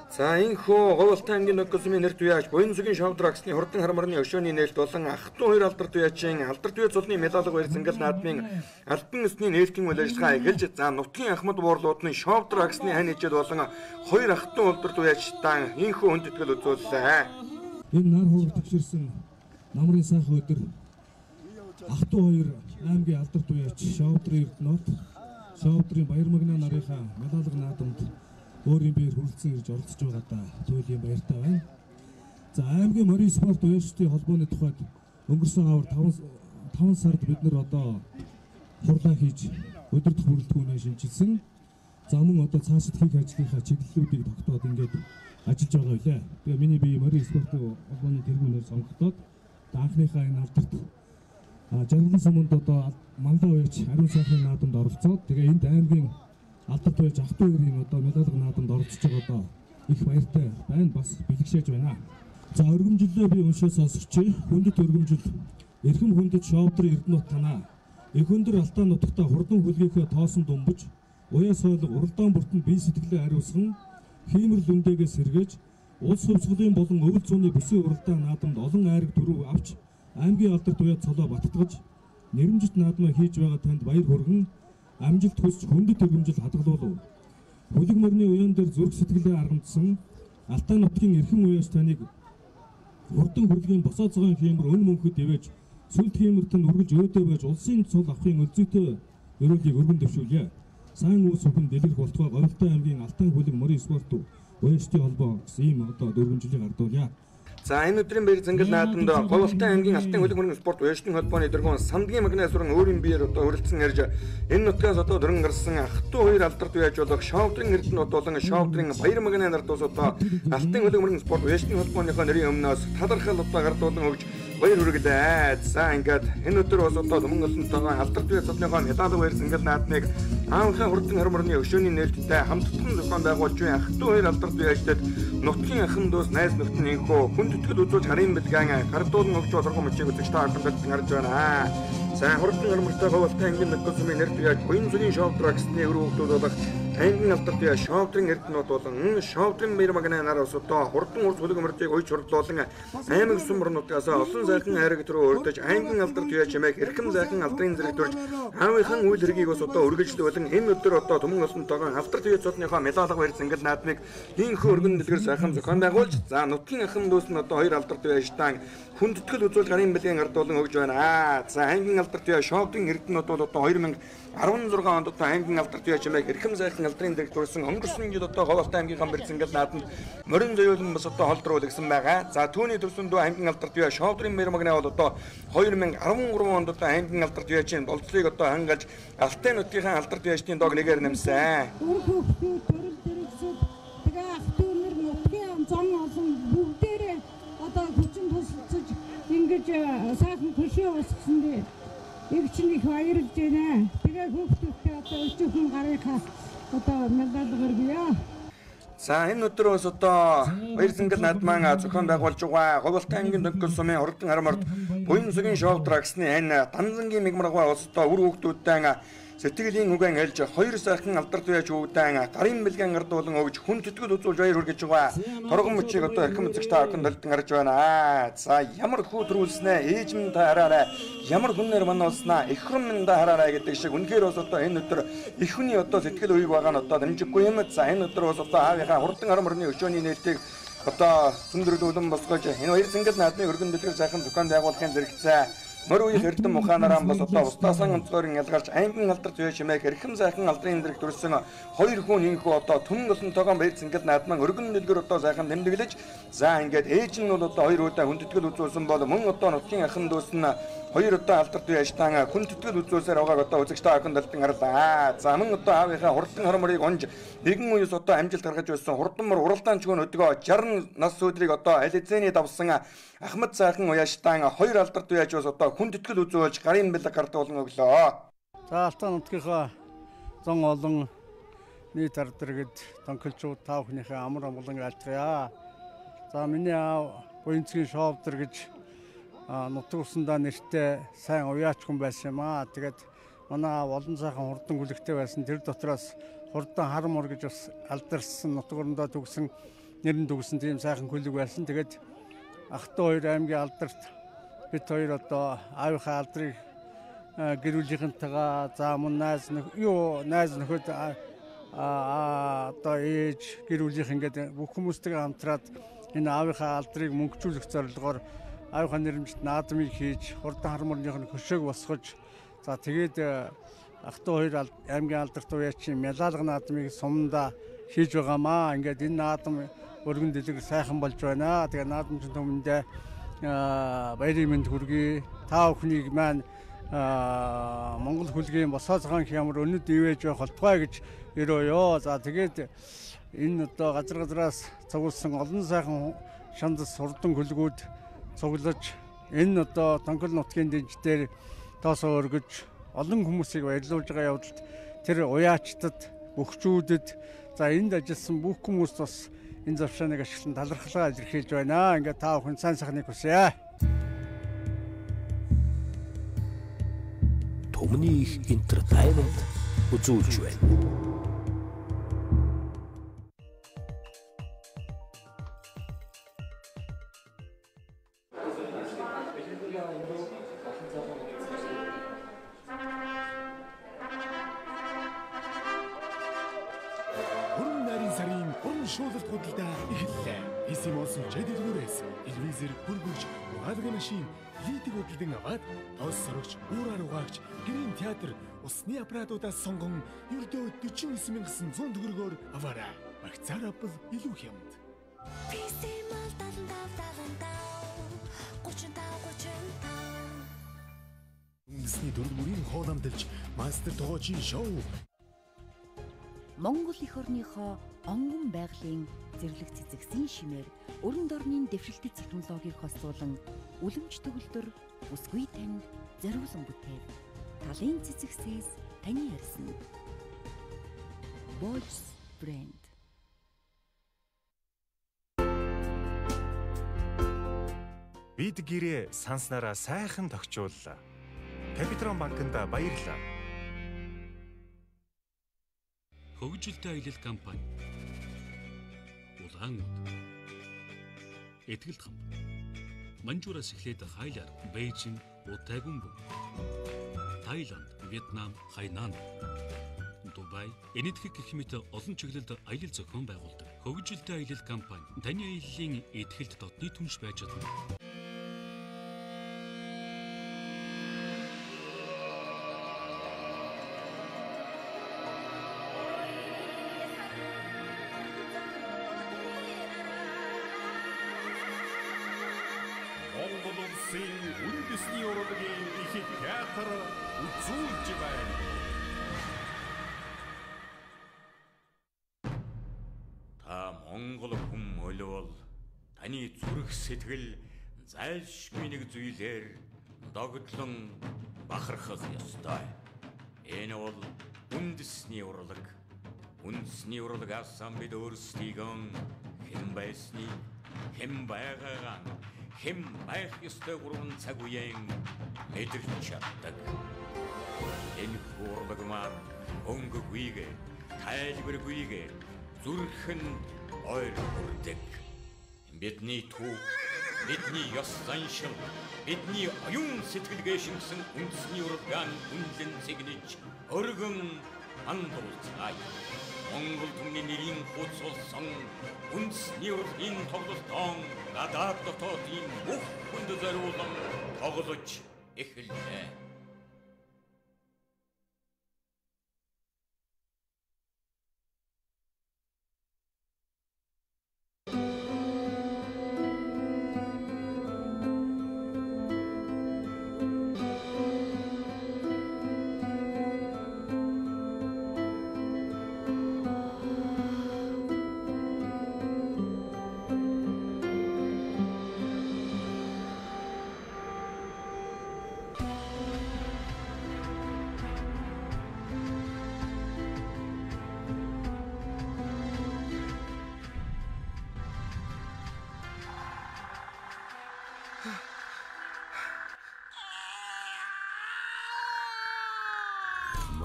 За энэхүү Говьлтай аймгийн Нөккө сумын нэр туяач Буян зүгийн шавдрагсны хурдан хармарны өшөөний нээлт болон ах トゥ хоёр алдар туяачийн алдар туяа цулны медалга барь зангал наадмын албан ёсны нээлтийн үйл ажиллагаа эхэлж за нутгийн ахмад буурлуудны шавдрагсны хань ижил болон хоёр ах トゥ алдар туяачтай энэхүү хүндэтгэл үзүүллээ. Энэ нар хуур төвшөрсөн намрын сайхан өдөр ах トゥ хоёр аймгийн алдар туяач Шавдрын Эрдэнэт Шавдрын Баярмагна нарынхаа медалга наадамд өөрийн биеэр хүрэлцэн ирж оролцож байгаадаа туйлын баяртай байна. За аймгийн морин спорт уяачдын холбооны тухайд өнгөрсөн авар 5 сард бид нар одоо хурлаа хийж өдөртөх бүрэлдэхүүнээ шинжилсэн. За мөн одоо цаашид хийх ажлынхаа чиглэлүүдийг тогтоод ингээд ажиллаж байгаа үлээ. Тэгээ миний бие морин спорт холбооны тэргүүнээр сонгогдоод анхныхаа энэ алдарт жаргалан суманд одоо мандаа уяач ариун сайхны наадамд оролцоод тэгээ энд аймгийн алдар туяач ах トゥ хоёрын одоо медалга наадамд оролцож байгаа одоо их баяртай байна, бас бэлгшээж байна. За өргөмжлөө би уншаа сонсогч. Хүндэт өргөмжил эрхэм хүндэт Шавдрын Эрдэнэт танаа их өндөр алтаа нутагта хурдан хүлгээхөө тоосон думбаж уяа сойлог уралдаан бүртэн бие сэтгэлээ хариуцсан хиймэрл үндэгээс сэргээж улс хөвсгөлийн болон өвөл зууны бүсийн уралдаан наадамд олон айраг дөрөв авч аймгийн алдар туяа цолоо баттгаж нэрэмжит наадмаа хийж байгаа танд баяр хүргэн амжилт хүсч хүндэт өргөмжил хадгалуулав. Хүлэг мөрний уяан дээр зүрх сэтгэлээ аргамдсан Алтай нутгийн эрхэм уяач таныг хурдан хүлгийн босоо цагаан хиймэр өн мөнхөд ивэж сүлд хиймэртэн үргэлж өөдөө байж улсын цол авахын өлзөйтэй өрөөлийг өргөн дэвшүүлье. Сайн үс бүхэн дэлгэрэх болтгой Говьлтай аймгийн Алтай хүлэг морин спорт уяачдын холбоо гэсэн ийм одоо дөрвөнжлийг ардуулъя. За энэ өдрийн баяр зангал наадамд Говьлтай аймгийн Алтан хөлөг мөрөн спорт уяачдын холбооны дөрвөн Сандгийн магнаас уран өөрийн биеэр одоо хүрэлцэн ярьж энэ нутгаас одоо дөрөн гарсан ах トゥ хоёр алдарт уяач болох Шавдрын Эрдэнэт болон Шавдрын Баяр магнаа нарт ус одоо Алтан хөлөг мөрөн спорт уяачдын холбооныхоо нэрийн өмнөөс талархал одоо гардуулан өгж баяр хүргэлээ. За ингээд энэ өдөр бас одоо мөн олонтойгоо алдарт уяач цолныхоо медалга баяр зангал наадмыг аавынхаа хурдан хармарны өшөөний нээлттэй хамтдсан зохион байгуулж буй ах トゥ хоёр алдарт уяачдад нутгийн ахын дүүс найз нөхдөд инхүү хүндэтгэл үзүүлж харин бэлгэн гардуулан өгч болгох мөчийг үзэж та бүхэнд харж байна. За хурдан хармартай Говьлтай аймгийн Нөккө сумын нэр туяач Буян зүгийн шавдрагсны өрөөгдүүд болох аймгийн алдарт туяач Шавдрын Эрдэнэт болон Шавдрын Баяр магнаа нар ус одоо хурдан урс хөлөг мөртийг ойч хурлуулан аймаг сумар нутгаас олон сайхан хайраг төрөө өрдөж аймгийн алдарт туяач чимээг эрхэм сайхан алдрын зэрэг төрж аавынхан үйл хэргийг ус одоо үргэлжлүүлэн энэ өдөр одоо түмэн олонтойгоо алдарт туяач цолныхоо медалга баяр зангал наадмыг ийхүү өргөн дэлгэр сайхан зохион байгуулж за нутгийн ахын дүүс нь одоо хоёр алдарт туяачтай хүндэтгэл үзүүл гарын бэлгийн ардуулан өгж байна. За аймгийн алдарт туяач Шавдрын Эрдэнэт бол одоо 2016 онд одоо аймгийн алдарт туяач чимээг эрхэм сайхан алдрын зэрэг төрсөн өнгөрсөн жил одоо Говьлтай аймгийн баяр зангал наадамд морин зөөлөн бас одоо холдрол гэсэн байгаа. За түүний төрсөн дөө аймгийн алдарт туяач Шавдрын Баяр магнаа бол одоо 2013 онд одоо аймгийн алдарт туяачийн болцлыг одоо хангаж Алтай нутгийн алдарт туяачдын дог нэгээр нэмсэн. сайхан хөшөө усгсандээ их чинь их баярлж байна. Тэгээ хүүхдүүдтэй одоо өчигдөр гарынхаа одоо медаль гаргая. За энэ өдөр бас одоо баяр цэнгэл наадман зохион байгуулж байгаа Говьолтай аймгийн Дөнгөл сумын Хурдан харамарт буян сүгийн шоу драгсны энэ Данзангийн мигмаргай улс одоо үр хүүхдүүдтэй сэтгэлийн үгэн хэлж хоёр сайхан алдарт байж өгдөн гарын бэлгэн гардуулан өгж хүн төтгөл үзүүлж баяр хүргэж байгаа. Торгон мөчийг одоо эрхэм эзэгч та бүхэн дэлдэн гарч байна. За ямар хүү төрүүлснэ ээж минь та хараарай. Ямар хүнээр мануулснаа их хүн минь та хараарай гэдэг шиг үнэхээр бас одоо энэ өдөр их хүний одоо сэтгэл үеиг байгаа нь одоо дэмжиггүй юм. За энэ өдөр бас одоо аавынхаа Хурдан харамрны өчөөний нээлтийг одоо сүндрүүлэн босгож энэ баяр цэнгэл наадмын өргөн дэлгэр сайхан зохион байгуулахын зэрэгцээ мөр үеийн эрдэм ухаанаараа бас одоо устаасан онцгойрон ялгарч аймгийн алдарт үе чимээг эрхэм сайхан алдрын зэрэг төрсэн хоёр хүн инхүү одоо түмэн болсон тогоон баяр цэнгэл наадман өргөн дэлгэр одоо сайхан тэмдэглэж за ингээд ээж нь бол одоо хоёр удаа хүндэтгэл үзүүлсэн бол мөн одоо нутгийн ахын дүүс нь хоёр удаа алдарт үе аштан хүндэтгэл үзүүлсээр байгааг одоо үзэгч та бүхэн дэлдэн гарлаа. За мөн одоо аавынхаа Хурдан харамрыг онж нэгэн үеэс одоо амжилт гаргаж байсан Хурдан мөр уралдаан чигүүн өдгөө 60 нас өдрийг одоо аль эзэний давсан Ахмад сайхан уяаштан хоёр алдарт үе ажwas одоо хүндэтгэл үзүүлж гарын бэлэг гардуулан өглөө. За Алтан нутгийнхаа зон олон нийт ардэргэд тонколчууд та бүхнийхээ амар амгалан айлтгая. За миний аав буянцгийн шоудэр гэж нутаг усандаа нэртэй сайн уяач хүн байсан юм аа. Тэгээд манай аав олон сайхан хурдан гүлэгтэй байсан. Тэр дотроос Хурдан харамор гэж бас алдарсан нутаг орондоо төгсөн нэрэн төгсөн тийм сайхан гүлэг байсан. Тэгээд ахтуу хоёр аймгийн алдарт бид хоёр одоо аавынхаа алдрыг гэрүүлийнхэнтэйгээ за мөн найз нөхөд одоо ээж гэрүүлийнх ингээд бүх хүмүүстэйгээ хамтраад энэ аавынхаа алдрыг мөнгөжүүлэх зорилгоор аавынхаа нэрмжт наадмыг хийж Хурдан харамрынх нь хөшөөг босгож за тэгээд ахтуу хоёр аймгийн алдарт уяачийн медаль наадмыг сумдаа хийж байгаамаа. Ингээд энэ наадам өргөн дэлгэр сайхан болж байна. Тэгээ наадамчин түмэндээ баярын мэнд хүргэе. Та бүхнийг маань Монгол хөлгийн босоо цагаан хямар өнөд ивэж байх болтугай гэж өрөөё. За тэгээд энэ одоо газраас цугулсан олон сайхан шандас хурдан хөлгүүд цуглаж энэ одоо Тонгол нутгийн дэнждээр тоосоо өргөж олон хүмүүсийг баярлуулж байгаа явдалд тэр уяачтад бөхчүүдэд за энд ажилласан бүх хүмүүст бас энэ завшааныг ашиглан талархлаа илэрхийлж байна. Ингээд та бүхэн сайн сайхныг хүсье. Төмний их entertainment үзүүлж байна. Шуулалт хөдөлთა эхэллээ. Эсэмос жадилгүүрээс телевизэр хөргөж угаалгын машин литиг хөдөлдөн аваад тоос сорогч уураар угаагч гэрийн театр усны аппаратуудаас сонгон ердөө 49,100 төгрөгөөр аваарай. Багцаар авбал илүү хямд. Үндэсний дөрвөн хооламжилж мастер тогоочийн шоу Монгол эх орныхоо онгон байгалийн зэрлэг цэцэгсийн шимээр өрн дорны дэвшилтэт технологиг хослуулан үлэмж төгөлдөр бүсгүй танд зориулсан бүтээл талын цэцэгсээс таны ярьсан Bosch брэнд. Бид гэрээ санснараа сайхан тогтчууллаа. Капитрон банкнд баярлалаа. Хөгжилтэй аялал компани Улаануд Этгэлт хамт Манжуураас эхлээд хайлаар Бээжин, Тайван, Таиланд, Вьетнам, Хайнан, Дубай, энэтхэг гэх мэт олон чиглэлд аялал зохион байгуулдаг. Хөгжилтэй аялал компани таны аяллаа этгэлт дотны түнш байж чадна. Монгол улсын үндэсний урлагийн их театр үзүүлж байна. Та Монгол хүн олвол таны зүрх сэтгэл зайлшгүй нэг зүйлээр догдлон бахархах ёстой. Энэ бол үндэсний урлаг. Үндэсний урлаг асан бид өөрсдийгөө хэн байсныг, хэн байгаагаа, хэн байх ёстой гурван цаг үеийн мэдэрч чаддаг. Энэ урлаг маань өнгөгүйгээр, тайлбаргүйгээр зүрхэн ойр хүрдэг. Бидний төв, бидний ёс заншил, бидний оюун сэтгэлгээ шингэсэн үндэсний урлагаан үнэлэн цэгнэж өргөн хандуулцгаая. Монгол түмний нэрийн хуудсулсан үндэсний урлагийн тоглолтон гадаад дотоодын бүх хүнд зориулан тоглож эхэллээ.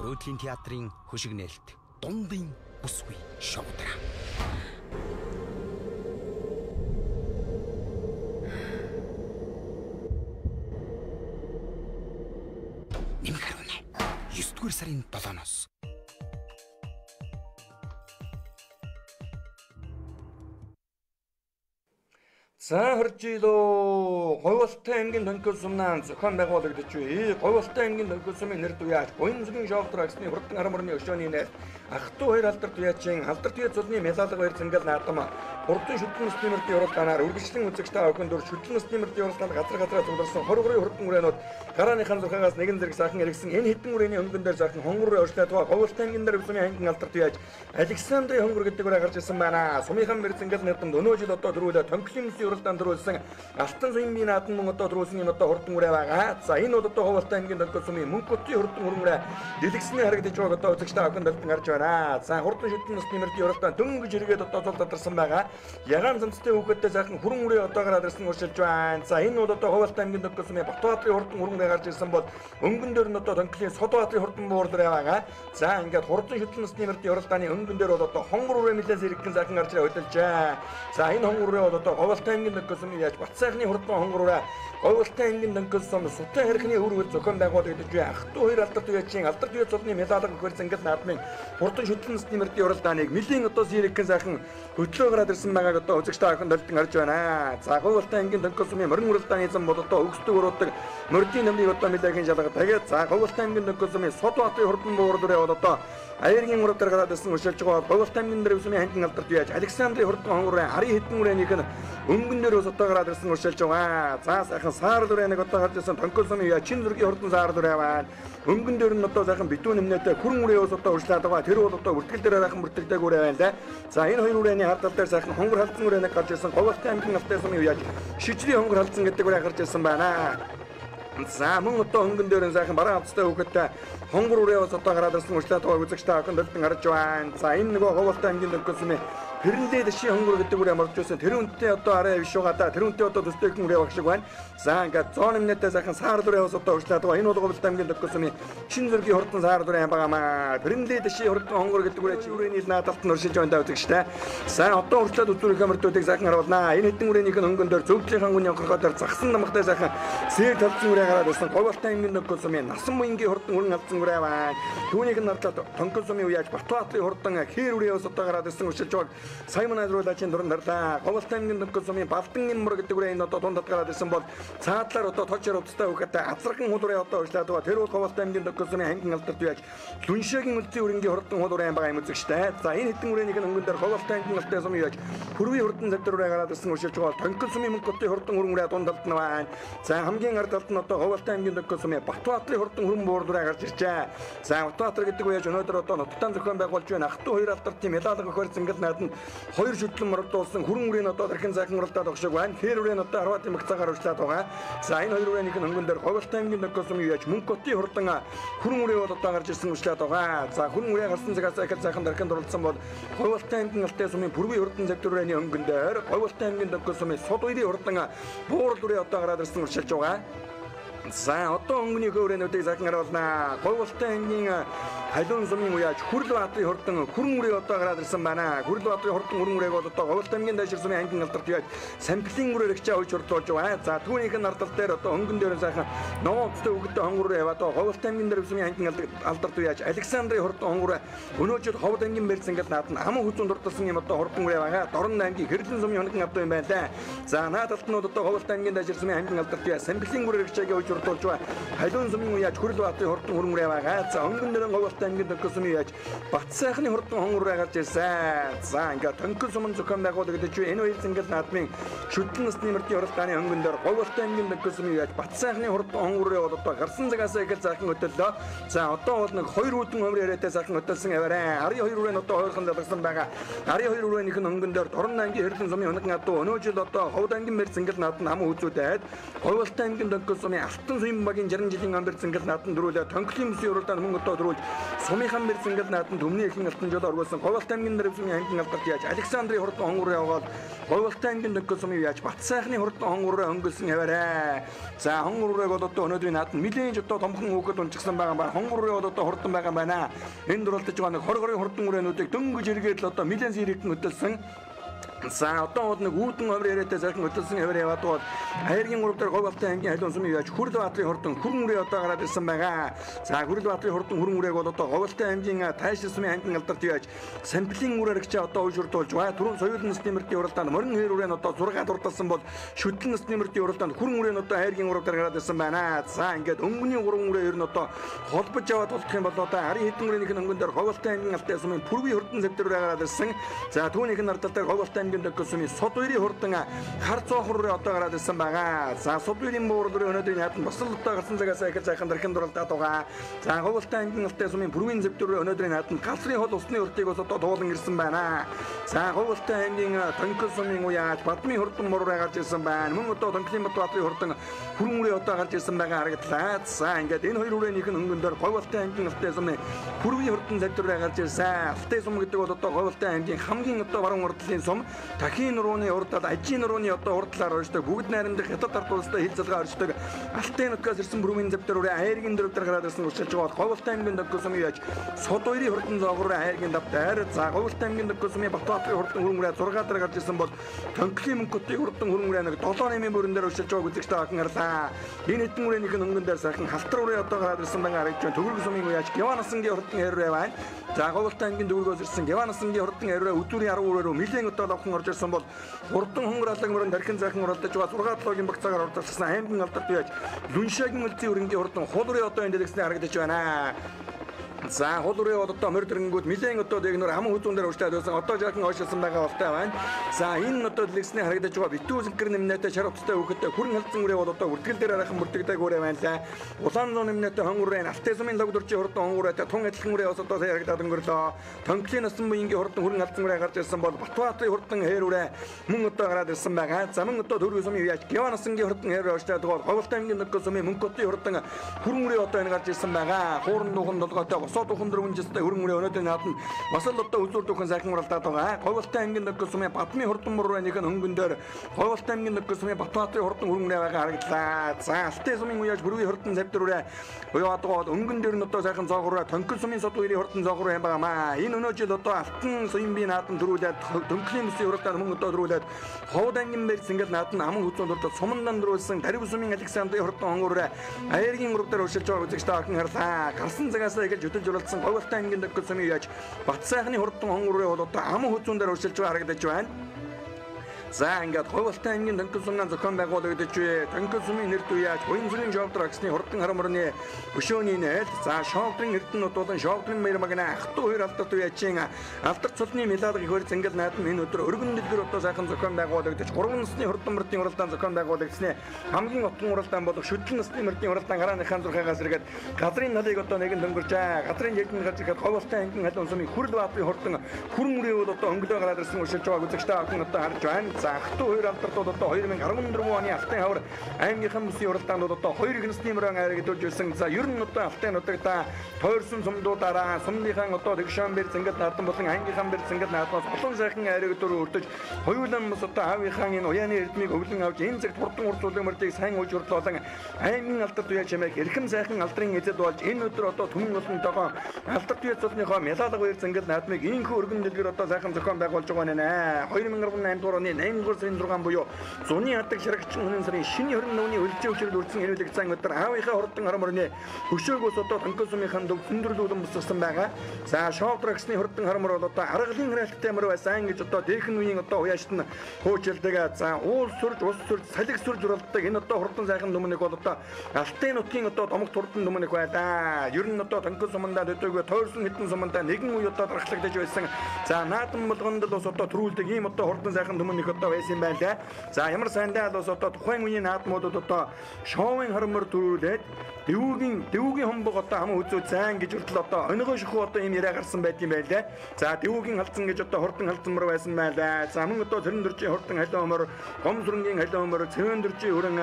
Мөрөөдлийн театрын хөшиг нээлт дундын бүсгүй шоудраа. Нэмэх 9-р сарын 7-ноос За хөржилөө Говьолтой аймгийн тонкол сумнаа зохион байгуулагдаж буй Говьолтой аймгийн тонкол сумын нэр туяач буян зүгийн шоудраа гэсний хурдан харамрны өшөөний найз Ахтуу хоёр алдар туяачийн алдар туяа цулны мэлалга баяр цэнгэл наадам хурдан шүтэн насны мөрдийн уралдаанаар үргэлжлэн үзэгчтэй охин дүр шүтэн насны мөрдийн уралдаанд газар зулгарсан 23 хурдан үрээнүүд гарааныхан зурхаагаас нэгэн зэрэг саахан эргэсэн энэ хэдэн үрээний өнгөн дээр саахан хонгор өршлөө туга Говьолтой аймгийн дээр сумын аймгийн алдар туяач Александрын хонгор гэдэг үрээ гарч ирсэн байна. Сумынхан мэр цэнгэл наадамд өнөө жил одоо дөрүүлээ тонклын уралдаанд дөрүүлсэн алтан суин бие наадам мөн одоо дөрүүлсэн юм одоо хурдан үрээ байгаа. За энэ бол одоо Говьолтой аймгийн тонкол сумын мөнгөтийн хурдан үрмөрөө дэлгэсний харагдаж байгаа одоо үзэгчтэй охин дэлгэн гарч байна. За хурдан шүтэн насны мөрдийн уралдаанд дөнгөж иргээд одоо зул тадарсан байгаа. Ягаан цамцтай хүүхэдтэй сайхан хүрэн үрээ одоо гараад ирсэн уршилж байна. За энэ бол одоо Говьолтой аймгийн тонкол сумын Батбаатрын хурдан үрмөрөө гарч ирсэн бол өнгөн дээр нь одоо тонклын Содбаатрын хурдан буурлаа байгаа. За ингээд хурдан шүтэн насны мөрдийн уралдааны өнгөн дээр бол одоо хонгор үрээ нэлээд зэрэгхэн сайхан гарч ирээ хөдөлжээ. За энэ хонгор үрээ бол одоо Говьолтой аймгийн тонкол сумын яаж бат сайхны хурдан хонгор үрээ Говьолтой аймгийн тонкол сум Сутан хэрхний өргөл зохион байгуулагдаж буй Ахтуу хоёр алдар туяачийн алдар туяа цулны мэлалга гөхөр зэнгэл наадмын хурдан шүтэн насны мөрдийн уралдааныг нэлийн одоо зэрэгхэн сайхан хөдлөө гараад ирсэн байгааг одоо үзэгчтэй охин дэлгэн харж байна. За Говьолтой аймгийн тонкол сумын морин уралдааны зам бол одоо өгсдөг өрөөдөг мөрдийн намныг одоо мэлэгийн жалгаа тэгээд за Говьолтой аймгийн тонкол сумын Содбаатрын хурдан буурлаа бол одоо Аяргийн ураг дээр гараад ирсэн уршилж байгаа Говьолтой аймгийн дээр сумын хандлын алдар туяач Александрын хурдан хонгор ари хэдэн үрээнийх нь өнгөн дээр ус одоо гараад ирсэн уршилж байгаа. За сайхан саар үрээнийг одоо гарч ирсэн тонкол сумын ячин зүргийн хурдан саар үрээ байна. Өнгөн дээр нь одоо сайхан битүү нэмнэтэй хүрэн үрээ ус одоо уршлаад байгаа. Тэр бол одоо үртгэл дээр сайхан бүртгэдэг үрээ байна лээ. За энэ хоёр үрээний хардтал дээр сайхан хонгор халдсан үрээнийг гарч ирсэн Говьолтой аймгийн алтай сумын яж шижрийн хонгор халдсан гэдэг үрээ гарч ирсэн байна. За мөн одоо өнгөн дээр нь сайхан бараа авцтай хүүхэдтэй хонгор үрээ ус одоо гараад ирсэн уршлаад байгаа үзэгчтэй охин дэлгэн харж байна. За энэ нөгөө Говьолтой аймгийн тонкол сумын Хэрэндээ дэшийн хонгор гэдэг үрээ морж байсан. Тэр үнтэй одоо арай биш байгаа да. Тэр үнтэй одоо төстэйхэн үрээ баг шиг байна. За ингээд 100 минутаа сайхан саар үрээ ус одоо уршлаад байгаа. Энэ бол Говьолтой аймгийн тонкол сумын шин зүргийн хурдан саар үрээ байгаамаа. Хэрэндээ дэшийн хурдан хонгор гэдэг үрээ чи үрээний наадалт нь уршилж байна да үзэгчтэй. За одоо уршлаад үзүүрийн камертуудыг сайхан харуулнаа. Энэ хэдэн үрээнийх нь өнгөн дээр зөвлөлийн хангуны онхорхоо дээр загсан намгатай сайхан сэр талцсан үрээ гараад ирсэн. Говьолтой аймгийн тонкол сумын насан буянгийн хурдан өрн алдсан үрээ байна. Түүнийг нь нарлаад тонкол сумын үеаж Батбаатрын хурдан хээр үрээ ус одоо гараад ирсэн уршилж байгааг Саймон Азруулачийн дуран дарлаа. Говьолтой аймгийн тонкол сумын Балдан мөр гэдэг үрээ энэ одоо дундад гараад ирсэн бол цаадлаар одоо точор удастай хүүхэдтэй азархан хул үрээ одоо уршлаад байгаа. Тэр бол Говьолтой аймгийн тонкол сумын хангин алдар туяач Зүншээгийн үлдсэн өрнгийн хурдан хул үрээ байгаа юм үзэгчтэй. За энэ хэдэн үрээнийг нь өнгөн дээр Говьолтой аймгийн алтай сумын яж хөрвийн хурдан завдар үрээ гараад ирсэн уршилж байгаа. Тонкол сумын мөнгөтэй хурдан өрн үрээ дундалд нь байна. За хамгийн ард талд нь одоо Говьолтой аймгийн тонкол сумын Батбаатрын хурдан хөрөн буур үрээ гарч иржээ. За Батбаатар гэдэг үеж өнөөдөр одоо нутгаан зохион байгуулж байна. Ахтуу хоёр алдарт тийм ялаалга өхөр зингэл нааданд 2 шүтлэн мордуулсан хүрэн үрийн одоо дахин захин уралдаад огшиг байна. Тэр үрийн одоо 10 мэг цагаар уралдаад байгаа. За энэ 2 үрээнийх нь хөнгөн дээр Говьолтой аймгийн Докосом юу яаж мөнгө хотын хурдан хүрэн үрээ бол одоо гарч ирсэн учлаад байгаа. За хүрэн үрээ гарсан цагаас ахад сайхан дархан дурлцсан бол Говьолтой аймгийн Алтай сумын бүрвийн хурдан завдүрээний хөнгөн дээр Говьолтой аймгийн Докосомын сод 2-ийн хурдан буурал үрээ одоо гараад ирсэн учлаж байгаа. За одоо өнгөний хөөрөнүүдийг захин харуулнаа. Говьолтой аймгийн халуун сумын уяаж Хүрэл баатрын хурдан хүрэн үрээ одоо гараад ирсэн байна. Хүрэл баатрын хурдан хүрэн үрээг бол одоо Говьолтой аймгийн Дайшир сумын ангийн алдарт яаж самплын үрээр гिचээ ойж хурдлуулж байгаа. За түүнийх нь ардал дээр одоо өнгөн дээр сайхан ногоонцтой өгдөө хонгор яваад Говьолтой аймгийн Дайшир сумын ангийн алдарт яаж Александрын хурдан хонгор өнөөдөр Ховд аймгийн Бэрц ингээд наадна аман хүзүүн дурдсан юм одоо хурдан үрээ байгаа. Дорн аймгийн Хэрлэн сумын хоногн авдаг юм байна. За наадалтнууд одоо Говьолтой аймгийн Дайшир сумын ангийн алдарт яаж самплын үрээр гिचээ ойж хурдлуулж байгаа. Халуун сумын уяаж Хүрэл баатрын хурдан хүрэн үрээ байгаа. За өнгөн дээр Говьолтой аймгийн Докосом яаж Бат сайхны хурдан хонгор гарч ирсэн. За ингээд Тонкол сумын зохион байгуулагч энэ хоёр зингэл наадмын шүтлэн насны мөрдийн уралдааны өнгөн дээр Говьолтой аймгийн Докосом яаж Бат сайхны хурдан хонгорыг бол одоо гарсан цагаас их захин хөтөллөө. За одоо бол нэг 2 үүдэн өмөр яриатай захин хөтөлсөн аваарай. 12 үрээ нь одоо хойлхон залгасан байгаа. 12 үрээнийх нь өнгөн дээр Дорн аймгийн Хэрлэн сумын хоногн адуу өнөөдөр одоо Ховд аймгийн Бэр зингэл наадан ам үзүүдээд Говьолтой аймгийн Докосомын Алтан суйн багийн 60 жилийн амбэр зингэл наадан дөрүүлээ Тонколын мөсийн уралдаанд мөн одоо дөрүүлж сумынхан бэр зингэл наадан төмний ихэнх алтан жол оргуулсан Говьолтой аймгийн Дэрвсмийн ангийн алдарт яаж Александрын хурдан хонгороо яваад Говьолтой аймгийн Докосом яаж Бат сайхны хурдан хонгороо өнгөлсөн аваарай. За хонгорыг бол одоо өнөөдрийн наадан нэлээд одоо томхон хөөгд унчсан байгаа ба хонгорыг бол одоо хурдан байгаа байна. Энэ дөрөлдөж байгаа нэг 20 хурдан үрээнүүдийг дөнгөж эргээд л одоо нэлээд зэрэгтэн хөдөлсөн. За одоо бол нэг үүдэн овер яриатай сайхан хөдөлсөн аваар яваад бол хайргийн гурав дээр Говьолтой аймгийн халуун сумын яаж Хүрэл баатрын хурдан хүрэн үрээ одоо гараад ирсэн байгаа. За Хүрэл баатрын хурдан хүрэн үрээг бол одоо Говьолтой аймгийн Тайшир сумын ангийн алдарт яаж самплын үрээр гिचээ одоо уйжурдуулж байгаа. Түрүүн соёлын насны мөрдийн уралдаанд морин хэр үрээ нь одоо 6 дурдсан бол шүтлэн насны мөрдийн уралдаанд хүрэн үрээ нь одоо хайргийн гурав дээр гараад ирсэн байна. За ингээд өнгөний 3 үрээ ер нь одоо холбож яваад болох юм бол одоо ари хэдэн үрээнийх нь өнгөн дээр Говьолтой аймгийн Алтай сумын бүрвийн хурдан завдэр гараад ирсэн. За түүнийх нь ардал дээр Говьолтой Докосомын сод 2-ийн хурдан хар цоохор руу одоо гараад ирсэн байгаа. За сод 2-ийн буурал руу өнөөдрийн хатан бас л одоо гарсан цагаас их сайхан дархан дурлаад байгаа. За Говьолтой аймгийн Алтай сумын бүрвийн завдэр руу өнөөдрийн хатан галсрын хол усны уртыг бас одоо дуулан ирсэн байна. За Говьолтой аймгийн Тонкол сумын уяаж Бадмын хурдан муруу гарч ирсэн байна. Мөн одоо Тонколын Баатарын хурдан хүрэн үрээ одоо гарч ирсэн байгаа харагдлаа. За ингээд энэ хоёр үрээнийх нь өнгөн дээр Говьолтой аймгийн Алтай сумын бүрвийн хурдан завдэр гарч ирсэн. Алтай сум гэдэг бол одоо Говьолтой аймгийн хамгийн одоо баруун урдлын сум. Дахин нурууны урдад ажийн нурууны одоо урдлаар оршдог бүгд найрамдах хятад ард улстай хил залгаа оршдог Алтай нутгаас ирсэн бүрмийн завдэр үрээ хайргийн дөрөв дээр гараад ирсэн уршилж байгаа Говьолтой аймгийн Докосом яаж сод 2-ийн хурдан зоогоор хайргийн давтар за Говьолтой аймгийн Докосомын Батбаатрын хурдан хүрэн үрээ 6 дээр гарч ирсэн бол Тонколын мөнгөтийн хурдан хүрэн үрээ нэг 7-8 бүрэн дээр уршилж байгааг үзэгчтэй хахан гарлаа. Энэ хэдэн үрээнийх нь өнгөн дээр сайхан халтар үрээ одоо гараад ирсэн байгаа харагдж байна. Төгөрөг сумын яаж Геванасангийн хурдан хэрвээ байна. За Говьолтой аймгийн дөрвөгөөс ирсэн Геванасангийн хурдан хэрвээ өдөрийн 10 үрээрөө нэлээд одоо лавхан орж ирсэн бол урдан хонгорлог мөрөн дархин захин уралдаж байгаа 6 логийн багцаагаар урдчихсан аймгийн алдарт яаж Лүншагийн үлзий өрнгийн хурдан хулрын одоо энэ дэлгэсний харагдаж байна. За хулрын одоо мөрдөрнгүүд нэлээд одоо дэгнөр ам хүзүүн дээр урьдчилаад байсан одоо жаахан ойшилсан байгаа болтой байна. За энэ одоо дэлгэсний харагдаж байгаа битүү зинкэр нэмнэтэй шар утастай өгөхөд хүрэн халдсан үрээ бол одоо үртгэл дээр харахын бүртгэдэг үрээ байна лээ. Улаан зүүн нэмнэтэй хонгорын Алтай сумын лог дуржийн хурдан хонгороотой тун адилхан үрээ бас одоо харагдаад өнгөрлөө. Тонколын насан буянгийн хурдан хүрэн халдсан үрээ гарч ирсэн бол Батбаатрын хурдан хээр үрээ мөн одоо гараад ирсэн байгаа. За мөн одоо Төгөрөг сумын яаж Геванасангийн хурдан хээр ойшлаад байгаа Говьолтой аймгийн Докосомын мөнгөтийн хурдан хүрэн үрээ одоо энэ гарч ирсэн байгаа. Хуурн нухан долгоотой босоод ухын дөрвөнжстэй хүрэн үрээ өнөөдрийн нааданд бас л одоо үзүүр дөхөн сайхан уралдаад байгаа. Говьолтой аймгийн Докосомын Бадмын хурдан мөрөөнийх нь хөнгөн дээр Говьолтой аймгийн Докосомын Батбаатрын хурдан хүрэн үрээ байгаа харагдлаа. За Алтай сумын уяаж бүрвийн хурдан завдэр үрээ уяад байгаа өнгөн дээр нь одоо сайхан зоогороо Тонкол сумын сод 2-ийн хурдан зоогороо юм байгаамаа. Энэ өнөөдөр одоо Алтан суйн би наадан дөрүүлээд Тонколын мөсийн уралдаанд мөн одоо дөрүүлээд Ховд аймгийн Бэрц ингээд наадан аман хүзүүнд одоо сумандан дөрүүлсэн Дариг сумын Александрын хурдан хонгороо хайргийн гурав дээр уршилж байгаа үзэгчтэй хахан харлаа. Гарсан цагаас эхэлж хөдөлж уралдсан Говьолтой аймгийн Докосомын яаж Бат сайхны хурдан хонгороо бол одоо ам хүзүүн дээр уршилж байгаа харагдаж байна. За ингээд Ховлтын аймгийн Дөнгөс сумнаа зохион байгуулагдаж буй Дөнгөс сумын нэр төвяач Буянзүрийн Шовдрагсны хурдан харамрны өшөөний нээл за Шовдрын эрдэнэ нутуудан Шовдрын Мэрмагна Ахтуу хоёр алдар төвяачийн алдар цолны мелалгыг хөрц ингээд наадам энэ өдөр өргөн дэлгэр одоо сайхан зохион байгуулагдаж 3 насны хурдан мөрдийн уралдаан зохион байгуулагдсны хамгийн отгон уралдаан болох шүтлэн насны мөрдийн уралдаан гарааныхаа зурхаагаас эргээд газрын налыг одоо нэгэн дөнгөрж газрын жигэн газар Ховлтын аймгийн халуун сумын хүрл баатарын хурдан хүрэн үрээ одоо өнгөлөө гараад ирсэн өшөлж байгаа үзэгчтэй ахын одоо харж байна. За Ахтуу хоёр алдарууд одоо 2014 оны Алтан хавар аймгийнхан бүсийн уралдаанууд одоо 2 насны мөрөн айраг дүүлж ирсэн. За ер нь одоо Алтануудыг та тойрсон сумдуудаараа сумныхан одоо тэгшэн бэр зингэд наадам болон ангийнхан бэр зингэд наадмаас олон сайхан айраг дөрөв өртөж хоёулан мос одоо аавынхан энэ уяаны эрдмийг өвлөн авч энэ цагт хурдан урдуулсан мөрдийг сайн уужруулсан аймгийн алдар туяа чимээг эрхэм сайхан алдрын эзэд болж энэ өдөр одоо түмэн болон тогоо алдар туяа цолныхоо мялалга хоёр зингэд наадмыг ийхүү өргөн дэлгэр одоо сайхан зохион байгуулж байгаа нэ 2018 дугаар оны 8 сарын 6 буюу зуны хадаг ширэгчин өнөө сарын шинэ 24-ний үлжээ өчрөд үрдсэн ирүүлэг цан өдөр аавынхаа хурдан харамрны хөшөөгөөс одоо Дөнгөс сумын дөв зөндөрлүүлэн босгосон байгаа. За Шовдрагсны хурдан харамр бол одоо аргалын храйлттай мөр байсан гэж одоо дээхэн үеийн одоо уяашд нь хөөчлөдөг. За уул сүрж, ус сүрж, салхи сүрж уралддаг энэ одоо хурдан сайхан дүмнэг бол одоо Алтын нутгийн одоо домогт хурдан дүмнэг байлаа. Ер нь одоо Дөнгөс сумандаа төдөөгүй тойрсон хэдэн сумандаа нэгэн үе одоо дарахлагдаж байсан. За наадам болгонд л бас одоо төрүүлдэг ийм одоо хурдан сайхан дүмнэг одоо байсан байлаа. За ямар сайндаа л бас одоо тухайн үеийн наадмуудад одоо шоуын харамр төрүүлээд дэвүүгийн хомбог одоо хам үзүү зайн гэж хүртэл одоо өнөөгөө шихүү одоо ийм яриа гарсан байт юм байлаа. За дэвүүгийн халдсан гэж одоо хурдан халдсанмар байсан байлаа. За мөн одоо тэрэн дөржийн хурдан халиун өмөр, гомсрынгийн халиун өмөр, цэвэн дөржийн хөрөн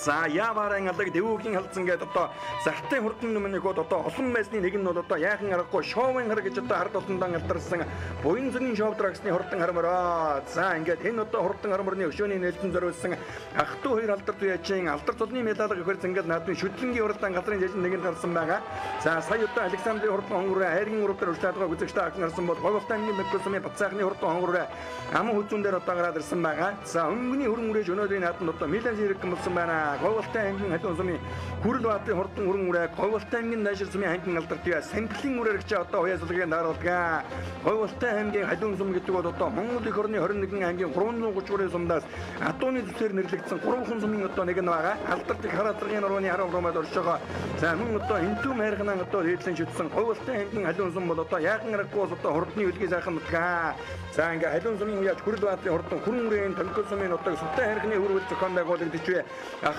за явааран алдаг дэвүүгийн халдсан гэдэг одоо зартай хурдан өмнөгөөд одоо олон байсны нэг нь бол одоо яахан аргагүй шоуын хар гэж одоо ард олондон алдарсан Буянзүрийн Шовдрагсны хурдан харамраа. За ингээд энэ одоо хурдан харамрны өшөөний нээлтэн зориулсан Ахтуу хоёр алдар туяачийн алдар цолны медалыг хөрц ингээд наадмын шүтлэнгийн уралдаан газрын жижиг нэгэнд гарсан байгаа. За сая одоо Александрийн хурдан хонгороо хайргийн уралдаар урьдчилдаг үзэгчтэй ахын гарсан бол Ховлтын аймгийн Дөнгөс сумын Бацаахны хурдан хонгороо ам хүзүүн дээр одоо гараад ирсэн байгаа. За өнгөний хөрөн үрээж өнөөдрийн наадманд одоо Милан зэрэг болсон байна. Ховлтын аймгийн халуун сумын хүрл баатарын хурдан хөрөн үрээ Ховлтын аймгийн Найшир сумын аймгийн алдар туяа Самплын үрээрч одоо уяаслагыг нааруулдаг. Ховлтын аймгийн халуун сум гэдэг бол одоо Монгол их орны 21 аймгийн 333 сумдаас адууны зүсээр нэрлэгдсэн 3хан сумын одоо нэг нь байгаа. Алдардаг хараатлагын орны харав ромад оршихоо. За мөн одоо энтүү майрхнаа одоо хэлсэн шүтсэн Ховлтын аймгийн халуун сум бол одоо яахан аргагүй одоо хурдны үлгий сайхан нутгаа. За ингээ халуун сумын уяач хүрл баатарын хурдан хөрөн үрийн Дөнгөс сумын одоо сүлтэй хайрхны хөрвөл зохион байгуулагдаж буй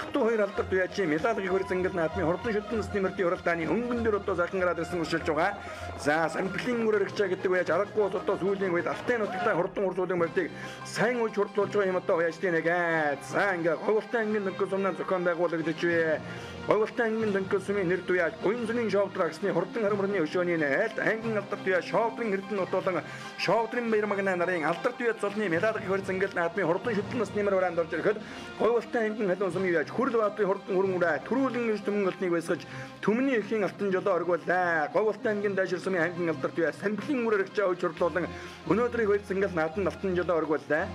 Ахтуу хоёр алдар туяачийн медалыг хөрц ингээд наадмын хурдан шүтэн насны мөрдийн уралдааны өнгөн дээр одоо сайхан гараад ирсэн өшөлж байгаа. За Самплын үрээрч гэдэг уяач аргагүй одоо сүүлийн үед Алтын нутагтай хурдан урсуулын мөрдийг сайн ууж хурдлуулж байгаа юм одоо уяачдын нэг. За ингээ Ховлтын аймгийн Дөнгөс сумнаа зохион байгуулагдаж буй Ховлтын аймгийн Дөнгөс сумын нэр туяач Буянзүрийн Шовдрагсны хурдан харамрны өшөөний нээлт аймгийн алдар туяа Шовдрын эрдэнэ нутуудан Шовдрын Баярмагна нарын алдар туяа цолны медалыг хөрц ингээд наадмын хурдан шүтэн насны мөр уранд орж ирэхэд Ховлтын аймгийн халуун сумын уяач хүрл баатарын хурдан хөрөн үрээ төрүүлэн гэж түмэн олныг байсгаж түмний эхийн алтан жолоо оргууллаа. Ховлтын аймгийн Найшир сумын аймгийн алдар туяа Самплын үрээрч авч хурдлуулан өнөөдрийг хөрц ингээд наадмын алтан жолоо оргууллаа.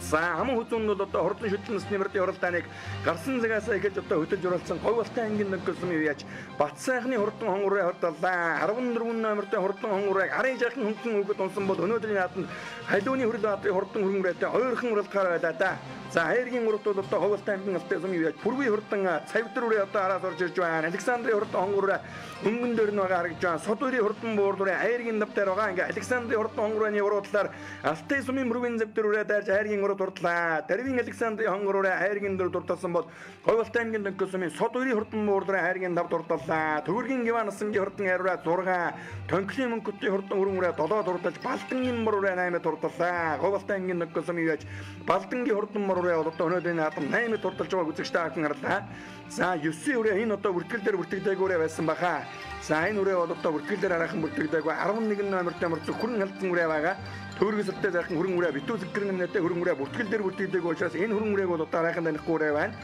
За ам хүзүүн бол одоо хурдан шүтэн насны мөрдийн уралдааныг гарсан цагаас эхэлж одоо хөтөлж уралдсан Ховлтын аймгийн Дөнгөс сумын уяач Бацаахны хурдан хонгороо хордлаа. 14 номертэй хурдан хонгорыг арын жаахан хөнгөн өгöd унсан бол өнөөдрийн наадманд халууны хүрл баатарын хурдан хөрөн үрээтэй ойрхон уралдахаар байлаа да. За хайргийн уралд бол одоо Ховлтын аймгийн Алтан сумын уяач Пүрвийн хурдан цавьдар үрээ одоо араас орж ирж байна. Александрийн хурдан хонгороо өнгөн дээр нь байгаа харагдж байна. Содорын хурдан буурлын хайргийн нав дээр байгаа. Ингээ Александрийн хурдан хонгорооны уруудлаар Алтан сумын Пүрвийн завдар үрээ дайрж хайргийн урууд урдлаа. Тэрвийн Александрийн хонгороо хайргийн дөр дурталсан бол Ховлтын аймгийн Дөнгөс сумын Содорын хурдан буурлын хайргийн нав дурталлаа. Төгөргийн Гиванасангийн хурдан хайраа 6, Тонклын мөнгөтийн хурдан хөрөн үрээ 7 дурталж Балдангийн мөр үрээ 8 дурталлаа. Ховлтын аймгийн Дөнгөс сумын уяач Балдангийн хурдан мөр үрээ одоо өнөөдрийн наадам 8 дурталж байгааг үзэгчтэй ахын харлаа. За 9 үрээ энэ одоо бүртгэл дээр бүртгэдэг үрээ байсан баха. За энэ үрээ бол одоо бүртгэл дээр арайхан бүртгэдэг 11 номертэй мөр зөвхөн халдсан үрээ байгаа. Төргөсөлтэй сайхан хөрөн үрээ битүү зэггэр нэмнэтэй хөрөн үрээ бүртгэл дээр бүртгэдэг учраас энэ хөрөн үрээг бол одоо арайхан танихгүй үрээ байна.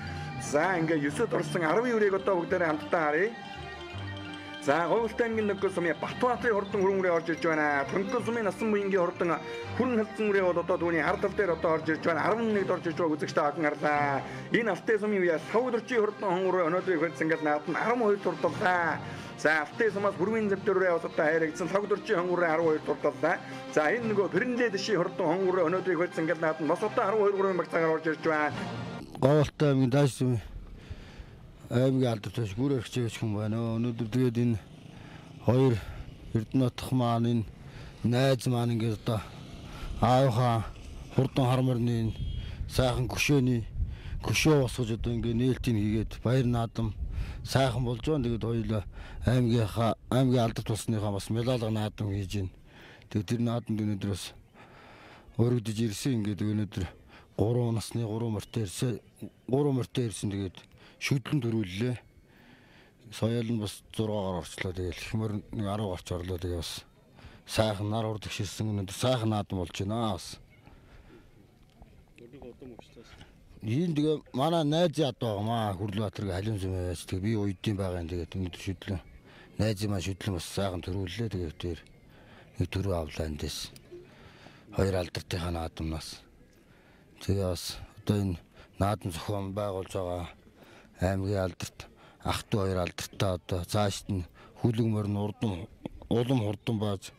За ингээ 9-д орсон 10 үрээг одоо бүгдээрээ хамтдаа харъя. За Говьолтой аймгийн Дөнгөс сумын Батбаатарын хурдан хүрэн үрээ орж ирж байна. Дөнгөс сумын Насан буянгийн хурдан хүрэн халдсан үрээ бол одоо түүний хар тал дээр одоо орж ирж байна. 11-д орж ирж байгаа үзэгчтэй хаан гарлаа. Энэ Алтай сумын үе савдөрчийн хурдан хон үрээ өнөөдрийг хөлсөн гэж наадам 12 турдаллаа. За Алтай сумаас бүрмийн зэв дээр бас одоо хайрагдсан савдөрчийн хон үрээ 12 турдаллаа. За энэ нөгөө Пэрэндээ дэшийн хурдан хон үрээ өнөөдрийг хөлсөн гэж наадам бас одоо 12 баг цагаар орж ирж байна. Говьолтой аймгийн Дааш сумын аймгийн алдартай гүрээр хичээж хүн байна. Өнөөдөр тэгээд энэ хоёр Эрдэнэтх маань энэ найз маань ингээд одоо аавынхаа хурдан хармарны сайхан хөшөө босгож одоо ингээд нээлтийг хийгээд баяр наадам сайхан болж байна. Тэгээд хоёулаа аймгийн алдарт болсныхаа бас медалга наадам хийж байна. Тэгээд тэр наадамд өнөөдөр бас өргөдөж ирсэн. Ингээд өнөөдөр 3 насны 3 мөртөө ирсэн. Тэгээд шүтлэн төрүүллээ. Соёл нь бас 6-аар орчлоо. Тэгэл ихмэр 10 гарч орлоо. Тэгээ бас сайхан нар урд гişсэн өнөдөр сайхан наадам болж байна бас. Ийм тэгээ манай найз ядуу маа Хүрлбаатарыг халиун сүм байж тэгээ би уйдын байгаа юм. Тэгээд өнөдөр шүтлэн найз маа шүтлэн бас сайхан төрүүллээ. Тэгээ тэр нэг төрөө авлаа эндээс. Хоёр алдартынхаа наадамнаас. Тэгээ бас одоо энэ наадам зохион байгуулж байгаа аймгийн алдарт ах トゥ хоёр алдартай одоо цаашд нь хүлэг морин улам хурдан бааж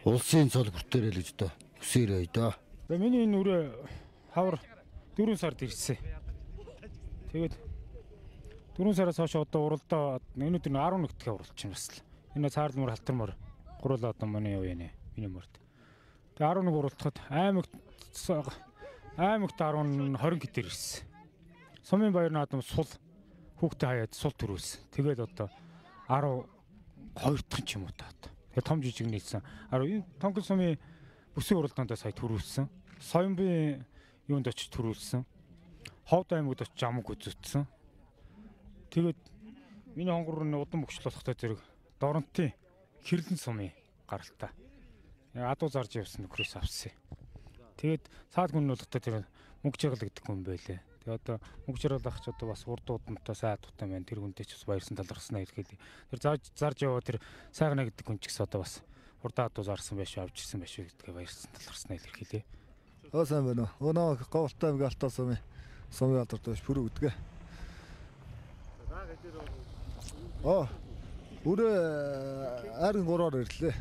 улсын цол хүртээрэй л гэж одоо хүсээрэй доо. За миний энэ үрээ хавар 4 сард ирсэн. Тэгээд 4 сараас хойш одоо уралдаа өнөөдөр 11 дахь уралч юм бас л. Энэ цаардмөр халтармөр гурвал одоо манай юу яа нэ миний мөрд. Тэгээд 11 уралдахад аймагт 10 20 км ирсэн. Сумын баяр наадам сул хүүхдээ хаяад сул төрүүлсэн. Тэгээд одоо 12 дахь ч юм уу таа. Тэгээд том жижиг нийцсэн. Тонгол сумын бүсийн уралдаанд сая төрүүлсэн. Соёмбын юунд очиж төрүүлсэн. Ховд аймагт очиж амг үзүүлсэн. Тэгээд миний хонгорны удам бөхчлөлөхтэй зэрэг Доронтын Хэрлэн сумын гаралтай. Адуу зарж явсан нөхрөөс авсан. Тэгээд цаад гүн нь бол одоо тэр мөнгө жаргал гэдэг хүн байлээ. Тэгээд одоо мөнгө жаргал ах ч одоо бас урд удамтай сайдтай байна. Тэр хүнтэй ч бас баярсан талархснаа хэлэхэд. Тэр зарж яваа тэр сайгна гэдэг хүн ч гэсэн одоо бас урдаа адуу зарсан байшгүй авч ирсэн байшгүй гэдгээ баярсан талархснаа хэлэхээ. Сайн байна уу? Өнөө Говьолтой аймгийн Алтай сумын алдартай биш пүр үдгээ. Үрээ арин 3-оор ирлээ.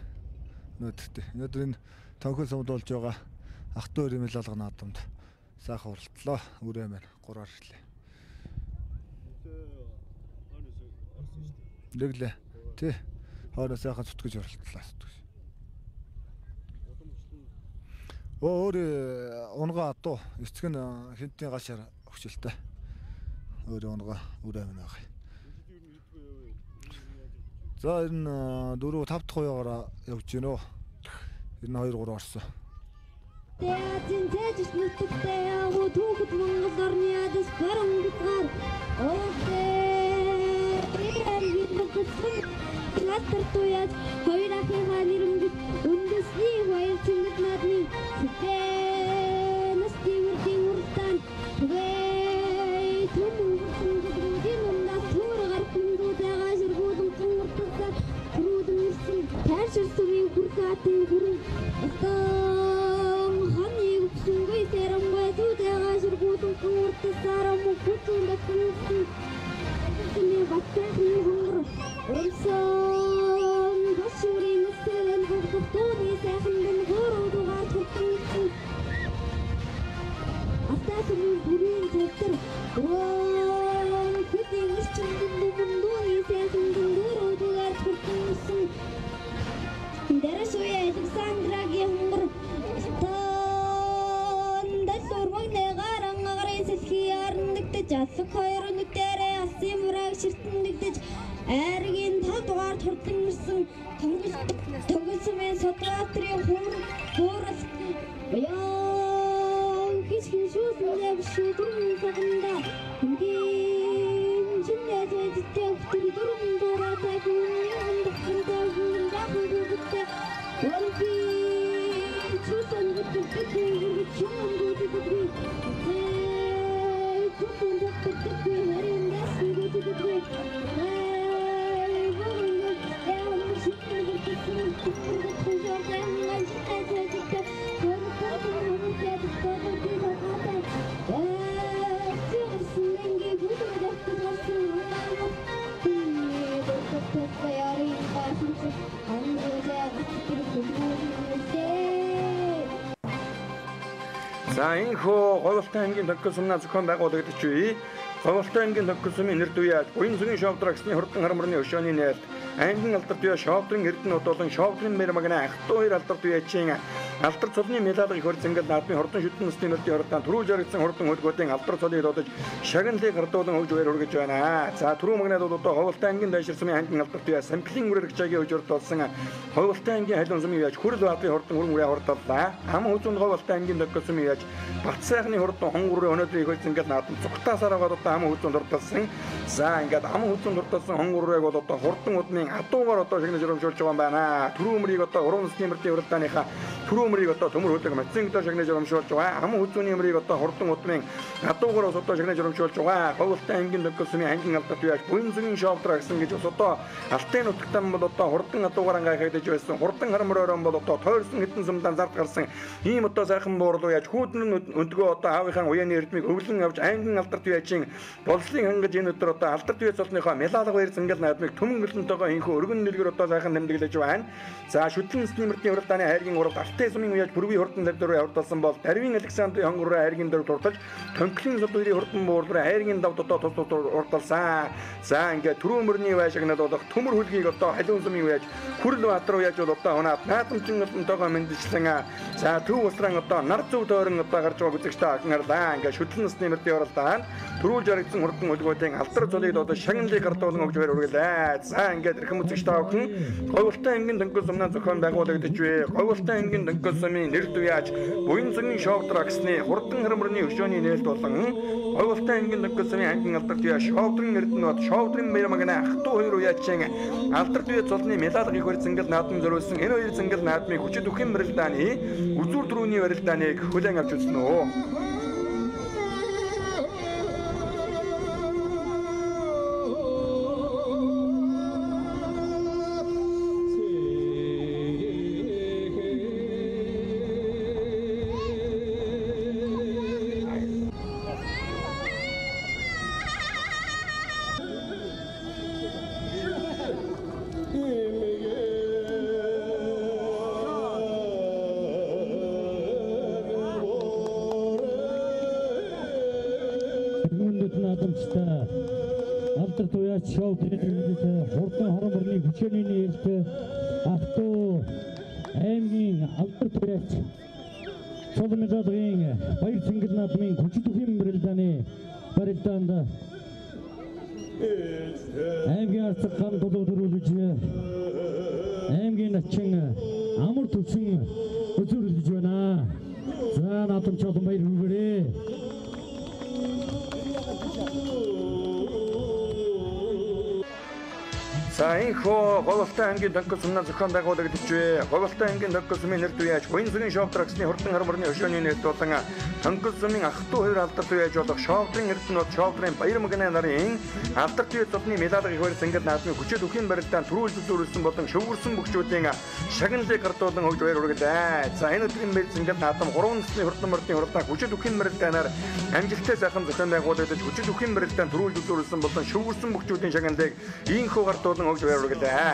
Өнөөдөр энэ Тонхол сумд болж байгаа ах トゥ хоёрын медалга наадамд сайхан уралдлаа. Үрээ маань 3-аар ирлээ. Дэглээ. Тэ. Хоороо сайхан зүтгэж уралдлаа. Өөр унгаа адуу эцэг нь хинтийн гашаар өгчлөлтэй. Өөр унгаа үрээ маань байгаа. За энэ 4-5 дахь хуйгаараа явж гинөө. Энэ 2-3 орсон. Тэатин тэжс нүттэй явуу түүхэд Монгол орны ядас барамгар оохтэй ирэлгэн Ластар туяд хоёр ахын нэрмэд үндэсний баяр цэнгэл наадны сэтгэнэс дивэрдийн уртан тэгээ түмүрдийн өмнөс түргэр хүндүүдээ ширгүүлэн гуртаа түрүүдэн ирсэн тайшир сүрийн хүрхатын хүрэн ханыг сүнгүй тэрамгүй зүудээ ширгүүлэн гуртаа сарам хүчүндэ күнсэн Ini baca hingga urusan basurin selen buku di sehun dan guru doa tertentu. After semingguin terter, wah kita iscendung bundui sehun dan guru doa tertentu. Dari soya itu sandra gihur, dan sorwang negarang ngarai sekiar nikte jasuk khair nikte Симраг ширтэнэгдэж айргийн 5 дугаар турдан ирсэн Төгөлсмэн Содбаатарын хуурал яа гэж шүүснээ бишүүдэн сагнда ингийн чинээ зэдтэй өтөр дөрвөн дураатай хүн хандхандаа хүн дахуудтай 원기 추선 그때 추운 곳이 추운 곳이 За энэ хөө Говьолтой аймгийн төгсгөл сумнаа зохион байгуулагдаж буй Говьолтой аймгийн төгсгөл сумын нэр төвяад буян зүгийн шовдрагсны хурдан харморны өшөөний нээлт аймгийн алдар төвөө шовдрын эрдэнэ удуулан шовдрын мэр магна ахтуу хоёр алдар төвөөчийн алдар цолны медалыг хөр зингэл наадмын хурдан шүтэн насны нөлтийн хурдан түрүү жаргсан хурдан хөлгүүдийн алдар цолыг дуудаж шагналыг гардуулан өгж байр хүргэж байна. За түрүү магнад бол одоо Говьолтой аймгийн дайшир сумын аймгийн алдар төвөө самплын үрэрэгчаагийн өжөрт болсон Говьолтой аймгийн халуун сумын яаж хүрэл баатны хурдан хүрэн үрээ хурдаллаа. Ам хүзүүн Говьолтой аймгийн төгсгөл сумын яаж Бат сайхны хурдан хонгорын өнөөдрийг хөлж ингээд наадам цугтаасаар байгаа одоо ам хүзүүн дурдсан. За ингээд ам хүзүүн дурдсан хонгорыг бол одоо хурдан удмын адуугаар одоо шигнэж урамшуулж байгаа юм байна. Түрүүмрийг одоо уран усны мөртийн уралдааныхаа түрүүмрийг одоо төмөр хөдлөг мацингээр шигнэж урамшуулж байгаа. Ам хүзүүний мөрийг одоо хурдан удмын адуугаар одоо шигнэж урамшуулж байгаа. Говьолтой аймгийн төгсгөл сумын аймгийн алдарт яаж буян зүгийн шовдраа гэсэн гэж бас одоо Алтай нутагтан бол одоо хурдан адуугаар ангахагдж байсан. Хурдан харамророн бол одоо тойрсон хэдэн сумдан зард гарсан. Ийм одоо сайхан буурлуу яаж хүүдэн өндгөө одоо аавынхаа уяаны эрдмийг өвлөн авч аймгийн алдарт яачийн болслыг хангаж энэ өдөр одоо алдарт үе цолныхоо мэлалга баяр зангал наадмыг төмөн гэлэнтэйгөө инхүү өргөн нэргэр одоо сайхан нэмдэглэж байна. За шүтлэн стимертийн уралдааны хайргийн уралд Алтай сумын уяаж бүрвийн хурдан дэвдэрээ хурдалсан бол Дарвин Александрын хонгороо хайргийн дэв туртаж Томклын сод хоёрын хурдан буурлуу хайргийн давд одоо тус урдалсан. За ингээд түрүүмөрний вайшагнад болох төмөр хөлгийг одоо халуун сумын уяаж хүрэл баатар уяаж бол одоо унаад наадамчин гэлэнтэйгөө мэндэлсэн. За төв усран одоо нар зөв тойрон одоо гарч байгаа үзэгчтэй агнарлаа. Ингээд шүтлэн стимертийн уралдаан түрүүл жаргсан хурдан хөлгүүдийн алдар цолыг одоо шагналыг гардуулан өгж байр үргэлээ. За ингээд эрхэм үзэгчтэй охин Говьолтой аймгийн төгсгөл сумнаа зохион байгуулагдаж буй Говьолтой аймгийн төгсгөл сумын нэр төвяаж буян зүгийн шовдрагсны хурдан харамрны өшөөний нээлт болон Говьолтой аймгийн төгсгөл сумын аймгийн алдар төвяа шовдрын эрдэнэт шовдрын мэр магна ахтуу хоёр уяачин алдар төвөө цолны медалыг хөр зингэл наадам зориулсан энэ хоёр зингэл наадмын хүчит үхэн барилдааны үзүүр түрүүний барилдааныг хүлээн авч үзсэн үү. Алдар туяач шовдрын хурдан харамрны хүчний нээлт ахтуу аймгийн алдар туяач цолын медалийн баяр цэнгэл наадмын хүчит үхэн барилдааны барилдаанд аймгийн арцаг хан дулуу төрүүлж аймгийн начин амар төвсөн үзүүлж байна. За наадам цолон баяр хүргээрээ. За энэ хөө Говьолтой аймгийн төгсгөл сумнаа зохион байгуулагдаж буй Говьолтой аймгийн төгсгөл сумын нэр төвяаж буян зүгийн шовдрагсны хурдан харамрны өшөөний нээлт болон төгсгөл сумын ахтуу хоёр алдар төвяаж болох шовдрын эрдэнэт шовдрын баяр магна нарын алдар төвөө цолны медалыг хөр зингэл наадмын хүчит үхэн барилдаан түрүүлж үзүүлсэн болон шөвгөрсөн бөхчүүдийн шагналыг гардуулан өгж байр үргэлээ. За энэ өдрийн мэр зингэл наадам 3 насны хурдан мөртийн уралдаан хүчит үхэн барилдаанаар амжилттай сайхан зохион байгуулагдаж хүчит үхэн барилдаан түрүүлж үзүүлсэн болон шөвгөрсөн бөхчүүдийн шагналыг инхүү гардуулан өгж байр үргэлээ.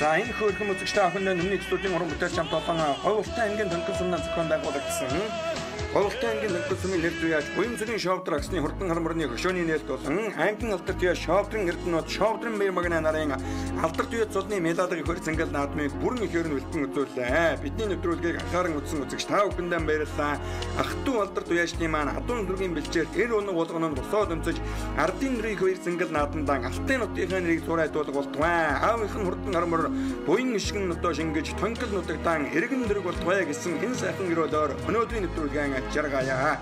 За энэ хөрхөн үзэгчтэй охин өмнөний студийн уран бүтээлч хамт олон Говьолтой аймгийн төгсгөл сумнаа зохион байгуулагдсан Говьолтой аймгийн төгсгөл сумын нэр төвяаж буян зүгийн шовдрагсны хурдан харамрны өшөөний нээлт болон аймгийн алдар төвөө шовдрын эрдэнэт шовдрын баяр магна нарын алдар төвөө цолны медалыг хөр зингэл наадмыг бүрэн ихээр нь үлдэн үзүүллээ. Бидний нэвтрүүлгийг анхааран үзсэн үзэгч та бүхэндээ баярлалаа. Ахтуу алдар төвяачны маань адуун зүргийн бэлчээр эр өнөг болгононд босоод өмсөж ардын нэрийг хоёр зингэл наадамдан Алтай нутгийн нэрийг зурайтуулга болтугай. Аавынхан хурдан харамр буян ишгэн нутоо шингэж тонкол нутагтан эргэн дэрэг болтугай гэсэн энэ сайхан өрөөлөөр өнөөдрийн нэвтрүүлгийг жаргая.